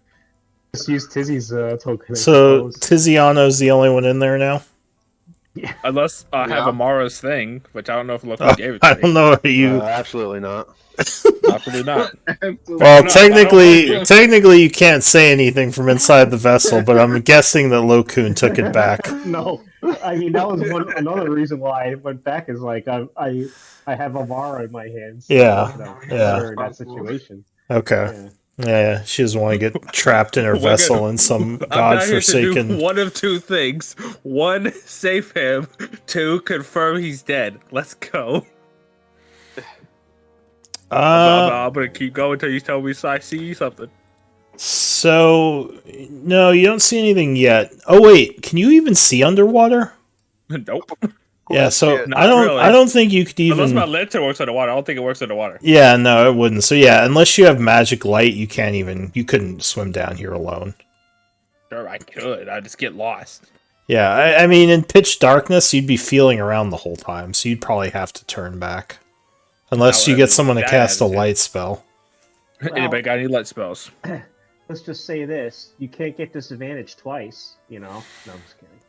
Just use Tizzy's token. I So suppose. Tiziano's the only one in there now. Unless I have Yeah. Amara's thing, which I don't know if Loki Oh, gave it to I me. don't know. Are you? Absolutely not. Absolutely not. Well, No, technically, you can't say anything from inside the vessel, but I'm guessing that Lokun took it back. No, I mean that was another reason why I went back. Is like I have Amara in my hands. So, Yeah, put yeah. her in that situation. Okay. Yeah. Yeah, she doesn't want to get trapped in her We're vessel gonna- in some I'm not here to do godforsaken. one of two things. One, save him. Two, confirm he's dead. Let's go. I'm gonna keep going until you tell me I see something. So no, you don't see anything yet. Oh wait, can you even see underwater? Nope. Yeah, so shit. Not I don't. really. I don't think you could Unless even. my lantern works underwater. I don't think it works underwater. Yeah, no, it wouldn't. So yeah, unless you have magic light, you can't even. You couldn't swim down here alone. Sure, I could. I just get lost. Yeah, I mean, in pitch darkness, you'd be feeling around the whole time, so you'd probably have to turn back, unless you get someone to that cast a attitude. light spell. Anybody got any light spells? Let's just say this: you can't get disadvantage twice. You know? No, I'm just kidding.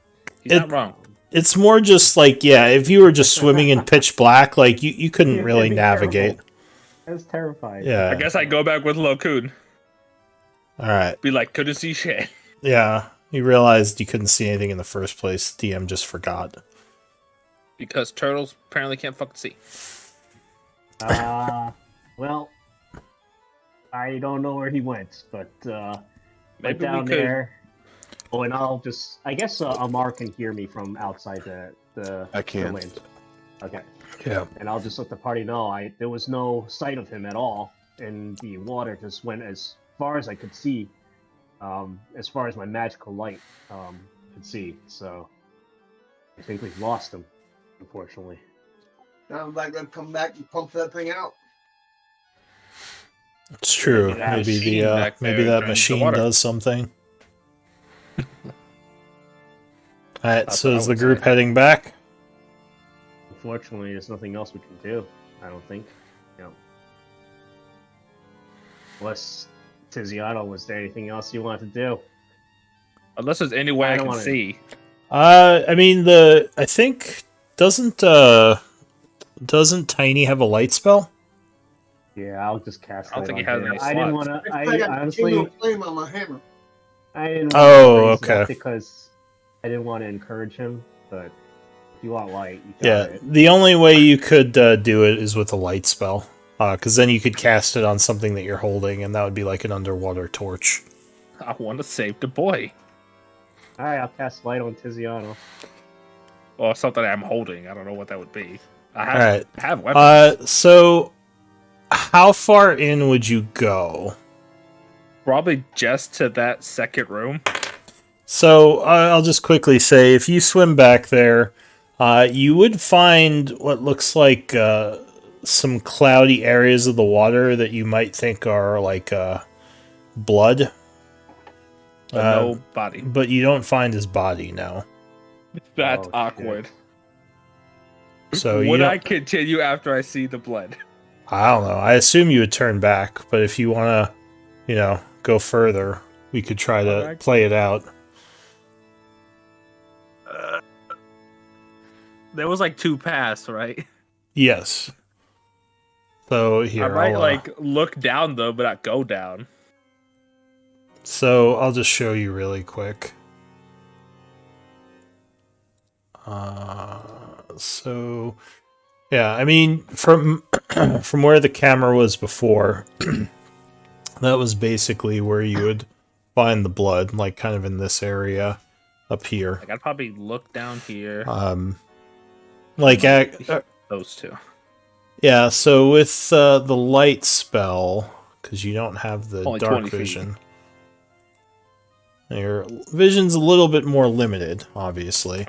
He's not wrong. It's more just like, yeah, if you were just swimming in pitch black, like you couldn't It'd really be navigate. terrible. That's terrifying. Yeah. I guess I go back with Lokun. All right. Be like, couldn't see shit. Yeah. You realized you couldn't see anything in the first place. DM just forgot. Because turtles apparently can't fucking see. Well, I don't know where he went, but went Maybe we down could. there. Oh, and I'll just. I guess Amar can hear me from outside the. I can't. The wind. Okay. Yeah. And I'll just let the party know there was no sight of him at all, and the water just went as far as I could see, as far as my magical light could see. So I think we've lost him, unfortunately. Sounds like let's come back and pump that thing out. It's true. Maybe that Maybe machine back maybe there that drains the machine water. does something. All right, That's so what I is the would group say. heading back? Unfortunately, there's nothing else we can do. I don't think. You know, unless Tiziano, was there anything else you wanted to do? Unless there's any way I I, don't can wanna- see. I mean I think doesn't Tiny have a light spell? Yeah, I'll just cast. I don't light think he on has him. any I didn't want slots. to. I got honestly, a flame on my hammer. I didn't. Oh, wanna raise that okay. Because I didn't want to encourage him, but if you want light, you got Yeah, it. the only way you could do it is with a light spell, because then you could cast it on something that you're holding, and that would be like an underwater torch. I want to save the boy. All right, I'll cast light on Tiziano. Or something I'm holding. I don't know what that would be. I have, Alright. I have weapons. So how far in would you go? Probably just to that second room. So I'll just quickly say, if you swim back there, you would find what looks like some cloudy areas of the water that you might think are like blood. But no body. But you don't find his body now. That's Oh, awkward. So Would I continue after I see the blood? I don't know. I assume you would turn back, but if you want to, go further, we could try to play it out. There was like 2 paths, right? Yes. So here, I might look down though, but not go down. So I'll just show you really quick. So yeah, I mean from from where the camera was before, that was basically where you would find the blood, like kind of in this area up here. Like I'd probably look down here. Like those two. Yeah, so with the light spell, because you don't have the Only dark 20 feet. vision, your vision's a little bit more limited, obviously.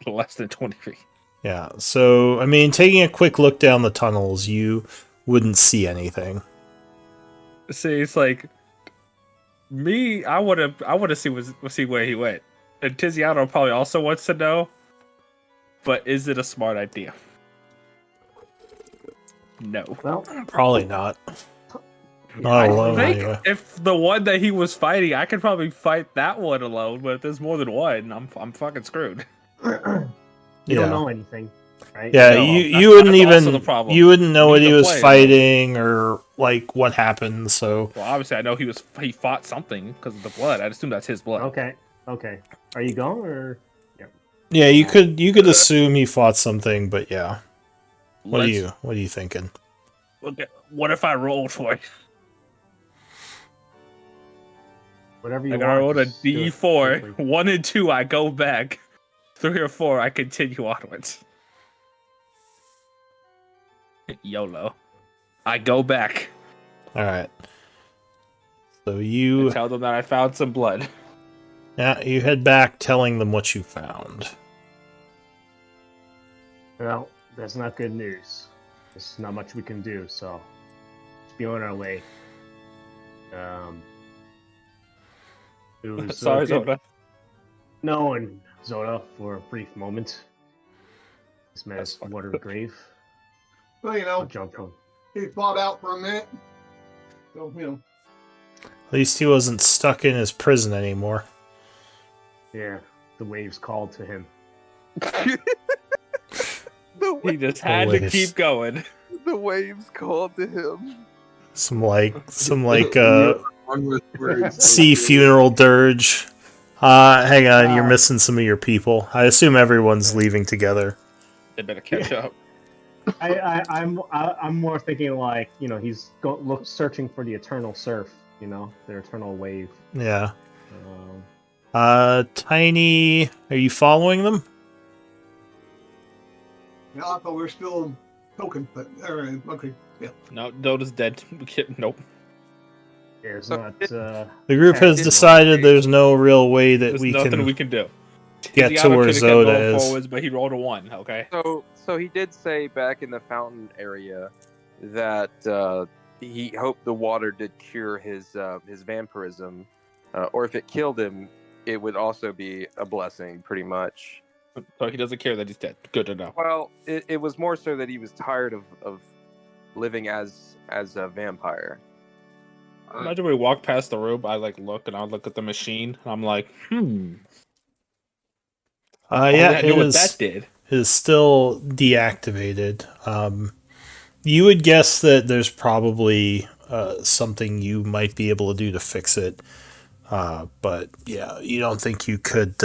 Less than 20 feet. Yeah, so, I mean, taking a quick look down the tunnels, you wouldn't see anything. See, it's like me. I want to see where he went. And Tiziano probably also wants to know. But is it a smart idea? No. Well, Probably not. Not I alone, think anyway. if the one that he was fighting, I could probably fight that one alone. But if there's more than one, I'm fucking screwed. you don't know anything, right? Yeah, No, you wouldn't that's also even the problem. you wouldn't know You what need he to was play, fighting or like what happened. So Well, obviously, I know he fought something because of the blood. I assume that's his blood. Okay. Are you going or? yeah, you could assume he fought something, but yeah. What are Let's- you thinking? Okay, what if I rolled for it? Whatever you Like want. I rolled a just do it D4. quickly. 1 and 2, I go back. 3 or 4, I continue onwards. YOLO. I go back. All right. So And you tell them that I found some blood. you head back, telling them what you found. Well, that's not good news. There's not much we can do, so let's be on our way. It was Sorry, good Zoda. knowing Zoda for a brief moment. This man's water grave. Well, I'll jump from. he fought out for a minute. So, At least he wasn't stuck in his prison anymore. Yeah, the waves called to him. He just had to waves. keep going. The waves called to him. Some like One with words. sea funeral dirge. Hang on, you're missing some of your people. I assume everyone's leaving together. They better catch up. I'm more thinking like he's searching for the eternal surf. The eternal wave. Yeah. Tiny, are you following them? Yeah, I thought we were still token, but alright, okay. Yeah. No, Dota's dead. Nope. Yeah, it's So not. The group has didn't decided there's no real way that There's we nothing can we can do. get to Tiziano where coulda kept Zoda going is. forwards, but he rolled a 1, okay? So he did say back in the fountain area that he hoped the water did cure his vampirism, or if it killed him, it would also be a blessing, pretty much. So he doesn't care that he's dead. Good to know. Well, it was more so that he was tired of living as a vampire. Imagine we walk past the room, I look and I look at the machine, and I'm like, Yeah, I it knew what that did. is still deactivated. You would guess that there's probably something you might be able to do to fix it. But yeah, you don't think you could.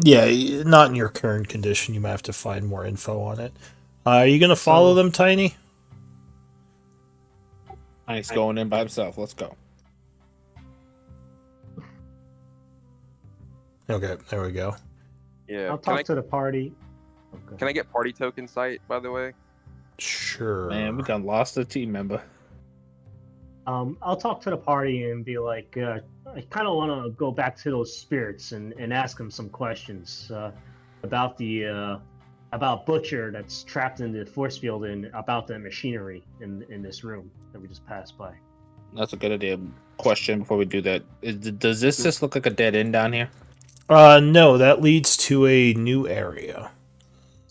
Yeah, not in your current condition. You might have to find more info on it. Are you going to follow them, Tiny? He's going in by himself. Let's go. Okay, there we go. Yeah. I'll talk to the party. Okay. Can I get party token sight, by the way? Sure. Man, we done lost a team member. I'll talk to the party and be like, I kind of want to go back to those spirits and ask them some questions about the about Butcher that's trapped in the force field and about the machinery in this room that we just passed by. That's a good idea. Question before we do that: does this just look like a dead end down here? No, that leads to a new area.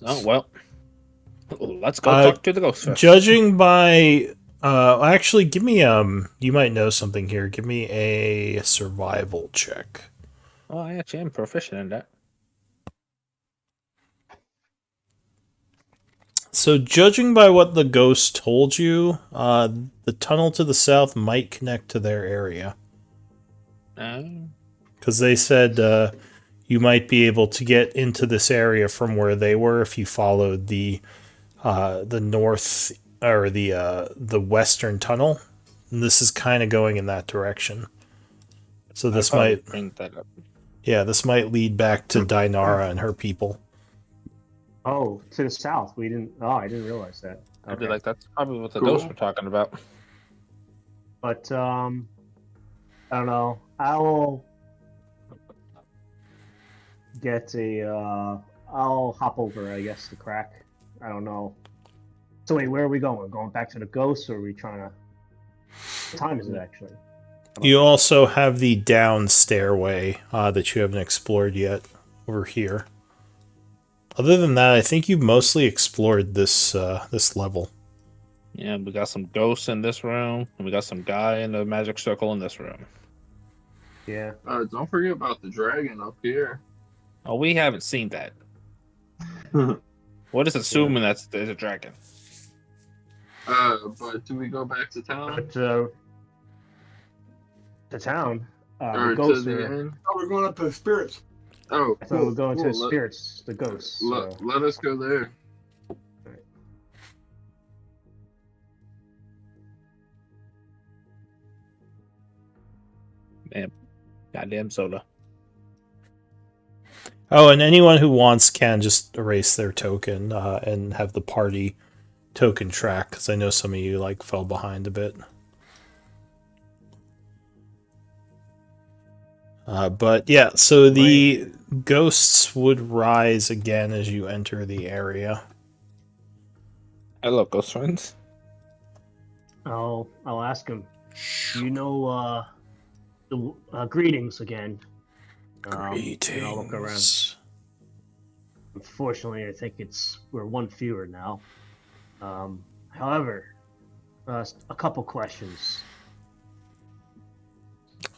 Oh well, let's go talk to the ghost first. Judging by, actually, give me you might know something here. Give me a survival check. Oh, I actually am proficient in that. So, judging by what the ghost told you, the tunnel to the south might connect to their area. Because they said you might be able to get into this area from where they were if you followed the north or the western tunnel. And this is kind of going in that direction. So this might bring that up. Yeah, this might lead back to Dinara and her people. Oh, to the south. We didn't. Oh, I didn't realize that. I'd be like, that's probably what the ghosts were talking about. But I don't know. I will get a. I'll hop over, I guess, the crack. I don't know. So wait, where are we going? Going back to the ghosts, or are we trying to? What time is it actually? You also have the down stairway that you haven't explored yet over here. Other than that, I think you've mostly explored this this level. Yeah, we got some ghosts in this room, and we got some guy in the magic circle in this room. Yeah. Don't forget about the dragon up here. Oh, we haven't seen that. What is assuming that's there's a dragon? But do we go back to town? But the town. Or The ghosts to the are. end? Oh, we're going up to the spirits. Oh, I thought we're going to the Let- spirits, the ghosts. Let us go there. Man, goddamn soda. Oh, and anyone who wants can just erase their token and have the party token track, because I know some of you like fell behind a bit. But yeah, so the ghosts would rise again as you enter the area. Hello, ghost friends. I'll ask him. Do you know the greetings again? Greetings. And I'll look around. Unfortunately, I think we're one fewer now. However, a couple questions.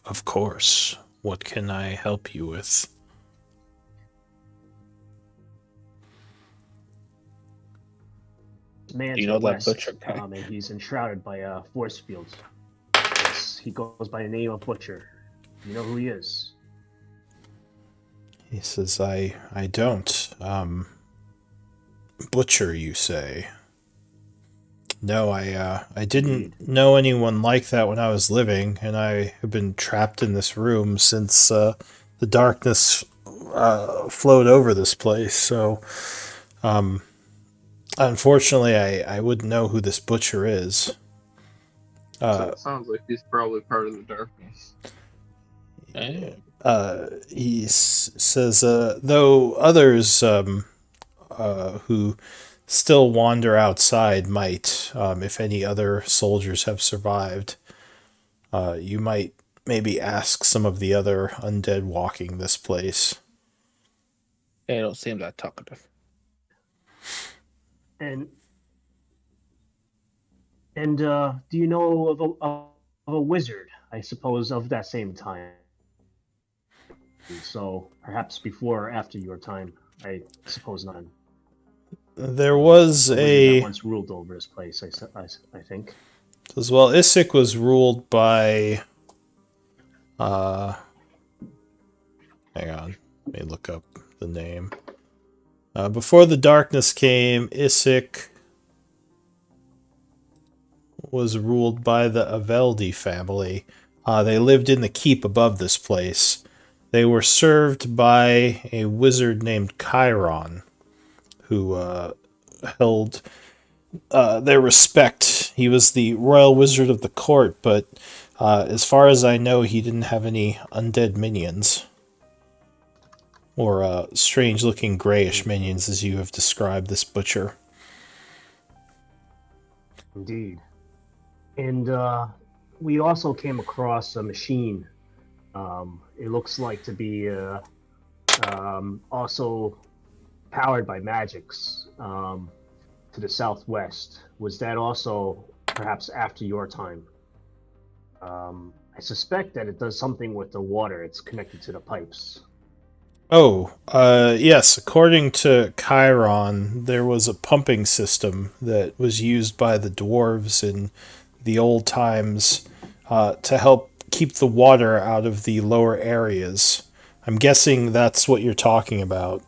Of course. What can I help you with? Man, Do you to know the that west, butcher guy? and he's enshrouded by force fields. He goes by the name of Butcher. You know who he is? He says, I don't. Butcher, you say? No, I didn't know anyone like that when I was living, and I have been trapped in this room since the darkness flowed over this place. So, unfortunately, I wouldn't know who this Butcher is. So it sounds like he's probably part of the darkness. He says, though others who still wander outside might, if any other soldiers have survived, you might maybe ask some of the other undead walking this place. They don't seem that talkative. And do you know of a wizard? I suppose of that same time. So perhaps before or after your time. I suppose none. There was A wizard that once ruled over this place. I think. As well, Isik was ruled by. Hang on, let me look up the name. Before the darkness came, Isik was ruled by the Aveldi family. They lived in the keep above this place. They were served by a wizard named Chiron, who held their respect. He was the royal wizard of the court, but As far as I know, he didn't have any undead minions. Or strange-looking grayish minions, as you have described this butcher. Indeed. And we also came across a machine. It looks like to be also powered by magics to the southwest. Was that also perhaps after your time? I suspect that it does something with the water. It's connected to the pipes. Oh, yes. According to Chiron, there was a pumping system that was used by the dwarves in the old times to help keep the water out of the lower areas. I'm guessing that's what you're talking about.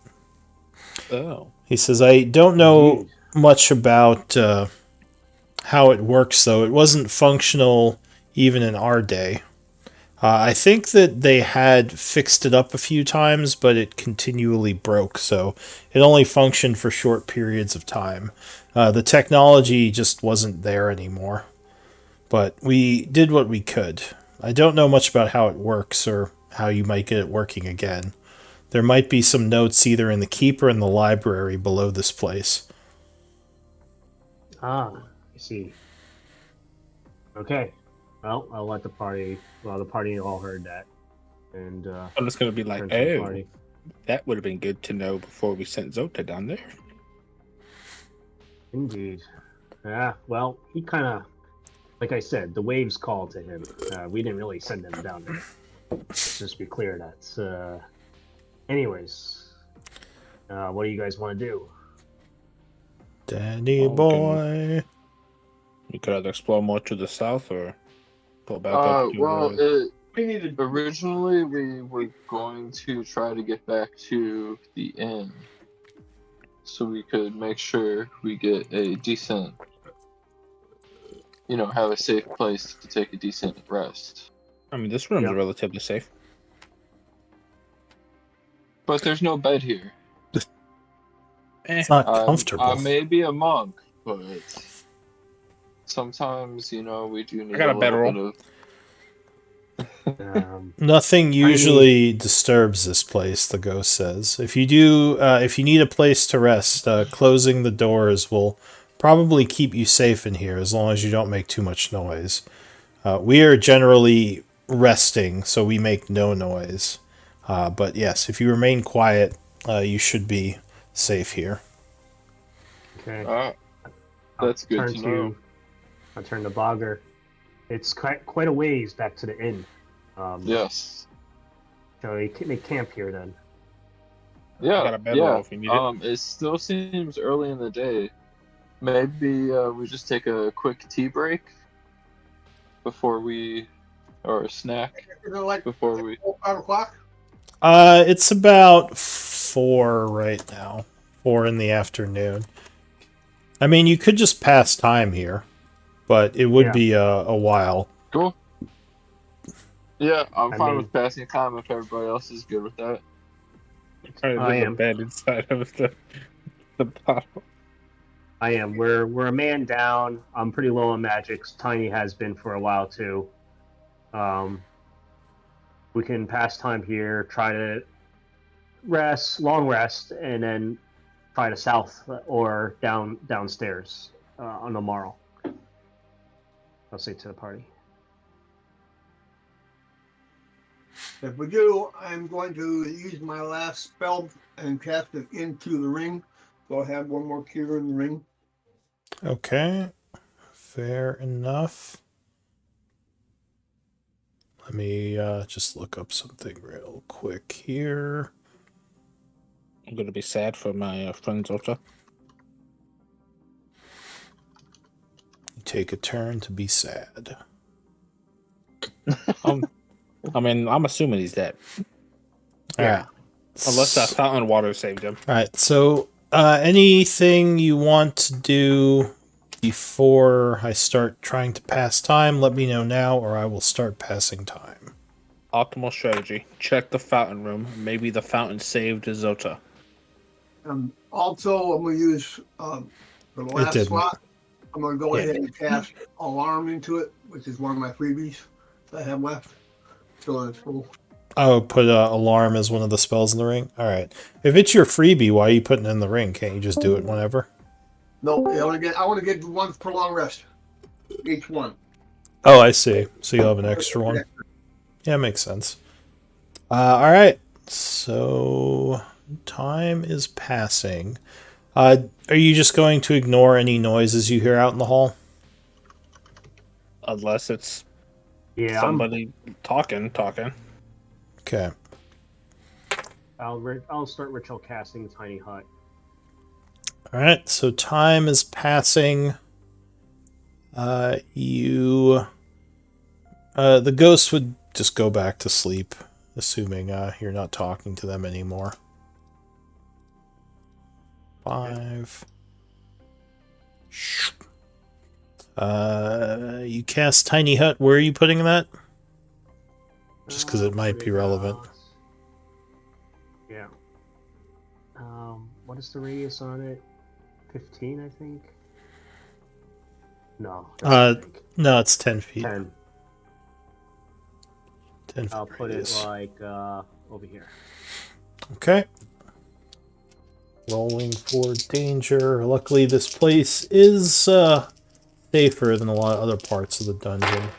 Oh. He says, I don't know Indeed. much about how it works, though. It wasn't functional even in our day. I think that they had fixed it up a few times, but it continually broke, so it only functioned for short periods of time. The technology just wasn't there anymore. But we did what we could. I don't know much about how it works or how you might get it working again. There might be some notes either in the keep or in the library below this place. Ah, I see. Okay. Well, I'll let the party. Well, the party all heard that, and I'm just gonna be like, turn to the oh, party. that would have been good to know before we sent Zota down there. Indeed. Yeah. Well, he kind of, like I said, the waves called to him. We didn't really send him down there. Let's just be clear that. Anyways, what do you guys want to do? Danny Well, boy. We could either explore more to the south or go back up to We needed originally we were going to try to get back to the inn so we could make sure we get a decent, have a safe place to take a decent rest. I mean, this room's Yeah. relatively safe. But there's no bed here. It's not comfortable. I may be a monk, but sometimes, we do need I got a little bedroll. bit of. Nothing usually disturbs this place, the ghost says. If you need a place to rest, closing the doors will probably keep you safe in here as long as you don't make too much noise. We are generally resting, so we make no noise. But yes, if you remain quiet, you should be safe here. Okay. That's good to know. I'll turn to Bogger. It's quite a ways back to the inn. Yes. So they camp here then. Yeah. Got a bedroll if you need it. It still seems early in the day. Maybe we just take a quick tea break or a snack Is it like before we. 5 o'clock? It's about 4 right now. 4 in the afternoon. I mean, you could just pass time here, but it would be a while. Cool. Yeah, I'm I fine mean- with passing time if everybody else is good with that. There's I a am. bed inside of the bottle. I am. We're a man down. I'm pretty low on magics. Tiny has been for a while too. We can pass time here, try to long rest, and then try to south or downstairs on the morrow. I'll say to the party. If we do, I'm going to use my last spell and cast it into the ring. So I have one more cure in the ring. Okay. Fair enough. Let me just look up something real quick here. I'm gonna be sad for my friend Zota. Take a turn to be sad. I mean, I'm assuming he's dead. Yeah. Unless that fountain water saved him. Alright, so anything you want to do before I start trying to pass time, let me know now or I will start passing time. Optimal strategy. Check the fountain room. Maybe the fountain saved Zota. Also, I'm going to use for the last didn't. slot. I'm going to go Yeah. ahead and cast Alarm into it, which is one of my freebies. I have left. Still in full. Oh, put alarm as one of the spells in the ring? Alright. If it's your freebie, why are you putting it in the ring? Can't you just do it whenever? No, I want to get one for long rest. Each one. Oh, I see. So you'll have an extra one. Yeah, makes sense. Alright. So, time is passing. Are you just going to ignore any noises you hear out in the hall? Unless it's Yeah, somebody talking. Okay. I'll start ritual casting the tiny hut. Alright, so time is passing. The ghost would just go back to sleep, assuming you're not talking to them anymore. 5. You cast Tiny Hut. Where are you putting that? Just because it might be relevant. Yeah. What is the radius on it? 15, I think. No. No, it's 10 feet. 10. 10 I'll foot put radius. it like over here. Okay. Rolling for danger. Luckily, this place is safer than a lot of other parts of the dungeon.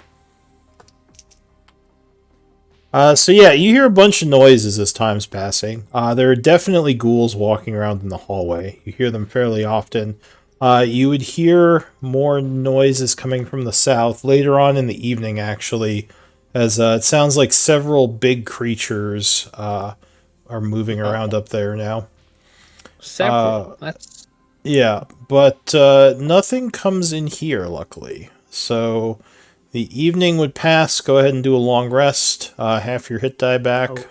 So yeah, you hear a bunch of noises as time's passing. There are definitely ghouls walking around in the hallway. You hear them fairly often. You would hear more noises coming from the south later on in the evening, actually, as it sounds like several big creatures are moving around up there now. Several. That's Yeah, but nothing comes in here, luckily. So the evening would pass. Go ahead and do a long rest. Half your hit die back. Oh,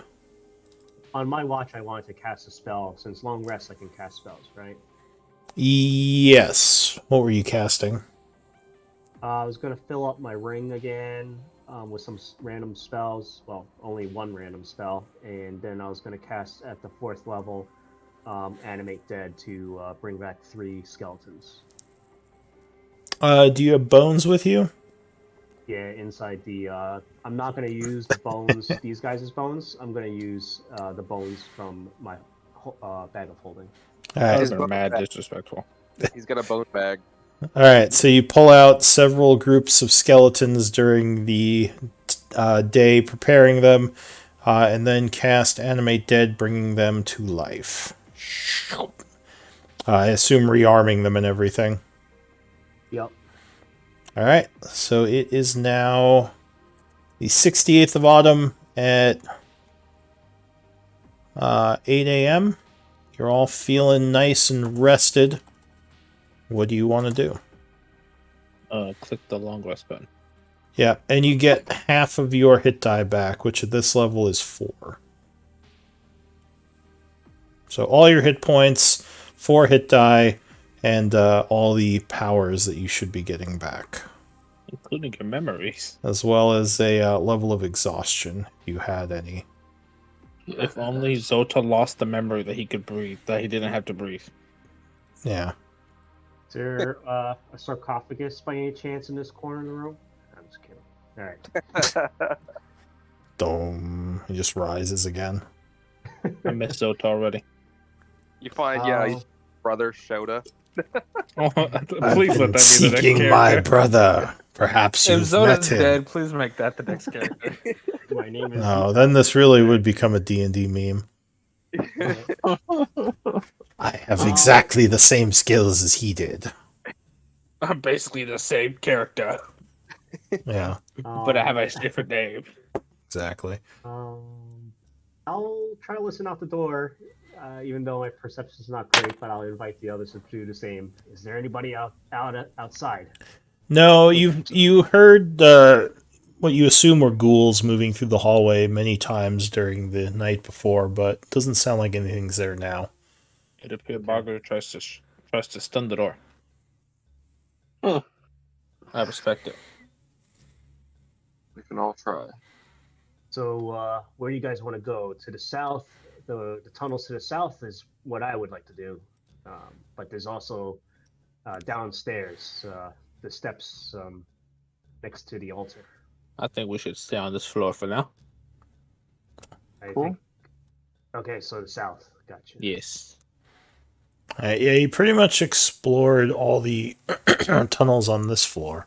on my watch, I wanted to cast a spell. Since long rest, I can cast spells, right? Yes. What were you casting? I was going to fill up my ring again with some random spells. Well, only one random spell. And then I was going to cast at the 4th level Animate Dead to bring back 3 skeletons. Do you have bones with you? Yeah, inside the... I'm not going to use the bones, these guys' bones. I'm going to use the bones from my bag of holding. All that right. would His have been bone mad bag. disrespectful. He's got a bone bag. All right. So you pull out several groups of skeletons during the day, preparing them, and then cast Animate Dead, bringing them to life. I assume rearming them and everything. Yep. All right, so it is now the 68th of autumn at 8 a.m. You're all feeling nice and rested. What do you want to do? Click the long rest button. Yeah, and you get half of your hit die back, which at this level is 4. So all your hit points, 4 hit die, and all the powers that you should be getting back. Including your memories. As well as a level of exhaustion, if you had any. If only Zota lost the memory that he could breathe, that he didn't have to breathe. Yeah. Is there a sarcophagus by any chance in this corner of the room? I'm just kidding. All right. Dome. He just rises again. I miss Zota already. You find, his brother Shota. Oh, I've please been let that be the next seeking my character. brother. Perhaps If you've Zoda's met him. dead, please make that the next character. My name is. No, then this really would become a D&D meme. I have exactly the same skills as he did. I'm basically the same character, Yeah, but I have a different name. exactly. I'll try to listen out the door, even though my perception is not great. But I'll invite the others to do the same. Is there anybody outside? No, you heard what you assume were ghouls moving through the hallway many times during the night before, but it doesn't sound like anything's there now. It appears Margaret tries to stun the door. I respect it. We can all try. So, where do you guys want to go? To the south? The tunnels to the south is what I would like to do. But there's also downstairs the steps next to the altar. I think we should stay on this floor for now. I Cool. think. Okay, so the south. Gotcha. Yes. Yeah, you pretty much explored all the tunnels on this floor.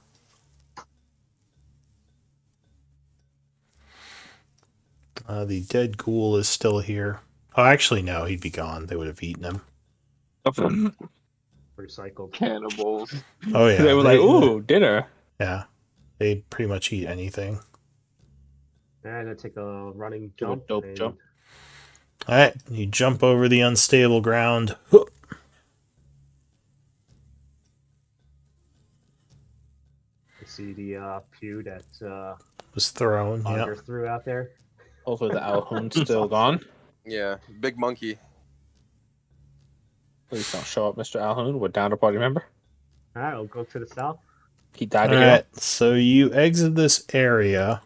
The dead ghoul is still here. Oh, actually, no, he'd be gone. They would have eaten him. Recycled. Cannibals. Oh yeah, They were like, "Ooh, dinner." yeah, they pretty much eat anything. Yeah, I'm gonna take a running Do a jump. dope and jump. All right, you jump over the unstable ground. see the pew that Was thrown. Yeah. Augur threw out there. Hopefully the Alhoon's still gone. Yeah, big monkey. Please don't show up, Mr. Alhoon. We're down to party member. All right, we'll go to the south. He died All again. right, so you exit this area,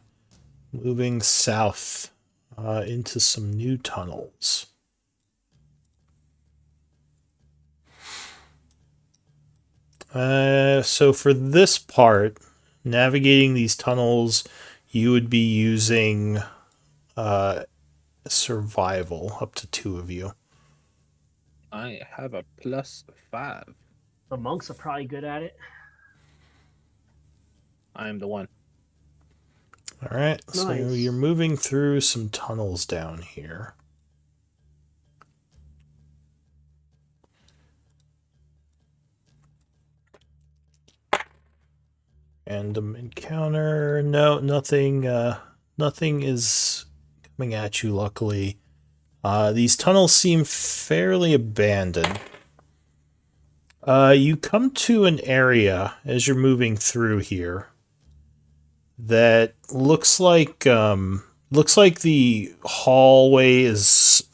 moving south into some new tunnels. So for this part, navigating these tunnels, you would be using survival, up to 2 of you. I have a +5. The monks are probably good at it. I am the one. All right, so Nice. you're moving through some tunnels down here. Random encounter. No, nothing. Nothing is coming at you. Luckily, these tunnels seem fairly abandoned. You come to an area as you're moving through here that looks like the hallway is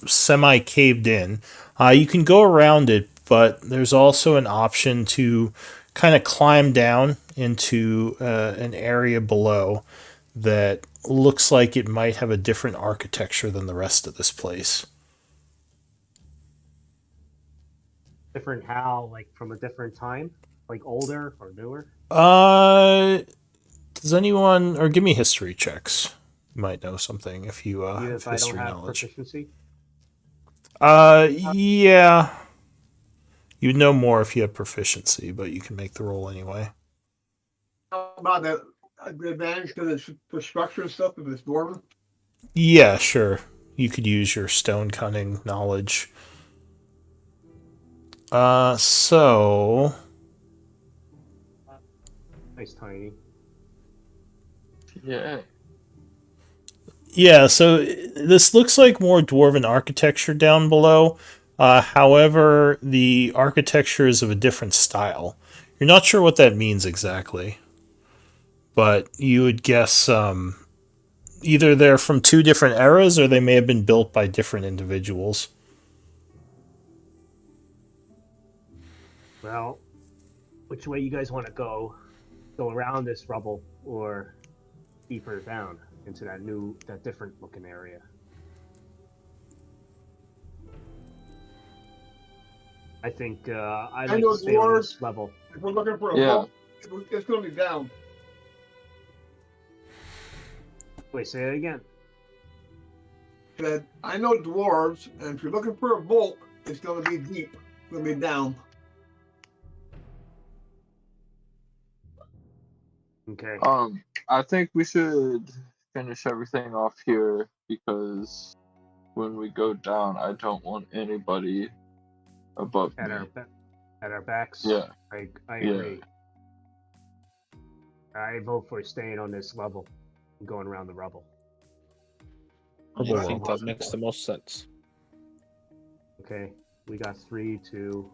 semi caved in. You can go around it, but there's also an option to kind of climb down into an area below that looks like it might have a different architecture than the rest of this place. Different how? Like from a different time? Like older or newer? Does anyone, or give me history checks? You might know something if you Even have if I don't history have knowledge. proficiency? Yeah. You'd know more if you had proficiency, but you can make the roll anyway. How about the advantage to the structure and stuff if it's dwarven? Yeah, sure. You could use your stone cunning knowledge. So Nice, tiny. Yeah. yeah, so this looks like more dwarven architecture down below. However, the architecture is of a different style. You're not sure what that means exactly, but you would guess either they're from 2 different eras or they may have been built by different individuals. Well, which way you guys want to go? Go around this rubble or deeper down into that different looking area? I think I'd like know to stay on dwarves. this level. If we're looking for a Yeah. vault, it's going to be down. Wait, say it again. Said, I know dwarves, and if you're looking for a vault, it's going to be deep. It's going to be down. Okay. I think we should finish everything off here because when we go down, I don't want anybody above At me. our backs. Yeah. I Yeah. agree. I vote for staying on this level and going around the rubble. I think that makes the most sense. Okay. We got 3, 2,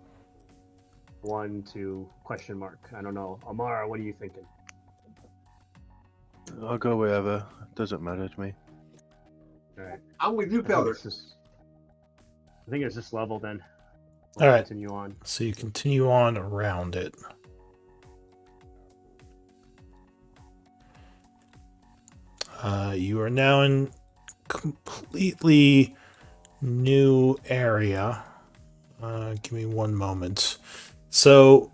1, 2, question mark. I don't know. Amara, what are you thinking? I'll go wherever. It doesn't matter to me. All right. I'm with you, Pelder. I think it's this level then. All right. Continue on. So you continue on around it. You are now in completely new area. Give me one moment. So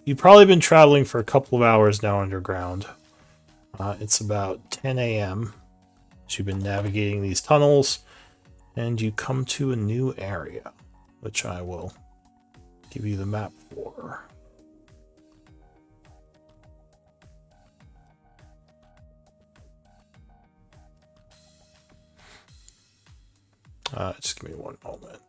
you've probably been traveling for a couple of hours now underground. It's about 10 a.m. You've been navigating these tunnels, and you come to a new area, which I will give you the map for. Just give me one moment.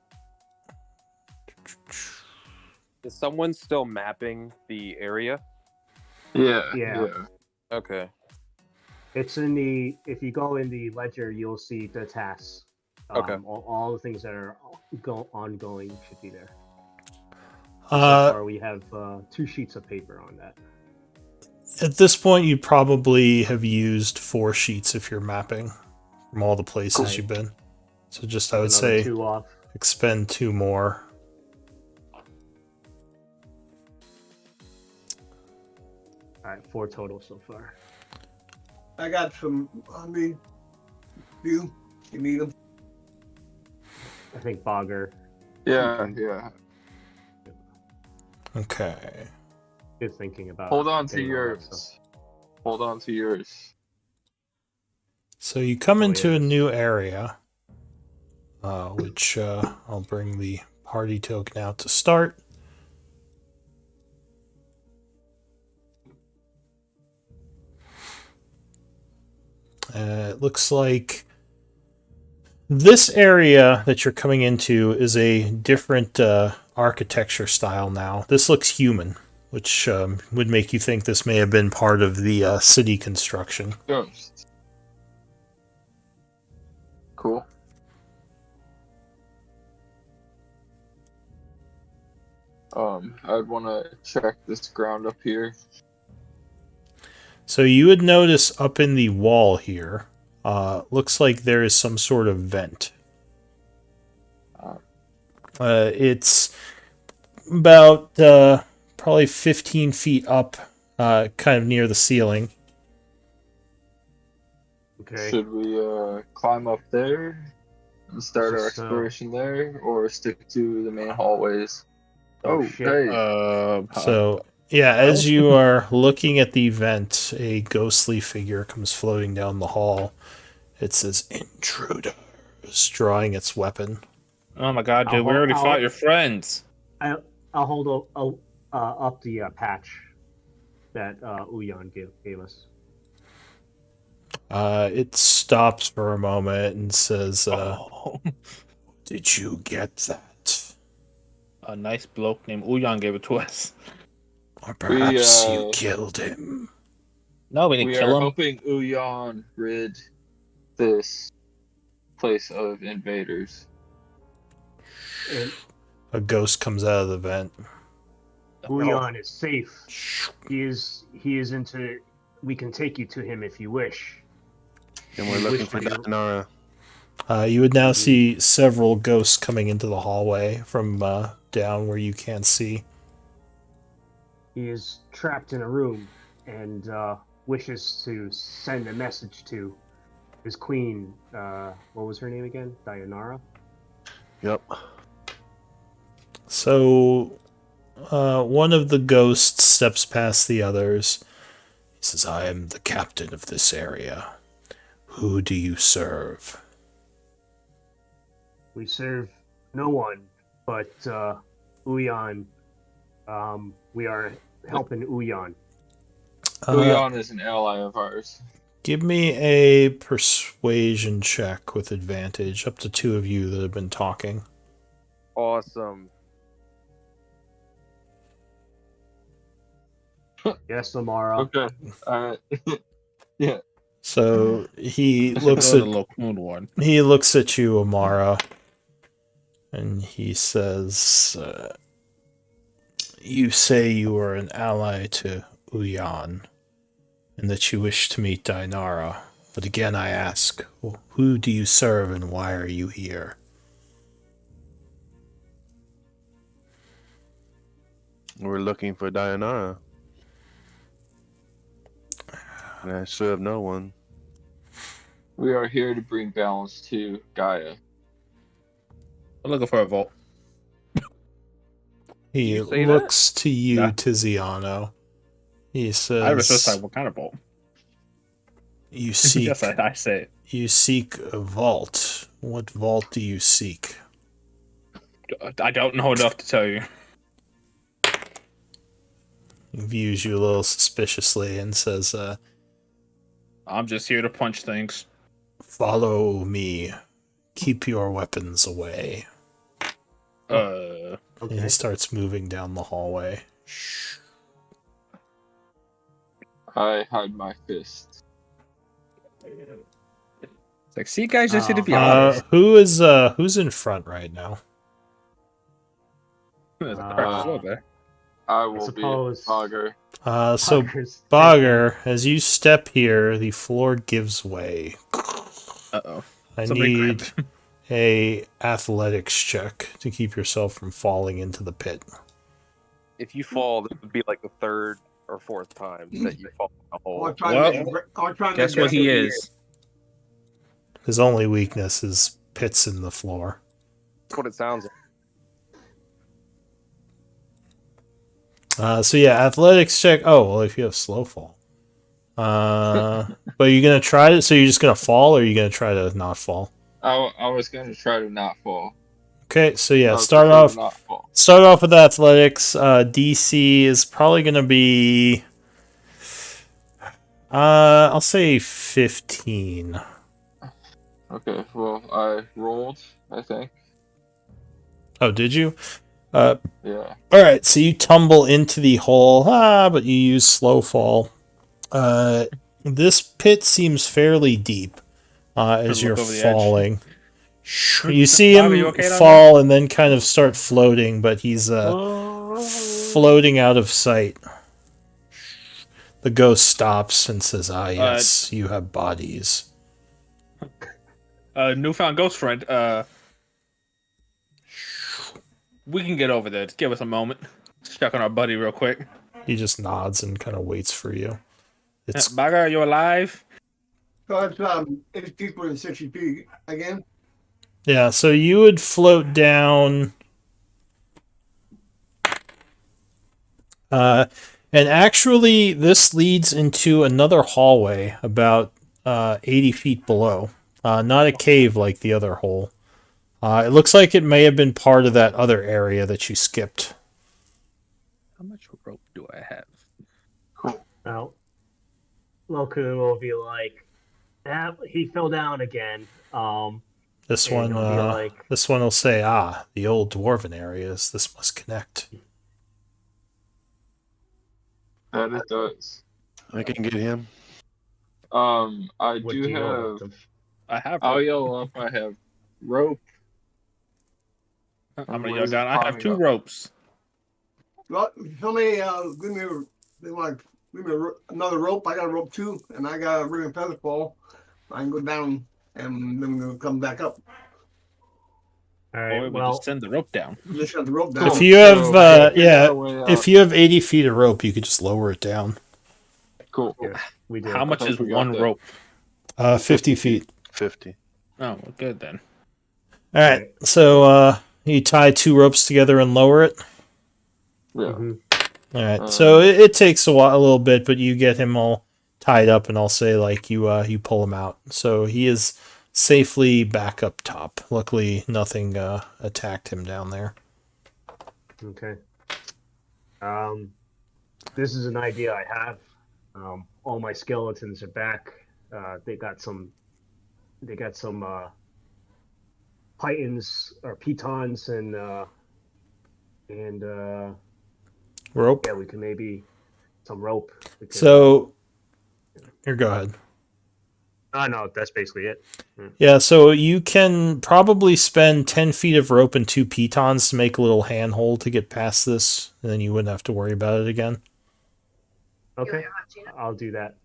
Is someone still mapping the area? Yeah. Yeah. Okay. It's in the. If you go in the ledger, you'll see the tasks. Okay. All the things that are ongoing should be there. So Uh, far, we have 2 sheets of paper on that. At this point, you probably have used 4 sheets if you're mapping from all the places Right. you've been. So just, I Have would another say, 2 off. expend 2 more. All right, 4 total so far. I got some. I mean, you need them. I think Bogger. Yeah. Okay. Is thinking about. Hold on to getting all that stuff. yours. Hold on to yours. So you come into yeah. a new area, which I'll bring the party token out to start. It looks like this area that you're coming into is a different architecture style now. This looks human, which would make you think this may have been part of the city construction. Ghosts. Cool. I'd want to check this ground up here. So you would notice up in the wall here, looks like there is some sort of vent. It's about probably 15 feet up, kind of near the ceiling. Okay. Should we climb up there and start our Just, exploration there, or stick to the main hallways? Oh, Oh, shit. hey. So, yeah, as you are looking at the vent, a ghostly figure comes floating down the hall. It says, "Intruders," drawing its weapon. Oh my god, dude, we I'll- already I'll- fought your friends. I'll hold up the patch that Uyan gave us. It stops for a moment and says, Oh. "Did you get that? A nice bloke named Uyan gave it to us. Or perhaps you killed him?" No, we didn't We kill are him. hoping Uyan rid this place of invaders. And A ghost comes out of the vent. Uyan is safe. He is into. We can take you to him if you wish. And we're looking for Datanara. You would now see several ghosts coming into the hallway from down where you can't see. He is trapped in a room and wishes to send a message to his queen. What was her name again? Dayanara? Yep. So, one of the ghosts steps past the others. He says, "I am the captain of this area. Who do you serve?" We serve no one but Uyan. We are helping Uyan. Uyan is an ally of ours. Give me a persuasion check with advantage. Up to 2 of you that have been talking. Awesome. Yes, Amara. Okay. Yeah. So he This looks is at the Locoon one. he looks at you, Amara, and he says, "You say you are an ally to Uyan, and that you wish to meet Dainara. But again, I ask, who do you serve, and why are you here?" We're looking for Dayanara. And I serve no one. We are here to bring balance to Gaia. I'm looking for a vote. He you say looks to you, Yeah. Tiziano. He I was just like, says, what kind of vote? You seek. Yes, I say it. You seek a vault. What vault do you seek? I don't know enough to tell you. He views you a little suspiciously and says, I'm just here to punch things. "Follow me. Keep your weapons away." And he Okay. starts moving down the hallway. I hide my fist. It's like, see, guys, just here to be Oh. honest. Who's in front right now? There's a crack floor there. I will suppose- be Fogger. So Fuckers. Bogger, as you step here, the floor gives way. Uh-oh. I Somebody need grab him. a athletics check to keep yourself from falling into the pit. If you fall, this would be like the third or fourth time that you fall in a hole. I'll try Well, to make, I'll try to Guess make what he is? His only weakness is pits in the floor. That's what it sounds like. So yeah, athletics check. Oh, well, if you have slow fall. But you're gonna try it. So you're just gonna fall, or are you gonna try to not fall? I was going to try to not fall. Okay, so yeah, I would start prefer to off. not fall. Start off with athletics. DC is probably gonna be. I'll say 15. Okay, well, I rolled, I think. Oh, did you? Yeah. All right, so you tumble into the hole, but you use slow fall. This pit seems fairly deep as Look you're over the edge. falling. You see Bob, are him you okay down fall and then kind of start floating, but he's floating out of sight. The ghost stops and says, "Ah, yes, you have bodies." Newfound ghost friend. We can get over there. Just give us a moment. Let's check on our buddy real quick. He just nods and kind of waits for you. It's Bagger, are you alive? So it's deeper than 60 feet again. yeah. So you would float down. And actually, this leads into another hallway about 80 feet below. Not a cave like the other hole. It looks like it may have been part of that other area that you skipped. How much rope do I have? Well, Loku will be like, he fell down again. This And one, it'll be like- this one will say, the old dwarven areas. This must connect. That it does. I can get him. I What do deal have. with them? I have. I'll yell up. I have rope. I'm gonna Where yell is it down. I have popping 2 up? ropes. Well, somebody they want to give me another rope. I got a rope too, and I got a ring of feather fall. I can go down and then we'll come back up. All Or right. we Well, just send the rope down. Just got the rope down. If you have, So, figure out a way out. if you have 80 feet of rope, you could just lower it down. Cool. yeah, we do. How much think is we got one that. rope? 50 feet. 50. Oh, well, good then. All right. So you tie 2 ropes together and lower it. Yeah. Mhm. All right. So it takes a little bit, but you get him all tied up, and I'll say like you pull him out. So he is safely back up top. Luckily, nothing attacked him down there. Okay. This is an idea I have. All my skeletons are back. They got some pythons or pitons and Rope. yeah, we can maybe some rope. We can, So here, go ahead. no, that's basically it. Yeah. So you can probably spend 10 feet of rope and 2 pitons to make a little handhold to get past this, and then you wouldn't have to worry about it again. Okay, I'll do that.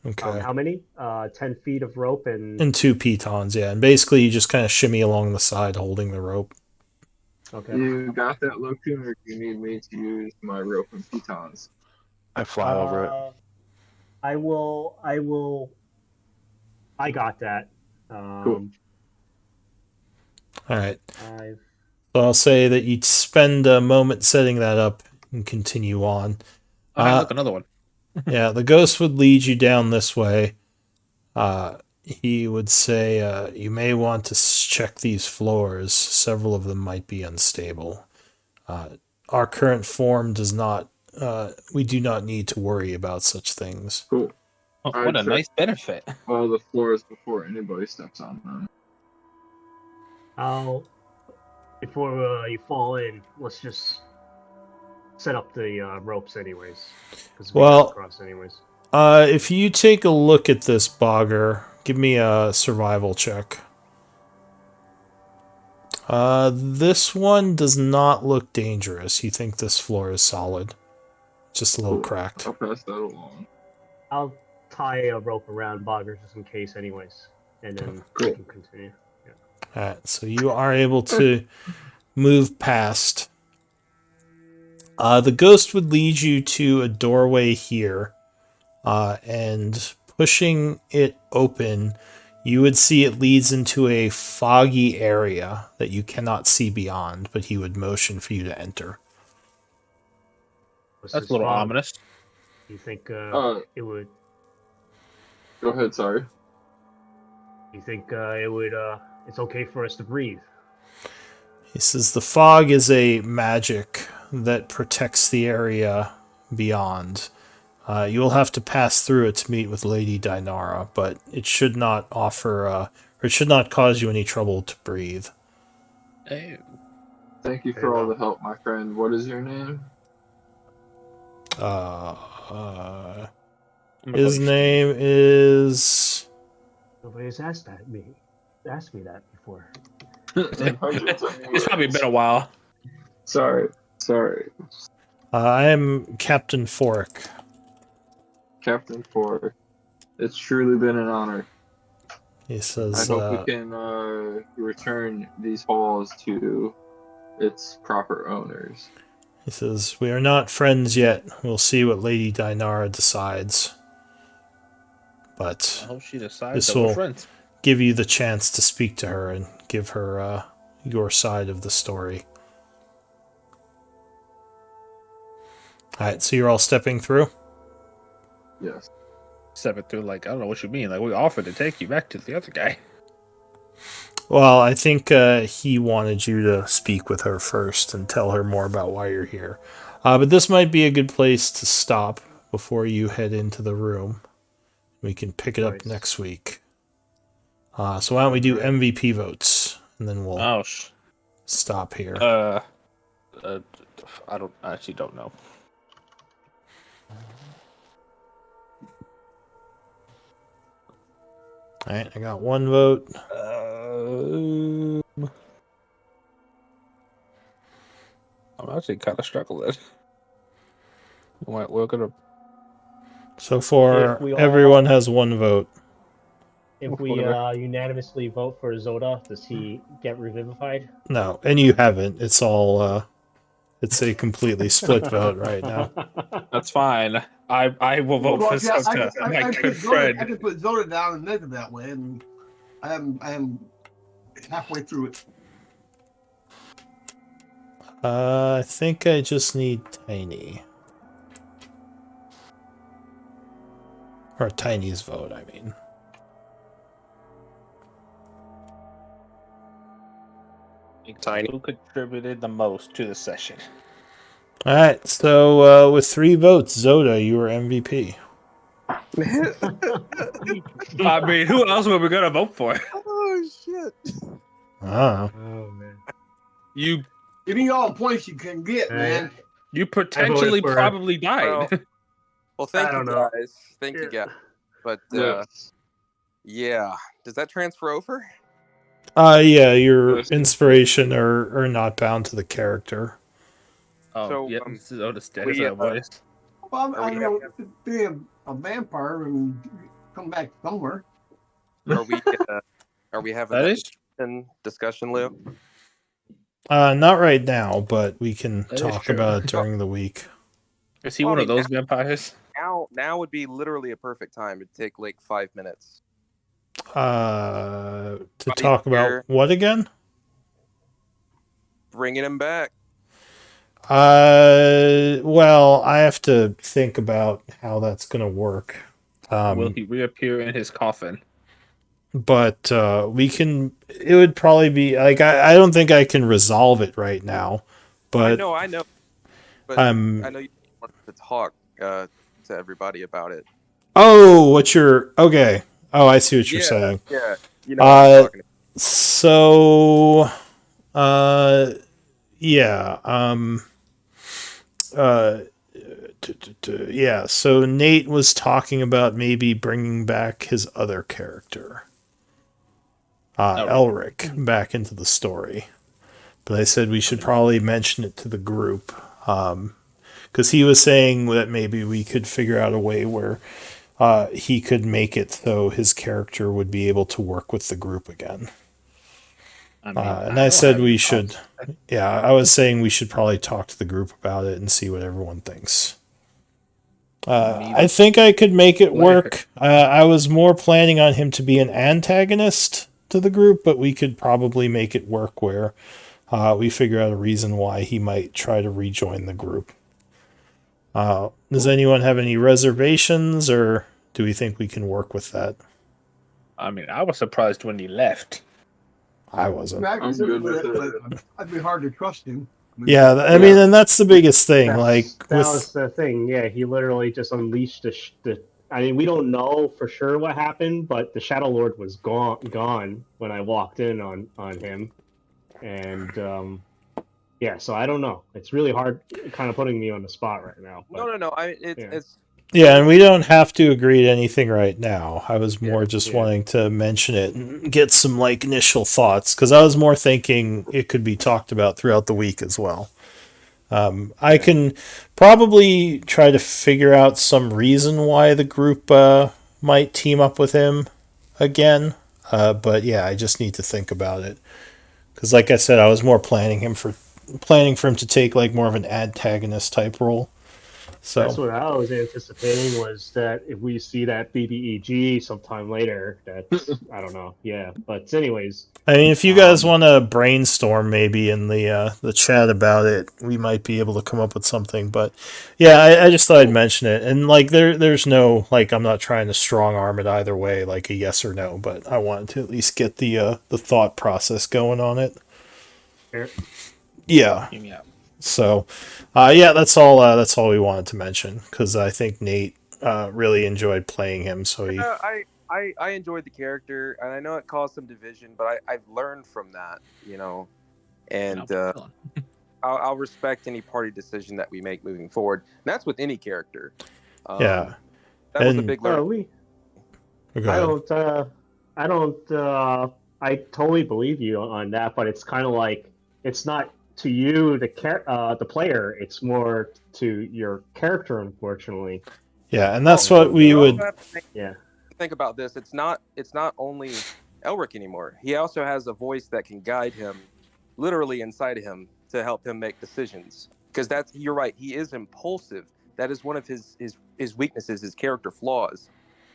Okay. How many? 10 feet of rope and And 2 pitons, yeah. And basically, you just kind of shimmy along the side holding the rope. okay. You got that, Loku, or do you need me to use my rope and pitons? I fly over it. I will. I got that. Cool. All right. I've, So I'll say that you spend a moment setting that up and continue on. Oh, hey, look, another one. Yeah, the ghost would lead you down this way. He would say, you may want to check these floors. Several of them might be unstable. Our current form does not, we do not need to worry about such things. Cool. Oh, I'd what a check nice benefit. all the floors before anybody steps on them. Before you fall in, let's just set up the ropes anyways, because we gotta Well, cross anyways. if you take a look at this bogger, give me a survival check. This one does not look dangerous. You think this floor is solid. Just a little Cool. cracked. I'll pass that along. I'll tie a rope around Bogger just in case, anyways, and then we Cool. can continue. Alright, so you are able to move past. The ghost would lead you to a doorway here, and pushing it open, you would see it leads into a foggy area that you cannot see beyond, but he would motion for you to enter. What's That's this a little fog? ominous. You think it would? Go ahead, sorry. You think it would? It's okay for us to breathe. He says the fog is a magic that protects the area beyond. You will have to pass through it to meet with Lady Dinara, but it should not offer, or it should not cause you any trouble to breathe. Oh. Thank you Very for all well. the help, my friend. What is your name? His name is... Nobody's asked me that before. It's probably been a while. Sorry. I am Captain Forick. Captain Ford. It's truly been an honor. He I says, hope we can return these halls to its proper owners. we are not friends yet. We'll see what Lady Dinara decides. I But hope she decides this that we're will friends. give you the chance to speak to her and give her your side of the story. Alright, so you're all stepping through? Yes. Step it through, like, I don't know what you mean. Like, we offered to take you back to the other guy. Well, I think he wanted you to speak with her first and tell her more about why you're here. But this might be a good place to stop before you head into the room. We can pick it up Nice. next week. So why don't we do MVP votes, and then we'll Oh, stop here. I actually don't know. Alright, I got one vote. I'm actually kind of struggling. We're gonna. So far, If we all- everyone has one vote. If we unanimously vote for Zoda, does he get revivified? No, and you haven't. It's all, it's a completely split vote right now. That's fine. I will vote for Zoda, my good friend. I can put Zoda down and make it that way, and I am halfway through it. I think I just need Tiny. Or Tiny's vote, I mean. Tiny. Who contributed the most to the session? Alright, so with 3 votes, Zoda, you were MVP. I mean, who else were we gonna vote for? Oh shit! Oh. Oh man. You Give me all the points you can get, man. you potentially for- probably died. Well, thank I you don't know. guys. Thank you Yeah. guys. But Yes. yeah, does that transfer over? Yeah, your Yes. inspiration are not bound to the character. Oh, So, yep. Zoda's dead. we, Is that what it is? Well, Are I we know being a vampire and come back somewhere. Are we having That that is discussion, Lou? Not right now, but we can That is talk true. about it during the week. Is he Well, one I of mean, those vampires? Now would be literally a perfect time. It'd take like 5 minutes. To Right talk about here. what again? Bringing him back. Well, I have to think about how that's gonna work. Will he reappear in his coffin? But we can. It would probably be like I don't think I can resolve it right now, I but know, but I'm. I know you want to talk to everybody about it. Oh, what you're okay? Oh, I see what you're Yeah, saying. yeah, you know what I'm talking about. So, uh, yeah, uh, yeah. So Nate was talking about maybe bringing back his other character, Elric, back into the story. But I said we should probably mention it to the group, because he was saying that maybe we could figure out a way where he could make it so his character would be able to work with the group again. I mean, And I don't said have we any should, problems. yeah, I was saying we should probably talk to the group about it and see what everyone thinks. I think I could make it work. I was more planning on him to be an antagonist to the group, but we could probably make it work where we figure out a reason why he might try to rejoin the group. Does anyone have any reservations, or do we think we can work with that? I mean, I was surprised when he left. I I wasn't. mean, I can I'm sit good with with it, it. but I'd be hard to trust him. Yeah, I mean, and that's the biggest thing. Like That with was the thing. Yeah, he literally just unleashed the. I mean, we don't know for sure what happened, but the Shadow Lord was gone when I walked in on him, and yeah. So I don't know. It's really hard, kind of putting me on the spot right now. But, No. yeah. It's yeah, and we don't have to agree to anything right now. I was more just yeah. wanting to mention it and get some like initial thoughts because I was more thinking it could be talked about throughout the week as well. I can probably try to figure out some reason why the group might team up with him again. But yeah, I just need to think about it because, like I said, I was more planning for him to take like more of an antagonist type role. That's So what I was anticipating, was that if we see that BBEG sometime later, that's I don't know. Yeah, but anyways, I mean, if you guys um, want to brainstorm maybe in the chat about it, we might be able to come up with something. But yeah, I just thought I'd mention it. And like there's no like I'm not trying to strong arm it either way, like a yes or no. But I wanted to at least get the thought process going on it. here, Yeah. Yeah. So, yeah, that's all we wanted to mention because I think Nate really enjoyed playing him. So he I enjoyed the character, and I know it caused some division, but I've learned from that, and I'll respect any party decision that we make moving forward. And that's with any character. yeah. That was a And big learning. go I ahead. I don't, I totally believe you on that, but it's kind of like it's not to you, the player. It's more to your character, unfortunately. Yeah, and that's Well, what we you also would. have to Yeah. think about this. It's not only Elric anymore. He also has a voice that can guide him, literally inside of him, to help him make decisions. Because you're right. He is impulsive. That is one of his weaknesses, his character flaws.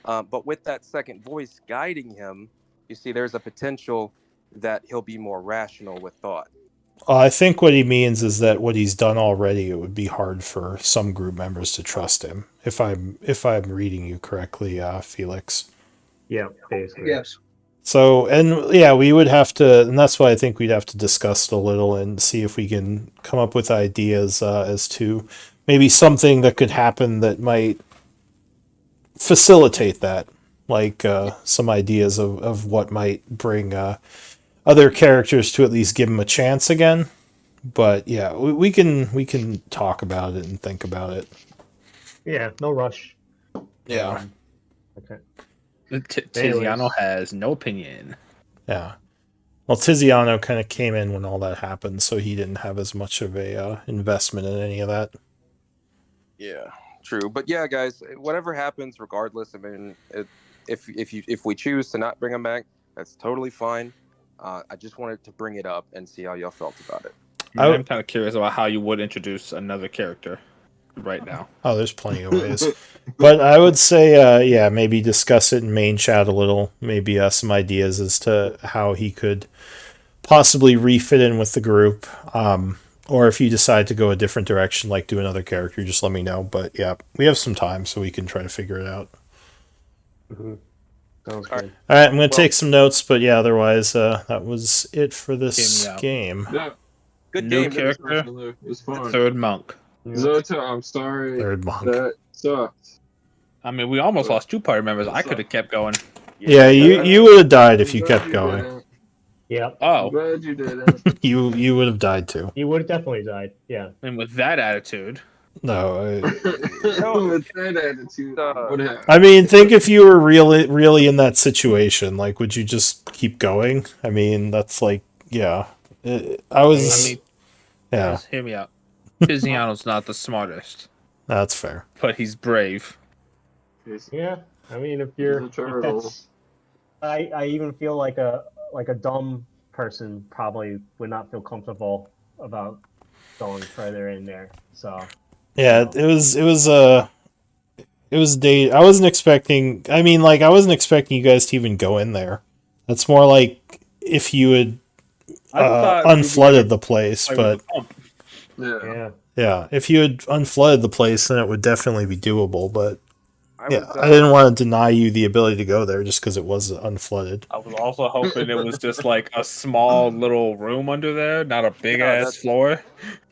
But with that second voice guiding him, you see, there's a potential that he'll be more rational with thought. I think what he means is that what he's done already, it would be hard for some group members to trust him. If I'm reading you correctly, Felix. Yeah, basically. Yes. So, and yeah, we would have to, and that's why I think we'd have to discuss it a little and see if we can come up with ideas as to maybe something that could happen that might facilitate that. Like some ideas of what might bring other characters to at least give him a chance again. But yeah, we can talk about it and think about it. Yeah, no rush. Yeah. Okay. Tiziano has no opinion. Yeah. Well, Tiziano kind of came in when all that happened, so he didn't have as much of a investment in any of that. Yeah, true. But yeah, guys, whatever happens, regardless, I mean, if we choose to not bring him back, that's totally fine. I just wanted to bring it up and see how y'all felt about it. I'm kind of curious about how you would introduce another character right now. Oh, there's plenty of ways. But I would say, yeah, maybe discuss it in main chat a little. Maybe some ideas as to how he could possibly refit in with the group. Or if you decide to go a different direction, like do another character, just let me know. But yeah, we have some time, so we can try to figure it out. Sounds All good. All right, I'm gonna Well- take some notes, but yeah, otherwise, that was it for this Hear me out. game. Yeah, Good New game. character. it was fun. Third monk. Yeah. Zota, I'm sorry. Third monk. That sucked. I mean, we almost lost 2 party members. I What's could have up? kept going. Yeah, you I- you would have died if I'm you glad kept going. didn't. Yep. I'm Oh, glad you didn't. You would have died too. He would have definitely died. Yeah. and with that attitude, No, With that attitude, what happened? I mean, think if you were really in that situation, like, would you just keep going? I mean, that's like, yeah. I was, I mean, yeah, just hear me out. Tiziano's not the smartest, that's fair. but he's brave. Yeah. I mean, if He's you're, a if turtle. that's, I even feel like a dumb person probably would not feel comfortable about going further in there. So Yeah, No. it was date. I wasn't expecting. I mean, like, I wasn't expecting you guys to even go in there. That's more like if you had I thought we'd be unflooded able the place, to play with but the pump. Yeah. yeah. yeah, if you had unflooded the place, then it would definitely be doable. But I yeah, was, I didn't want to deny you the ability to go there just because it was unflooded. I was also hoping it was just like a small little room under there, not a big Yeah, ass that's- floor.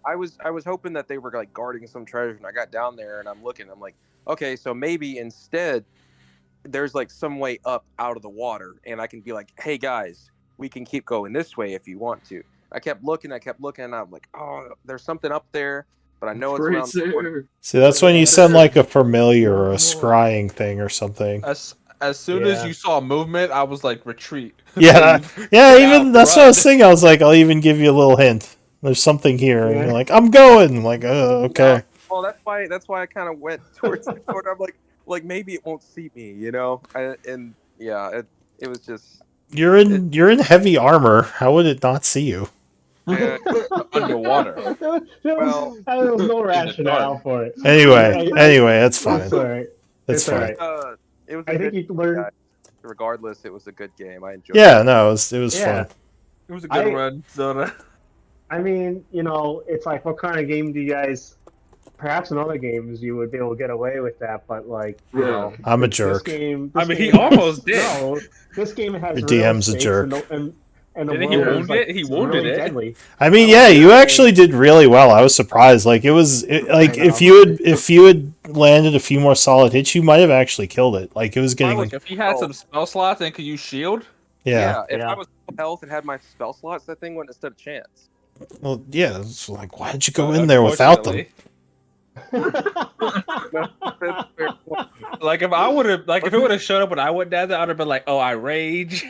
I was hoping that they were like guarding some treasure, and I got down there and I'm looking. I'm like, okay, so maybe instead there's like some way up out of the water, and I can be like, hey guys, we can keep going this way if you want to. I kept looking, and I'm like, oh, there's something up there, but I know it's around the corner. Tracer. See, that's when you send like a familiar or a scrying thing or something. As soon as Yeah. you saw movement, I was like, retreat. Yeah, Leave. yeah. Get Even out, that's what I run. was thinking. I was like, I'll even give you a little hint. There's something here, and Yeah. you're like, I'm going. I'm like, oh, okay. Well, that's why I kind of went towards the corner. I'm like maybe it won't see me, you know? And yeah, it was just You're in heavy armor. How would it not see you? yeah, Underwater. Well, there was no the rationale dark. for it. Anyway, that's fine. It's alright. That's It's fine. alright. it was. A I good think you learned. guy. Regardless, it was a good game. I enjoyed. Yeah, no, it was Yeah. fun. It was a good I- run, Zona. I mean, it's like, what kind of game do you guys? Perhaps in other games you would be able to get away with that, but like, I'm a this jerk. game. I This mean, he game has- almost did. No, this game has Your real DM's a stakes, jerk. And the Didn't he world wound is, like, it? He wounded really it. deadly. I mean, Oh, yeah, you yeah. actually did really well. I was surprised. Like like I if know. you had landed a few more solid hits, you might have actually killed it. Like it was getting Like, if he had Oh. some spell slots and could use shield, yeah. If Yeah. I was full health and had my spell slots, that thing wouldn't have stood a chance. Well, yeah. It's like, why did you go in there without them? That's fair point. Like if I would have, like if it would have showed up when I went down there, I'd have been like, "Oh, I rage."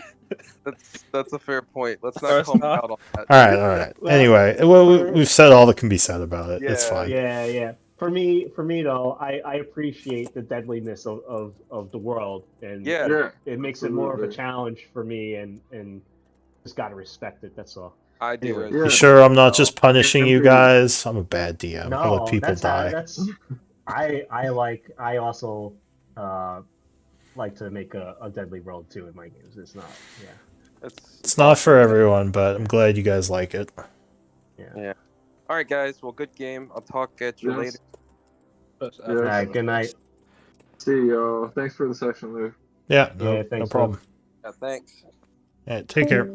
That's a fair point. Let's not First call me off. out on that. All right. Well, Anyway, we've said all that can be said about it. It's Yeah, fine. Yeah. For me though, I appreciate the deadliness of the world, and Yeah. it makes it more of a absolutely. challenge for me, and just gotta respect it. That's all. I do. Anyway. as You well. sure I'm not just punishing you Agreed. guys? I'm a bad DM. I No, let people that's die. that's. I also like to make a deadly world too in my games. It's not. Yeah. It's not for everyone, but I'm glad you guys like it. All right, guys. Well, good game. I'll talk at you Yes. later. Yes. All right. Good night. See y'all. Thanks for the session, Lou. Yeah, Yeah, no thanks, problem. Yeah, thanks. Yeah, take care.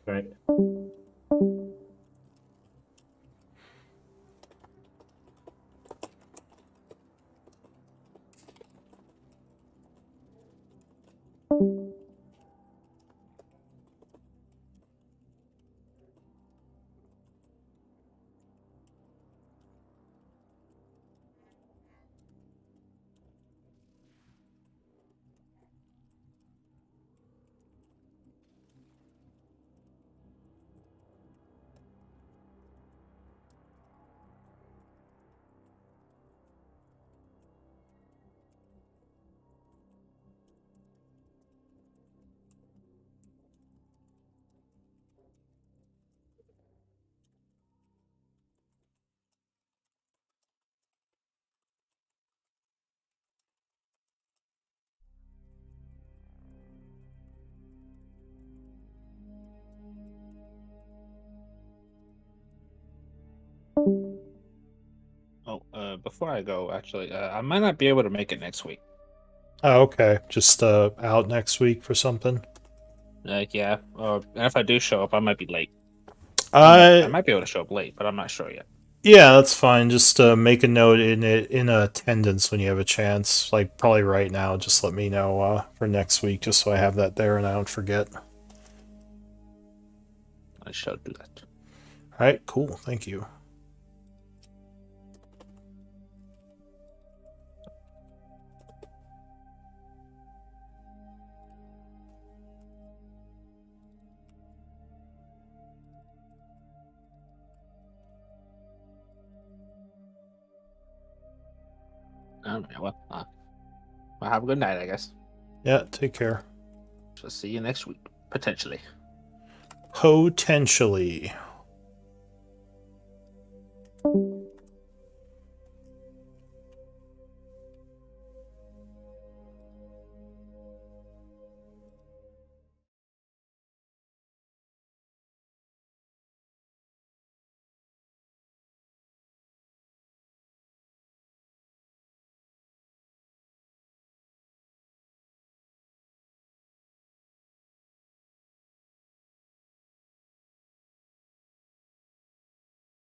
All right. Before I go, actually, I might not be able to make it next week. Oh, okay. Just out next week for something. Yeah. And if I do show up, I might be late. I Uh, might be able to show up late, but I'm not sure yet. yeah, that's fine. Just make a note in attendance when you have a chance. Like probably right now. Just let me know for next week, just so I have that there and I don't forget. I shall do that. All right, cool. Thank you. Well, have a good night, I guess. Yeah, take care. So see you next week, potentially. Potentially.